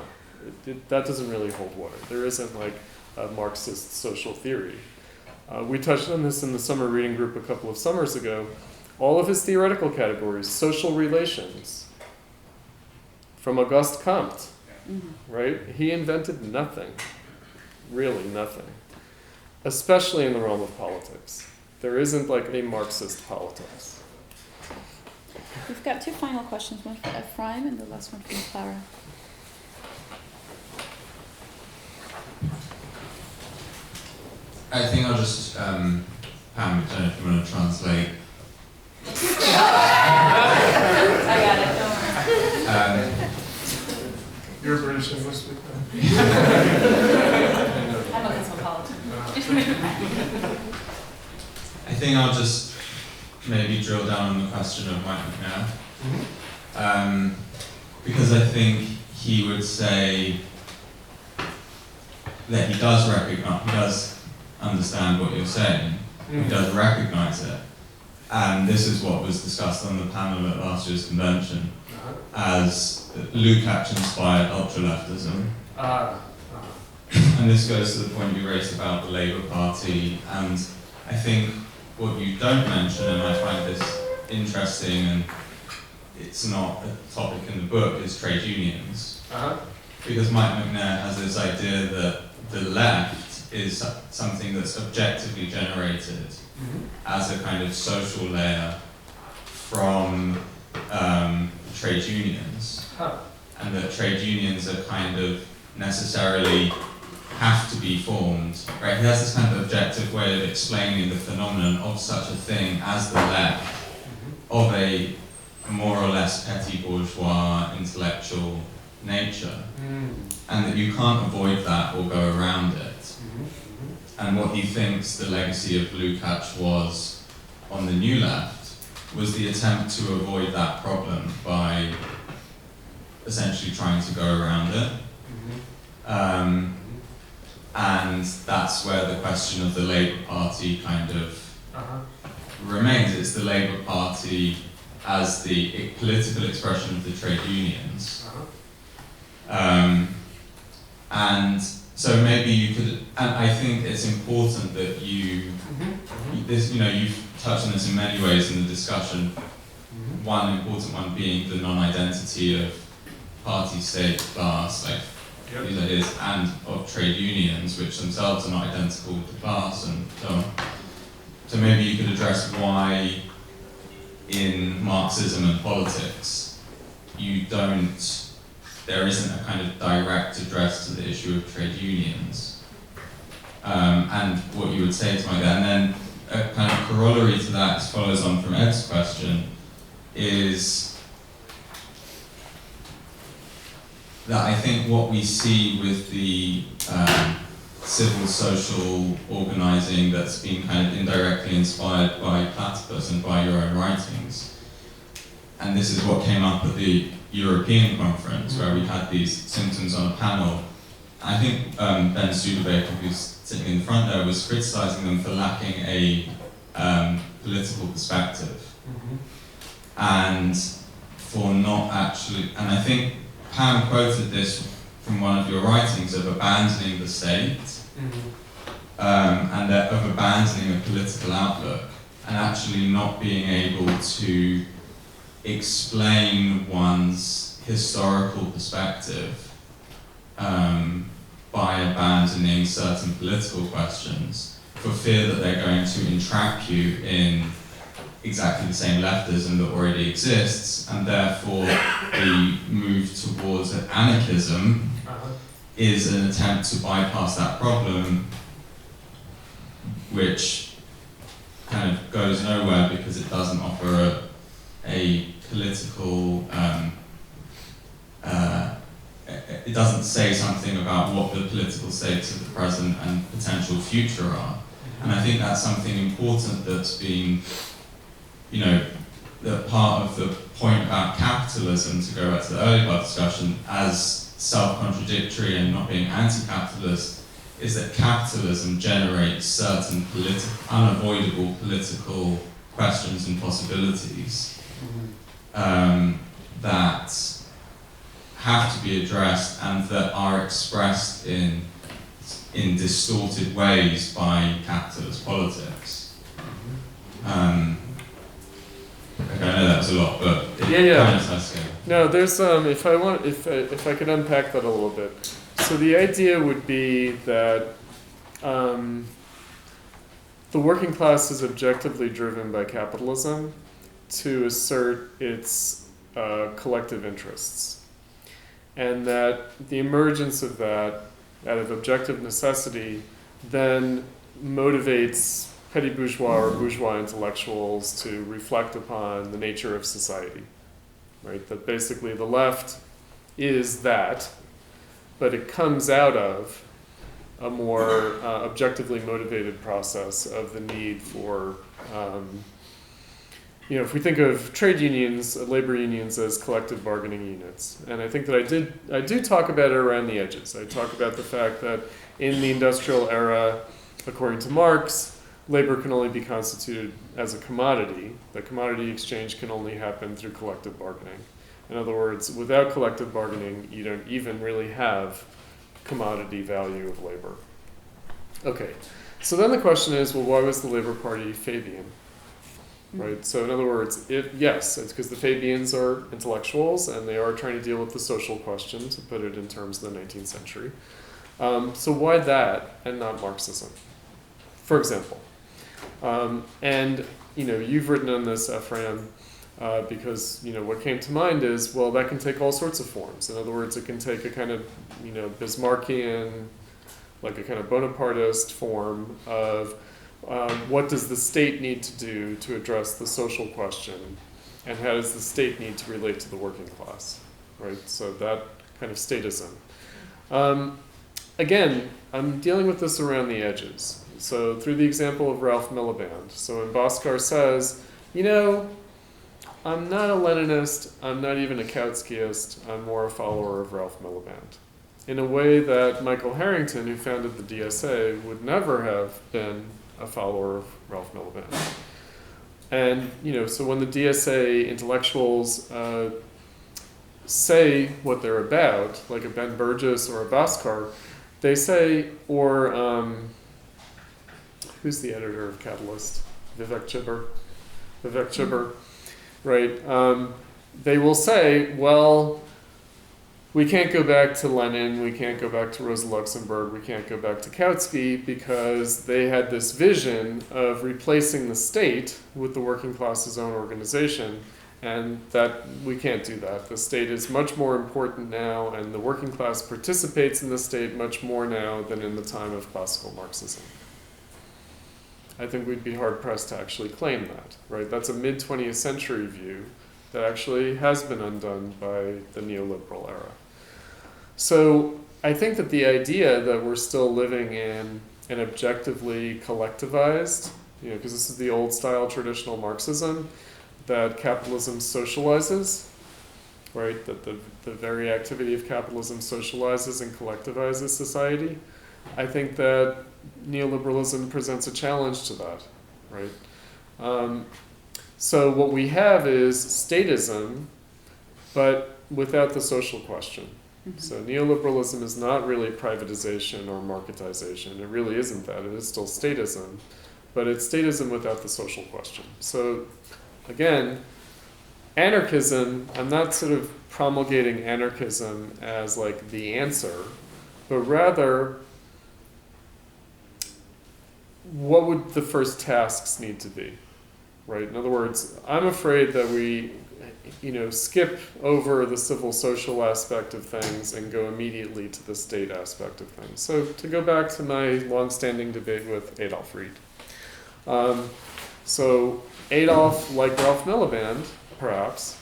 S2: that doesn't really hold water. There isn't like a Marxist social theory. We touched on this in the summer reading group a couple of summers ago. All of his theoretical categories, social relations, from Auguste Comte, right? He invented nothing, really nothing, especially in the realm of politics. There isn't like a Marxist politics.
S8: We've got two final questions, one from Ephraim and the last one from Clara.
S14: I think I'll just, Pam, I don't know if you want to translate.
S8: I got it, don't worry.
S2: You're a British English speaker.
S8: I'm a cosmopolitan.
S14: I think I'll just maybe drill down on the question of Mike McNair. Because I think he would say that he does understand what you're saying, he does recognize it. And this is what was discussed on the panel at last year's convention as Lukács-inspired ultra-leftism. And this goes to the point you raised about the Labour Party, and I think what you don't mention, and I find this interesting, and it's not a topic in the book is trade unions. Because Mike McNair has this idea that the left is something that's objectively generated as a kind of social layer from trade unions, and that trade unions are kind of necessarily have to be formed, right? He has this kind of objective way of explaining the phenomenon of such a thing as the left, of a more or less petty bourgeois intellectual nature, and that you can't avoid that or go around it. And what he thinks the legacy of Lukács was on the New Left was the attempt to avoid that problem by essentially trying to go around it. And that's where the question of the Labour Party kind of remains. It's the Labour Party as the political expression of the trade unions. And so maybe you could, and I think it's important that you've touched on this in many ways in the discussion. One important one being the non-identity of party, state, class, like these ideas, and of trade unions, which themselves are not identical to class, and so on. So maybe you could address why in Marxism and politics there isn't a kind of direct address to the issue of trade unions, and what you would say to my dad. And then a kind of corollary to that, as follows on from Ed's question, is that I think what we see with the civil social organizing that's been kind of indirectly inspired by Platypus and by your own writings, and this is what came up at the European conference where we had these symptoms on a panel. I think Ben Studebaker, who's sitting in the front there, was criticizing them for lacking a political perspective, and for not actually, and I think Pam quoted this from one of your writings of abandoning the state, and of abandoning a political outlook, and actually not being able to explain one's historical perspective by abandoning certain political questions for fear that they're going to entrap you in exactly the same leftism that already exists, and therefore the move towards anarchism is an attempt to bypass that problem, which kind of goes nowhere because it doesn't offer a political, it doesn't say something about what the political states of the present and potential future are. And I think that's something important that's been, that part of the point about capitalism, to go back to the earlier part of the discussion, as self-contradictory and not being anti-capitalist, is that capitalism generates certain unavoidable political questions and possibilities that have to be addressed and that are expressed in distorted ways by capitalist politics. Okay, I know that was a lot, but kind of has to go.
S2: No, there's if I could unpack that a little bit. So the idea would be that the working class is objectively driven by capitalism to assert its collective interests, and that the emergence of that out of objective necessity then motivates petty bourgeois or bourgeois intellectuals to reflect upon the nature of society, right? That basically the left is that, but it comes out of a more objectively motivated process of the need for, if we think of trade unions, labor unions as collective bargaining units, and I think that I do talk about it around the edges. I talk about the fact that in the industrial era, according to Marx, labor can only be constituted as a commodity. The commodity exchange can only happen through collective bargaining. In other words, without collective bargaining, you don't even really have commodity value of labor. Okay, so then the question is, well, why was the Labour Party Fabian? right? So in other words, yes, it's because the Fabians are intellectuals and they are trying to deal with the social question, to put it in terms of the 19th century. So why that and not Marxism, for example? And you've written on this, Ephraim, because what came to mind is, well, that can take all sorts of forms. In other words, it can take a kind of Bismarckian, like a kind of Bonapartist form of what does the state need to do to address the social question, and how does the state need to relate to the working class, right? So that kind of statism. Again, I'm dealing with this around the edges. So through the example of Ralph Miliband. So when Bhaskar says, I'm not a Leninist, I'm not even a Kautskyist, I'm more a follower of Ralph Miliband. In a way that Michael Harrington, who founded the DSA, would never have been a follower of Ralph Miliband. And, so when the DSA intellectuals say what they're about, like a Ben Burgess or a Bhaskar, they say, or who's the editor of Catalyst? Vivek Chibber, right? They will say, well, we can't go back to Lenin, we can't go back to Rosa Luxemburg, we can't go back to Kautsky, because they had this vision of replacing the state with the working class's own organization, and that we can't do that. The state is much more important now, and the working class participates in the state much more now than in the time of classical Marxism. I think we'd be hard-pressed to actually claim that, right? That's a mid-20th century view that actually has been undone by the neoliberal era. So I think that the idea that we're still living in an objectively collectivized, because this is the old-style traditional Marxism, that capitalism socializes, right? That the very activity of capitalism socializes and collectivizes society. I think that neoliberalism presents a challenge to that, right? So what we have is statism, but without the social question. Mm-hmm. So neoliberalism is not really privatization or marketization. It really isn't that. It is still statism, but it's statism without the social question. So again, anarchism, I'm not sort of promulgating anarchism as like the answer, but rather, what would the first tasks need to be, right? In other words, I'm afraid that we, skip over the civil social aspect of things and go immediately to the state aspect of things. So to go back to my long-standing debate with Adolf Reed. So Adolf, like Ralph Miliband, perhaps,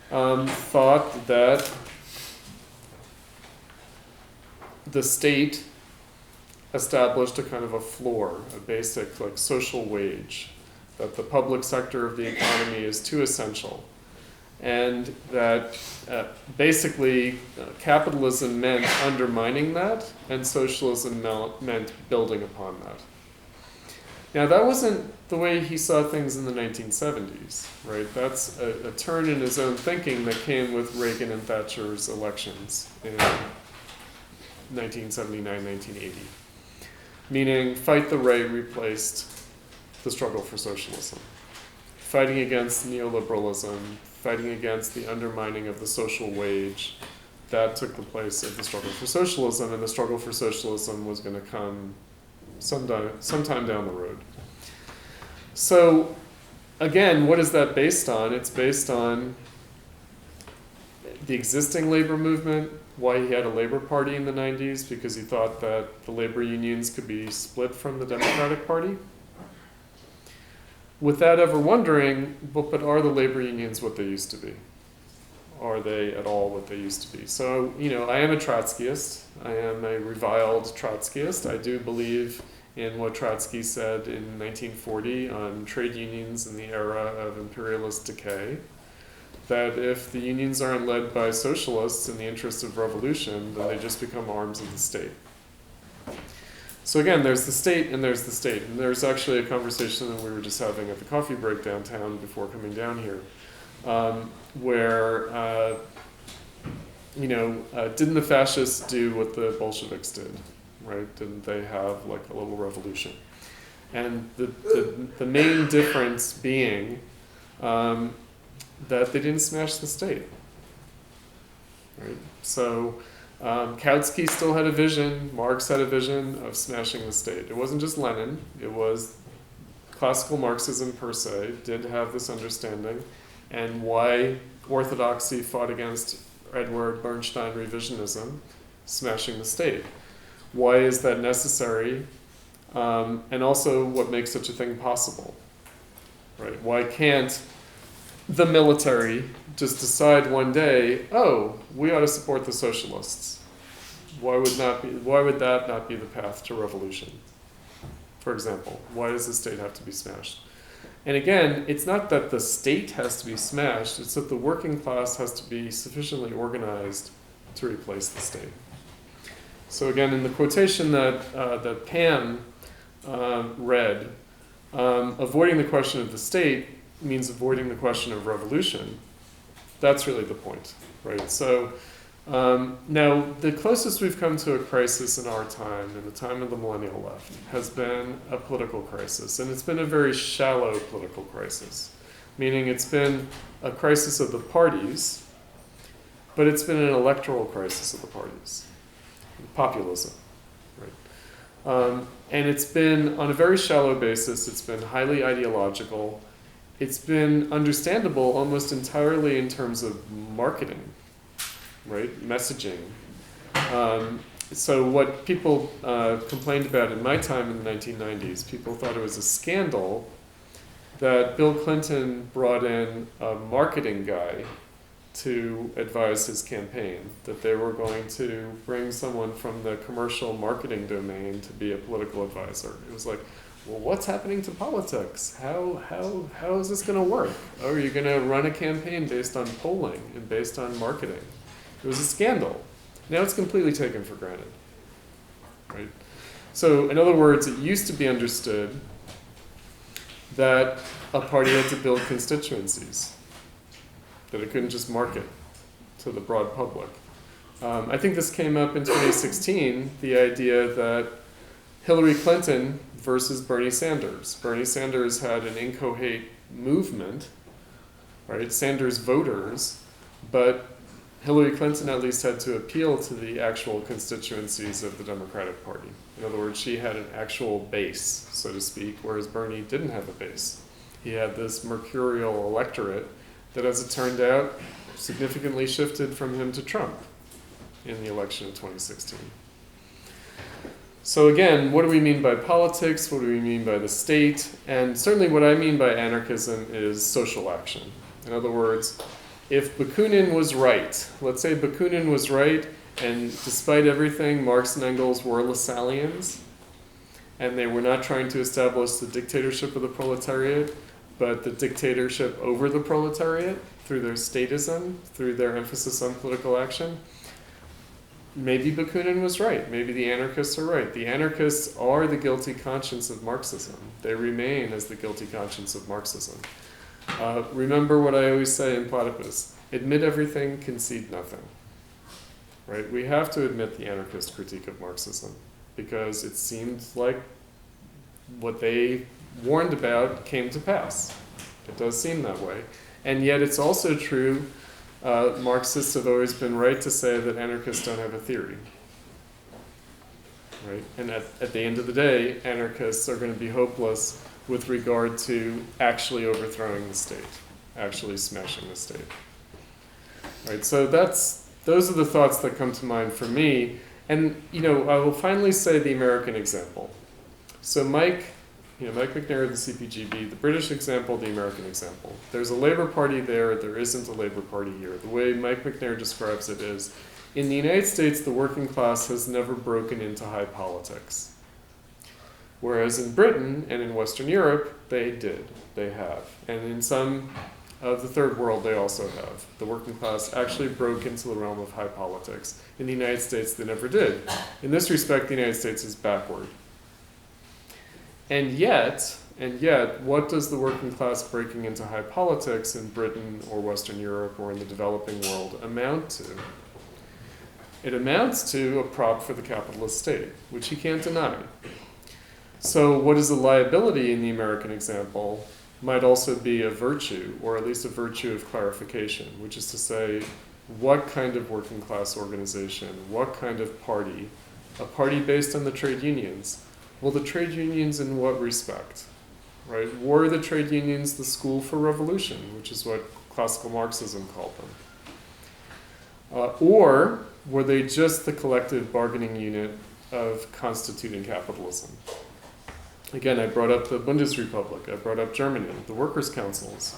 S2: thought that the state established a kind of a floor, a basic like social wage, that the public sector of the economy is too essential, and that basically capitalism meant undermining that, and socialism meant building upon that. Now that wasn't the way he saw things in the 1970s, right? That's a turn in his own thinking that came with Reagan and Thatcher's elections in 1979, 1980. Meaning, fight the right replaced the struggle for socialism. Fighting against neoliberalism, fighting against the undermining of the social wage, that took the place of the struggle for socialism, and the struggle for socialism was going to come sometime down the road. So, again, what is that based on? It's based on the existing labor movement, why he had a Labor Party in the 90s, because he thought that the labor unions could be split from the Democratic Party. Without ever wondering, but are the labor unions what they used to be? Are they at all what they used to be? So, I am a Trotskyist. I am a reviled Trotskyist. I do believe in what Trotsky said in 1940 on trade unions in the era of imperialist decay, that if the unions aren't led by socialists in the interest of revolution, then they just become arms of the state. So again, there's the state and there's the state. And there's actually a conversation that we were just having at the coffee break downtown before coming down here, where, didn't the fascists do what the Bolsheviks did, right? Didn't they have like a little revolution? And the main difference being that they didn't smash the state. Right? So Kautsky still had a vision, Marx had a vision of smashing the state. It wasn't just Lenin, it was classical Marxism per se did have this understanding, and why orthodoxy fought against Edward Bernstein revisionism, smashing the state. Why is that necessary? And also what makes such a thing possible, right? Why can't the military just decide one day, oh, we ought to support the socialists? Why would that not be the path to revolution? For example, why does the state have to be smashed? And again, it's not that the state has to be smashed, it's that the working class has to be sufficiently organized to replace the state. So again, in the quotation that Pam read, avoiding the question of the state means avoiding the question of revolution. That's really the point, right? So now the closest we've come to a crisis in our time, in the time of the millennial left, has been a political crisis. And it's been a very shallow political crisis, meaning it's been a crisis of the parties, but it's been an electoral crisis of the parties, populism, right? And it's been on a very shallow basis, it's been highly ideological, it's been understandable almost entirely in terms of marketing, right? Messaging. So what people complained about in my time in the 1990s, people thought it was a scandal that Bill Clinton brought in a marketing guy to advise his campaign, that they were going to bring someone from the commercial marketing domain to be a political advisor. It was like, well, what's happening to politics? How is this going to work? Oh, are you going to run a campaign based on polling and based on marketing? It was a scandal. Now it's completely taken for granted, right? So in other words, it used to be understood that a party had to build constituencies, that it couldn't just market to the broad public. I think this came up in 2016, the idea that Hillary Clinton versus Bernie Sanders. Bernie Sanders had an incoherent movement, right? Sanders voters, but Hillary Clinton at least had to appeal to the actual constituencies of the Democratic Party. In other words, she had an actual base, so to speak, whereas Bernie didn't have a base. He had this mercurial electorate that, as it turned out, significantly shifted from him to Trump in the election of 2016. So again, what do we mean by politics? What do we mean by the state? And certainly what I mean by anarchism is social action. In other words, if Bakunin was right, let's say Bakunin was right, and despite everything, Marx and Engels were Lassallians, and they were not trying to establish the dictatorship of the proletariat, but the dictatorship over the proletariat through their statism, through their emphasis on political action. Maybe Bakunin was right. Maybe the anarchists are right. The anarchists are the guilty conscience of Marxism. They remain as the guilty conscience of Marxism. Remember what I always say in Platypus: admit everything, concede nothing. Right? We have to admit the anarchist critique of Marxism because it seems like what they warned about came to pass. It does seem that way. And yet it's also true, Marxists have always been right to say that anarchists don't have a theory. Right? And at the end of the day, anarchists are going to be hopeless with regard to actually overthrowing the state, actually smashing the state. Right? So those are the thoughts that come to mind for me. And I will finally say the American example. So Mike McNair, the CPGB, the British example, the American example. There's a Labour Party there isn't a Labour Party here. The way Mike McNair describes it is, in the United States, the working class has never broken into high politics. Whereas in Britain and in Western Europe, they have. And in some of the third world, they also have. The working class actually broke into the realm of high politics. In the United States, they never did. In this respect, the United States is backward. And yet, what does the working class breaking into high politics in Britain or Western Europe or in the developing world amount to? It amounts to a prop for the capitalist state, which he can't deny. So what is a liability in the American example might also be a virtue, or at least a virtue of clarification, which is to say, what kind of working class organization, what kind of party, a party based on the trade unions. Well, the trade unions in what respect? Right? Were the trade unions the school for revolution, which is what classical Marxism called them? Or were they just the collective bargaining unit of constituting capitalism? Again, I brought up the Bundesrepublik, I brought up Germany, the workers' councils.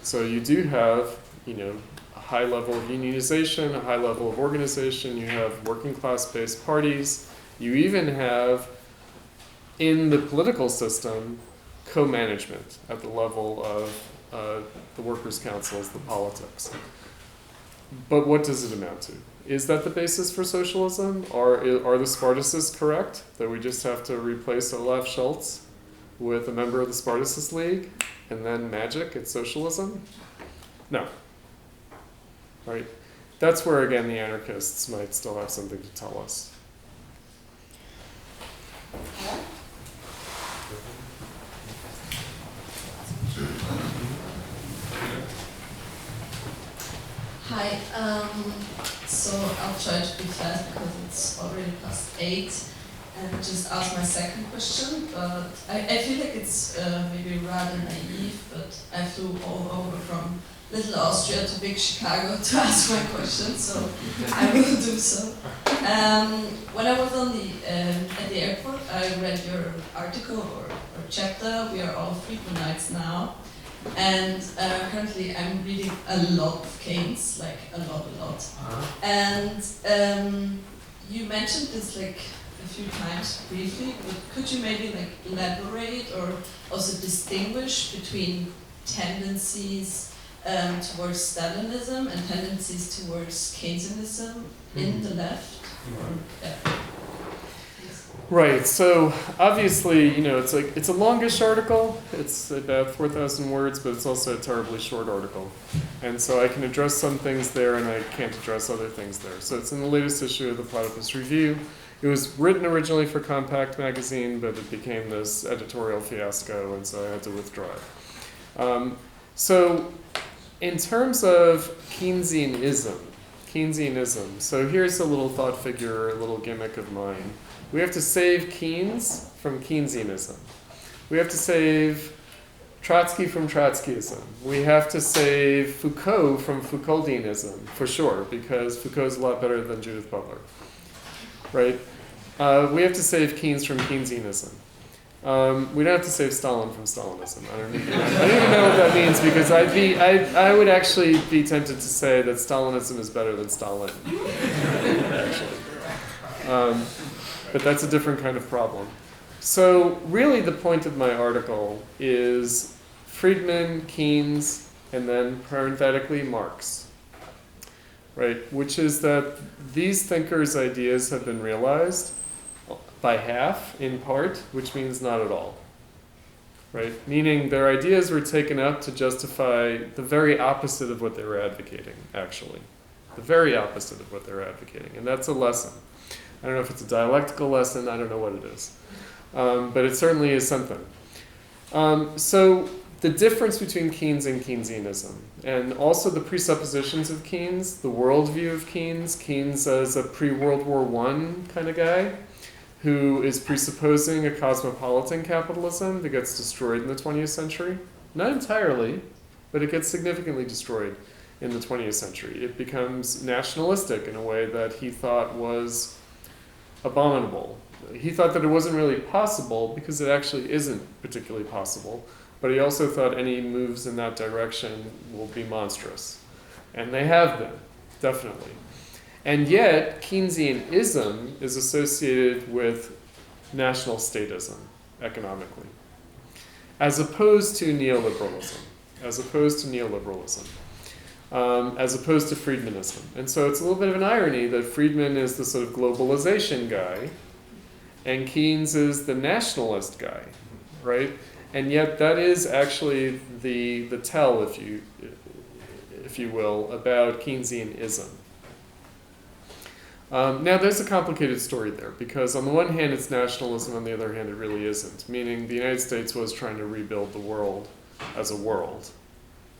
S2: So you do have, a high level of unionization, a high level of organization, you have working class-based parties, you even have, in the political system, co-management at the level of the workers' councils, the politics. But what does it amount to? Is that the basis for socialism? Are the Spartacists correct? That we just have to replace Olaf Scholz with a member of the Spartacist League and then magic, it's socialism? No. Right? That's where, again, the anarchists might still have something to tell us.
S15: Hi, so I'll try to be fast because it's already past 8 and just ask my second question, but I feel like it's maybe rather naive, but I flew all over from little Austria to big Chicago to ask my question, so I will do so. When I was at the airport, I read your article or chapter, We Are All Friedmanites Now. And currently I'm reading a lot of Keynes, like a lot. And you mentioned this like a few times briefly, but could you maybe like elaborate or also distinguish between tendencies towards Stalinism and tendencies towards Keynesianism in the left? Or, yeah.
S2: Right, so obviously, it's a longish article. It's about 4,000 words, but it's also a terribly short article. And so I can address some things there and I can't address other things there. So it's in the latest issue of the Platypus Review. It was written originally for Compact magazine, but it became this editorial fiasco, and so I had to withdraw it. So in terms of Keynesianism, so here's a little thought figure, a little gimmick of mine. We have to save Keynes from Keynesianism. We have to save Trotsky from Trotskyism. We have to save Foucault from Foucauldianism, for sure, because Foucault's a lot better than Judith Butler, right? We have to save Keynes from Keynesianism. We don't have to save Stalin from Stalinism. I don't even know what that means, because I would actually be tempted to say that Stalinism is better than Stalin, actually. But that's a different kind of problem. So really the point of my article is Friedman, Keynes, and then parenthetically Marx, right? Which is that these thinkers' ideas have been realized by half, in part, which means not at all, right? Meaning their ideas were taken up to justify the very opposite of what they were advocating, actually. The very opposite of what they were advocating, and that's a lesson. I don't know if it's a dialectical lesson, I don't know what it is. But it certainly is something. So the difference between Keynes and Keynesianism, and also the presuppositions of Keynes, the worldview of Keynes as a pre-World War I kind of guy, who is presupposing a cosmopolitan capitalism that gets destroyed in the 20th century. Not entirely, but it gets significantly destroyed in the 20th century. It becomes nationalistic in a way that he thought was abominable. He thought that it wasn't really possible because it actually isn't particularly possible, but he also thought any moves in that direction will be monstrous. And they have been, definitely. And yet, Keynesianism is associated with national statism economically, as opposed to neoliberalism, as opposed to Friedmanism. And so it's a little bit of an irony that Friedman is the sort of globalization guy, and Keynes is the nationalist guy, right? And yet that is actually the tell, if you will, about Keynesianism. Now, there's a complicated story there, because on the one hand it's nationalism, on the other hand it really isn't, meaning the United States was trying to rebuild the world as a world,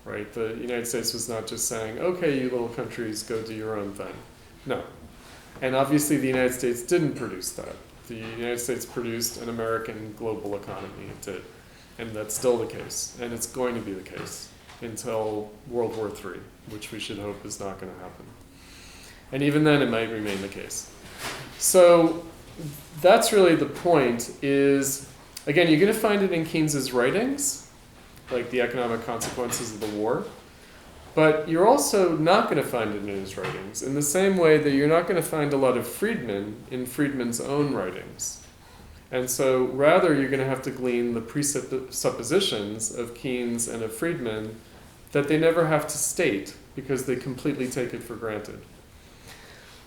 S2: right? The United States was not just saying, okay, you little countries, go do your own thing. No. And obviously the United States didn't produce that. The United States produced an American global economy, it did. And that's still the case, and it's going to be the case until World War III, which we should hope is not going to happen. And even then it might remain the case. So that's really the point is, again, you're going to find it in Keynes's writings, like the economic consequences of the war, but you're also not going to find it in his writings, in the same way that you're not going to find a lot of Friedman in Friedman's own writings. And so rather you're going to have to glean the presuppositions of Keynes and of Friedman that they never have to state, because they completely take it for granted.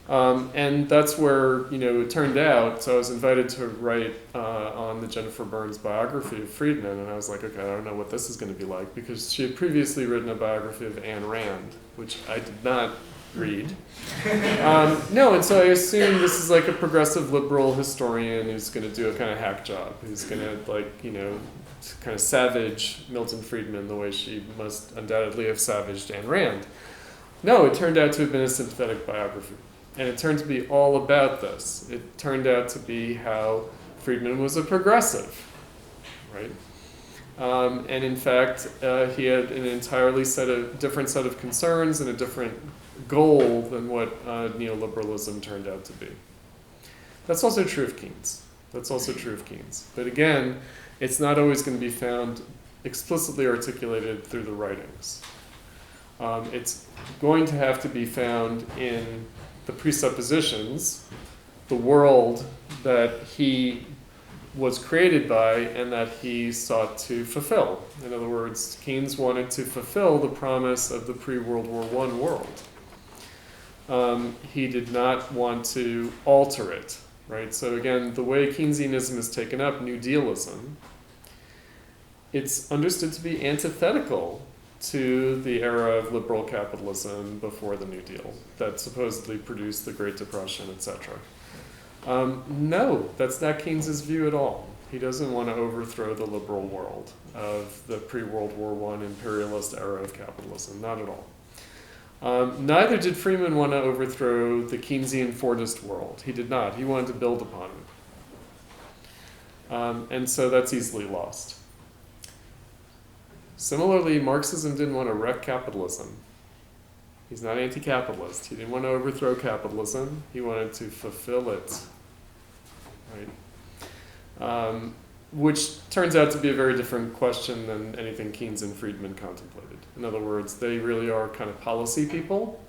S2: And that's where, it turned out, so I was invited to write on the Jennifer Burns biography of Friedman, and I was like, okay, I don't know what this is going to be like, because she had previously written a biography of Ayn Rand, which I did not read. No, and so I assumed this is like a progressive liberal historian who's going to do a kind of hack job, who's going to, kind of savage Milton Friedman the way she must undoubtedly have savaged Ayn Rand. No, it turned out to have been a sympathetic biography. And it turned to be all about this. It turned out to be how Friedman was a progressive, right? And in fact, he had an entirely different set of concerns and a different goal than what neoliberalism turned out to be. That's also true of Keynes. But again, it's not always going to be found explicitly articulated through the writings. It's going to have to be found in the presuppositions, the world that he was created by and that he sought to fulfill. In other words, Keynes wanted to fulfill the promise of the pre-World War I world. He did not want to alter it, right? So again, the way Keynesianism is taken up, New Dealism, it's understood to be antithetical to the era of liberal capitalism before the New Deal that supposedly produced the Great Depression, etc. No, that's not Keynes's view at all. He doesn't want to overthrow the liberal world of the pre-World War I imperialist era of capitalism, not at all. Neither did Friedman want to overthrow the Keynesian Fordist world. He did not. He wanted to build upon it. And so that's easily lost. Similarly, Marxism didn't want to wreck capitalism. He's not anti-capitalist. He didn't want to overthrow capitalism. He wanted to fulfill it, right? Which turns out to be a very different question than anything Keynes and Friedman contemplated. In other words, they really are kind of policy people,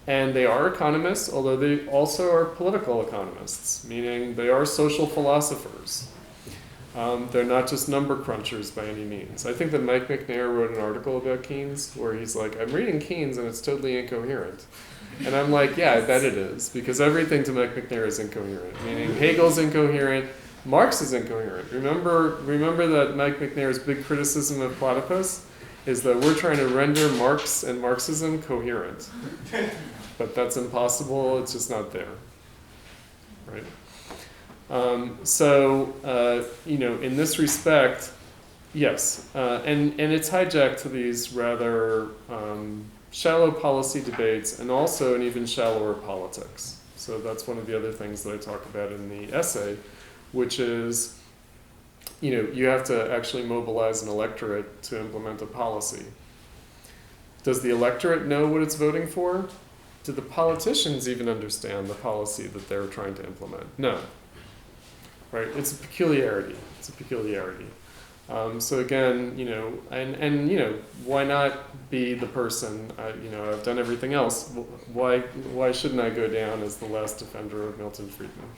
S2: and they are economists, although they also are political economists, meaning they are social philosophers. They're not just number crunchers by any means. I think that Mike McNair wrote an article about Keynes where he's like, I'm reading Keynes and it's totally incoherent. And I'm like, yeah, I bet it is, because everything to Mike McNair is incoherent, meaning Hegel's incoherent, Marx is incoherent. Remember that Mike McNair's big criticism of Platypus is that we're trying to render Marx and Marxism coherent. But that's impossible, it's just not there, right? In this respect, yes, and it's hijacked to these rather shallow policy debates and also an even shallower politics. So that's one of the other things that I talk about in the essay, which is, you have to actually mobilize an electorate to implement a policy. Does the electorate know what it's voting for? Do the politicians even understand the policy that they're trying to implement? No. Right? It's a peculiarity. So again, why not be the person? I've done everything else. Why shouldn't I go down as the last defender of Milton Friedman?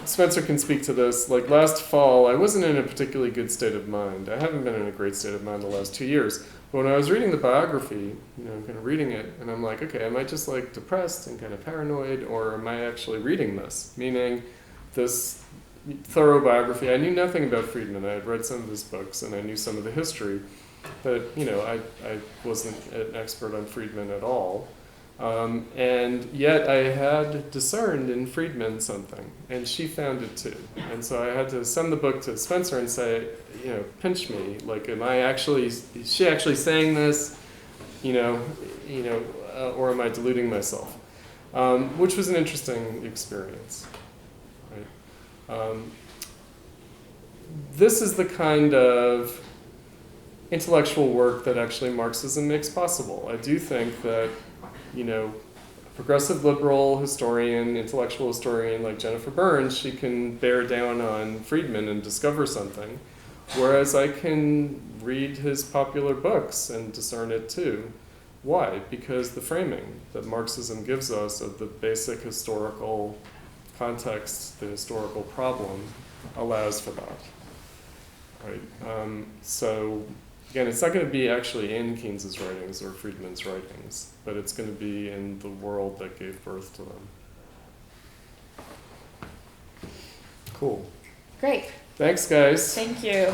S2: Spencer can speak to this. Like last fall, I wasn't in a particularly good state of mind. I haven't been in a great state of mind the last 2 years. But when I was reading the biography, kind of reading it, and I'm like, okay, am I just like depressed and kind of paranoid, or am I actually reading this? Meaning, this thorough biography. I knew nothing about Friedman. I had read some of his books, and I knew some of the history, but I wasn't an expert on Friedman at all. And yet I had discerned in Friedman something, and she found it too. And so I had to send the book to Spencer and say, pinch me. Like, is she actually saying this? Or am I deluding myself? Which was an interesting experience. Right? This is the kind of intellectual work that actually Marxism makes possible. I do think that, a progressive liberal historian, intellectual historian like Jennifer Burns, she can bear down on Friedman and discover something, whereas I can read his popular books and discern it too. Why? Because the framing that Marxism gives us of the basic historical context, the historical problem, allows for that. Right? So again, it's not going to be actually in Keynes's writings or Friedman's writings, but it's going to be in the world that gave birth to them. Cool.
S8: Great.
S2: Thanks, guys.
S8: Thank you.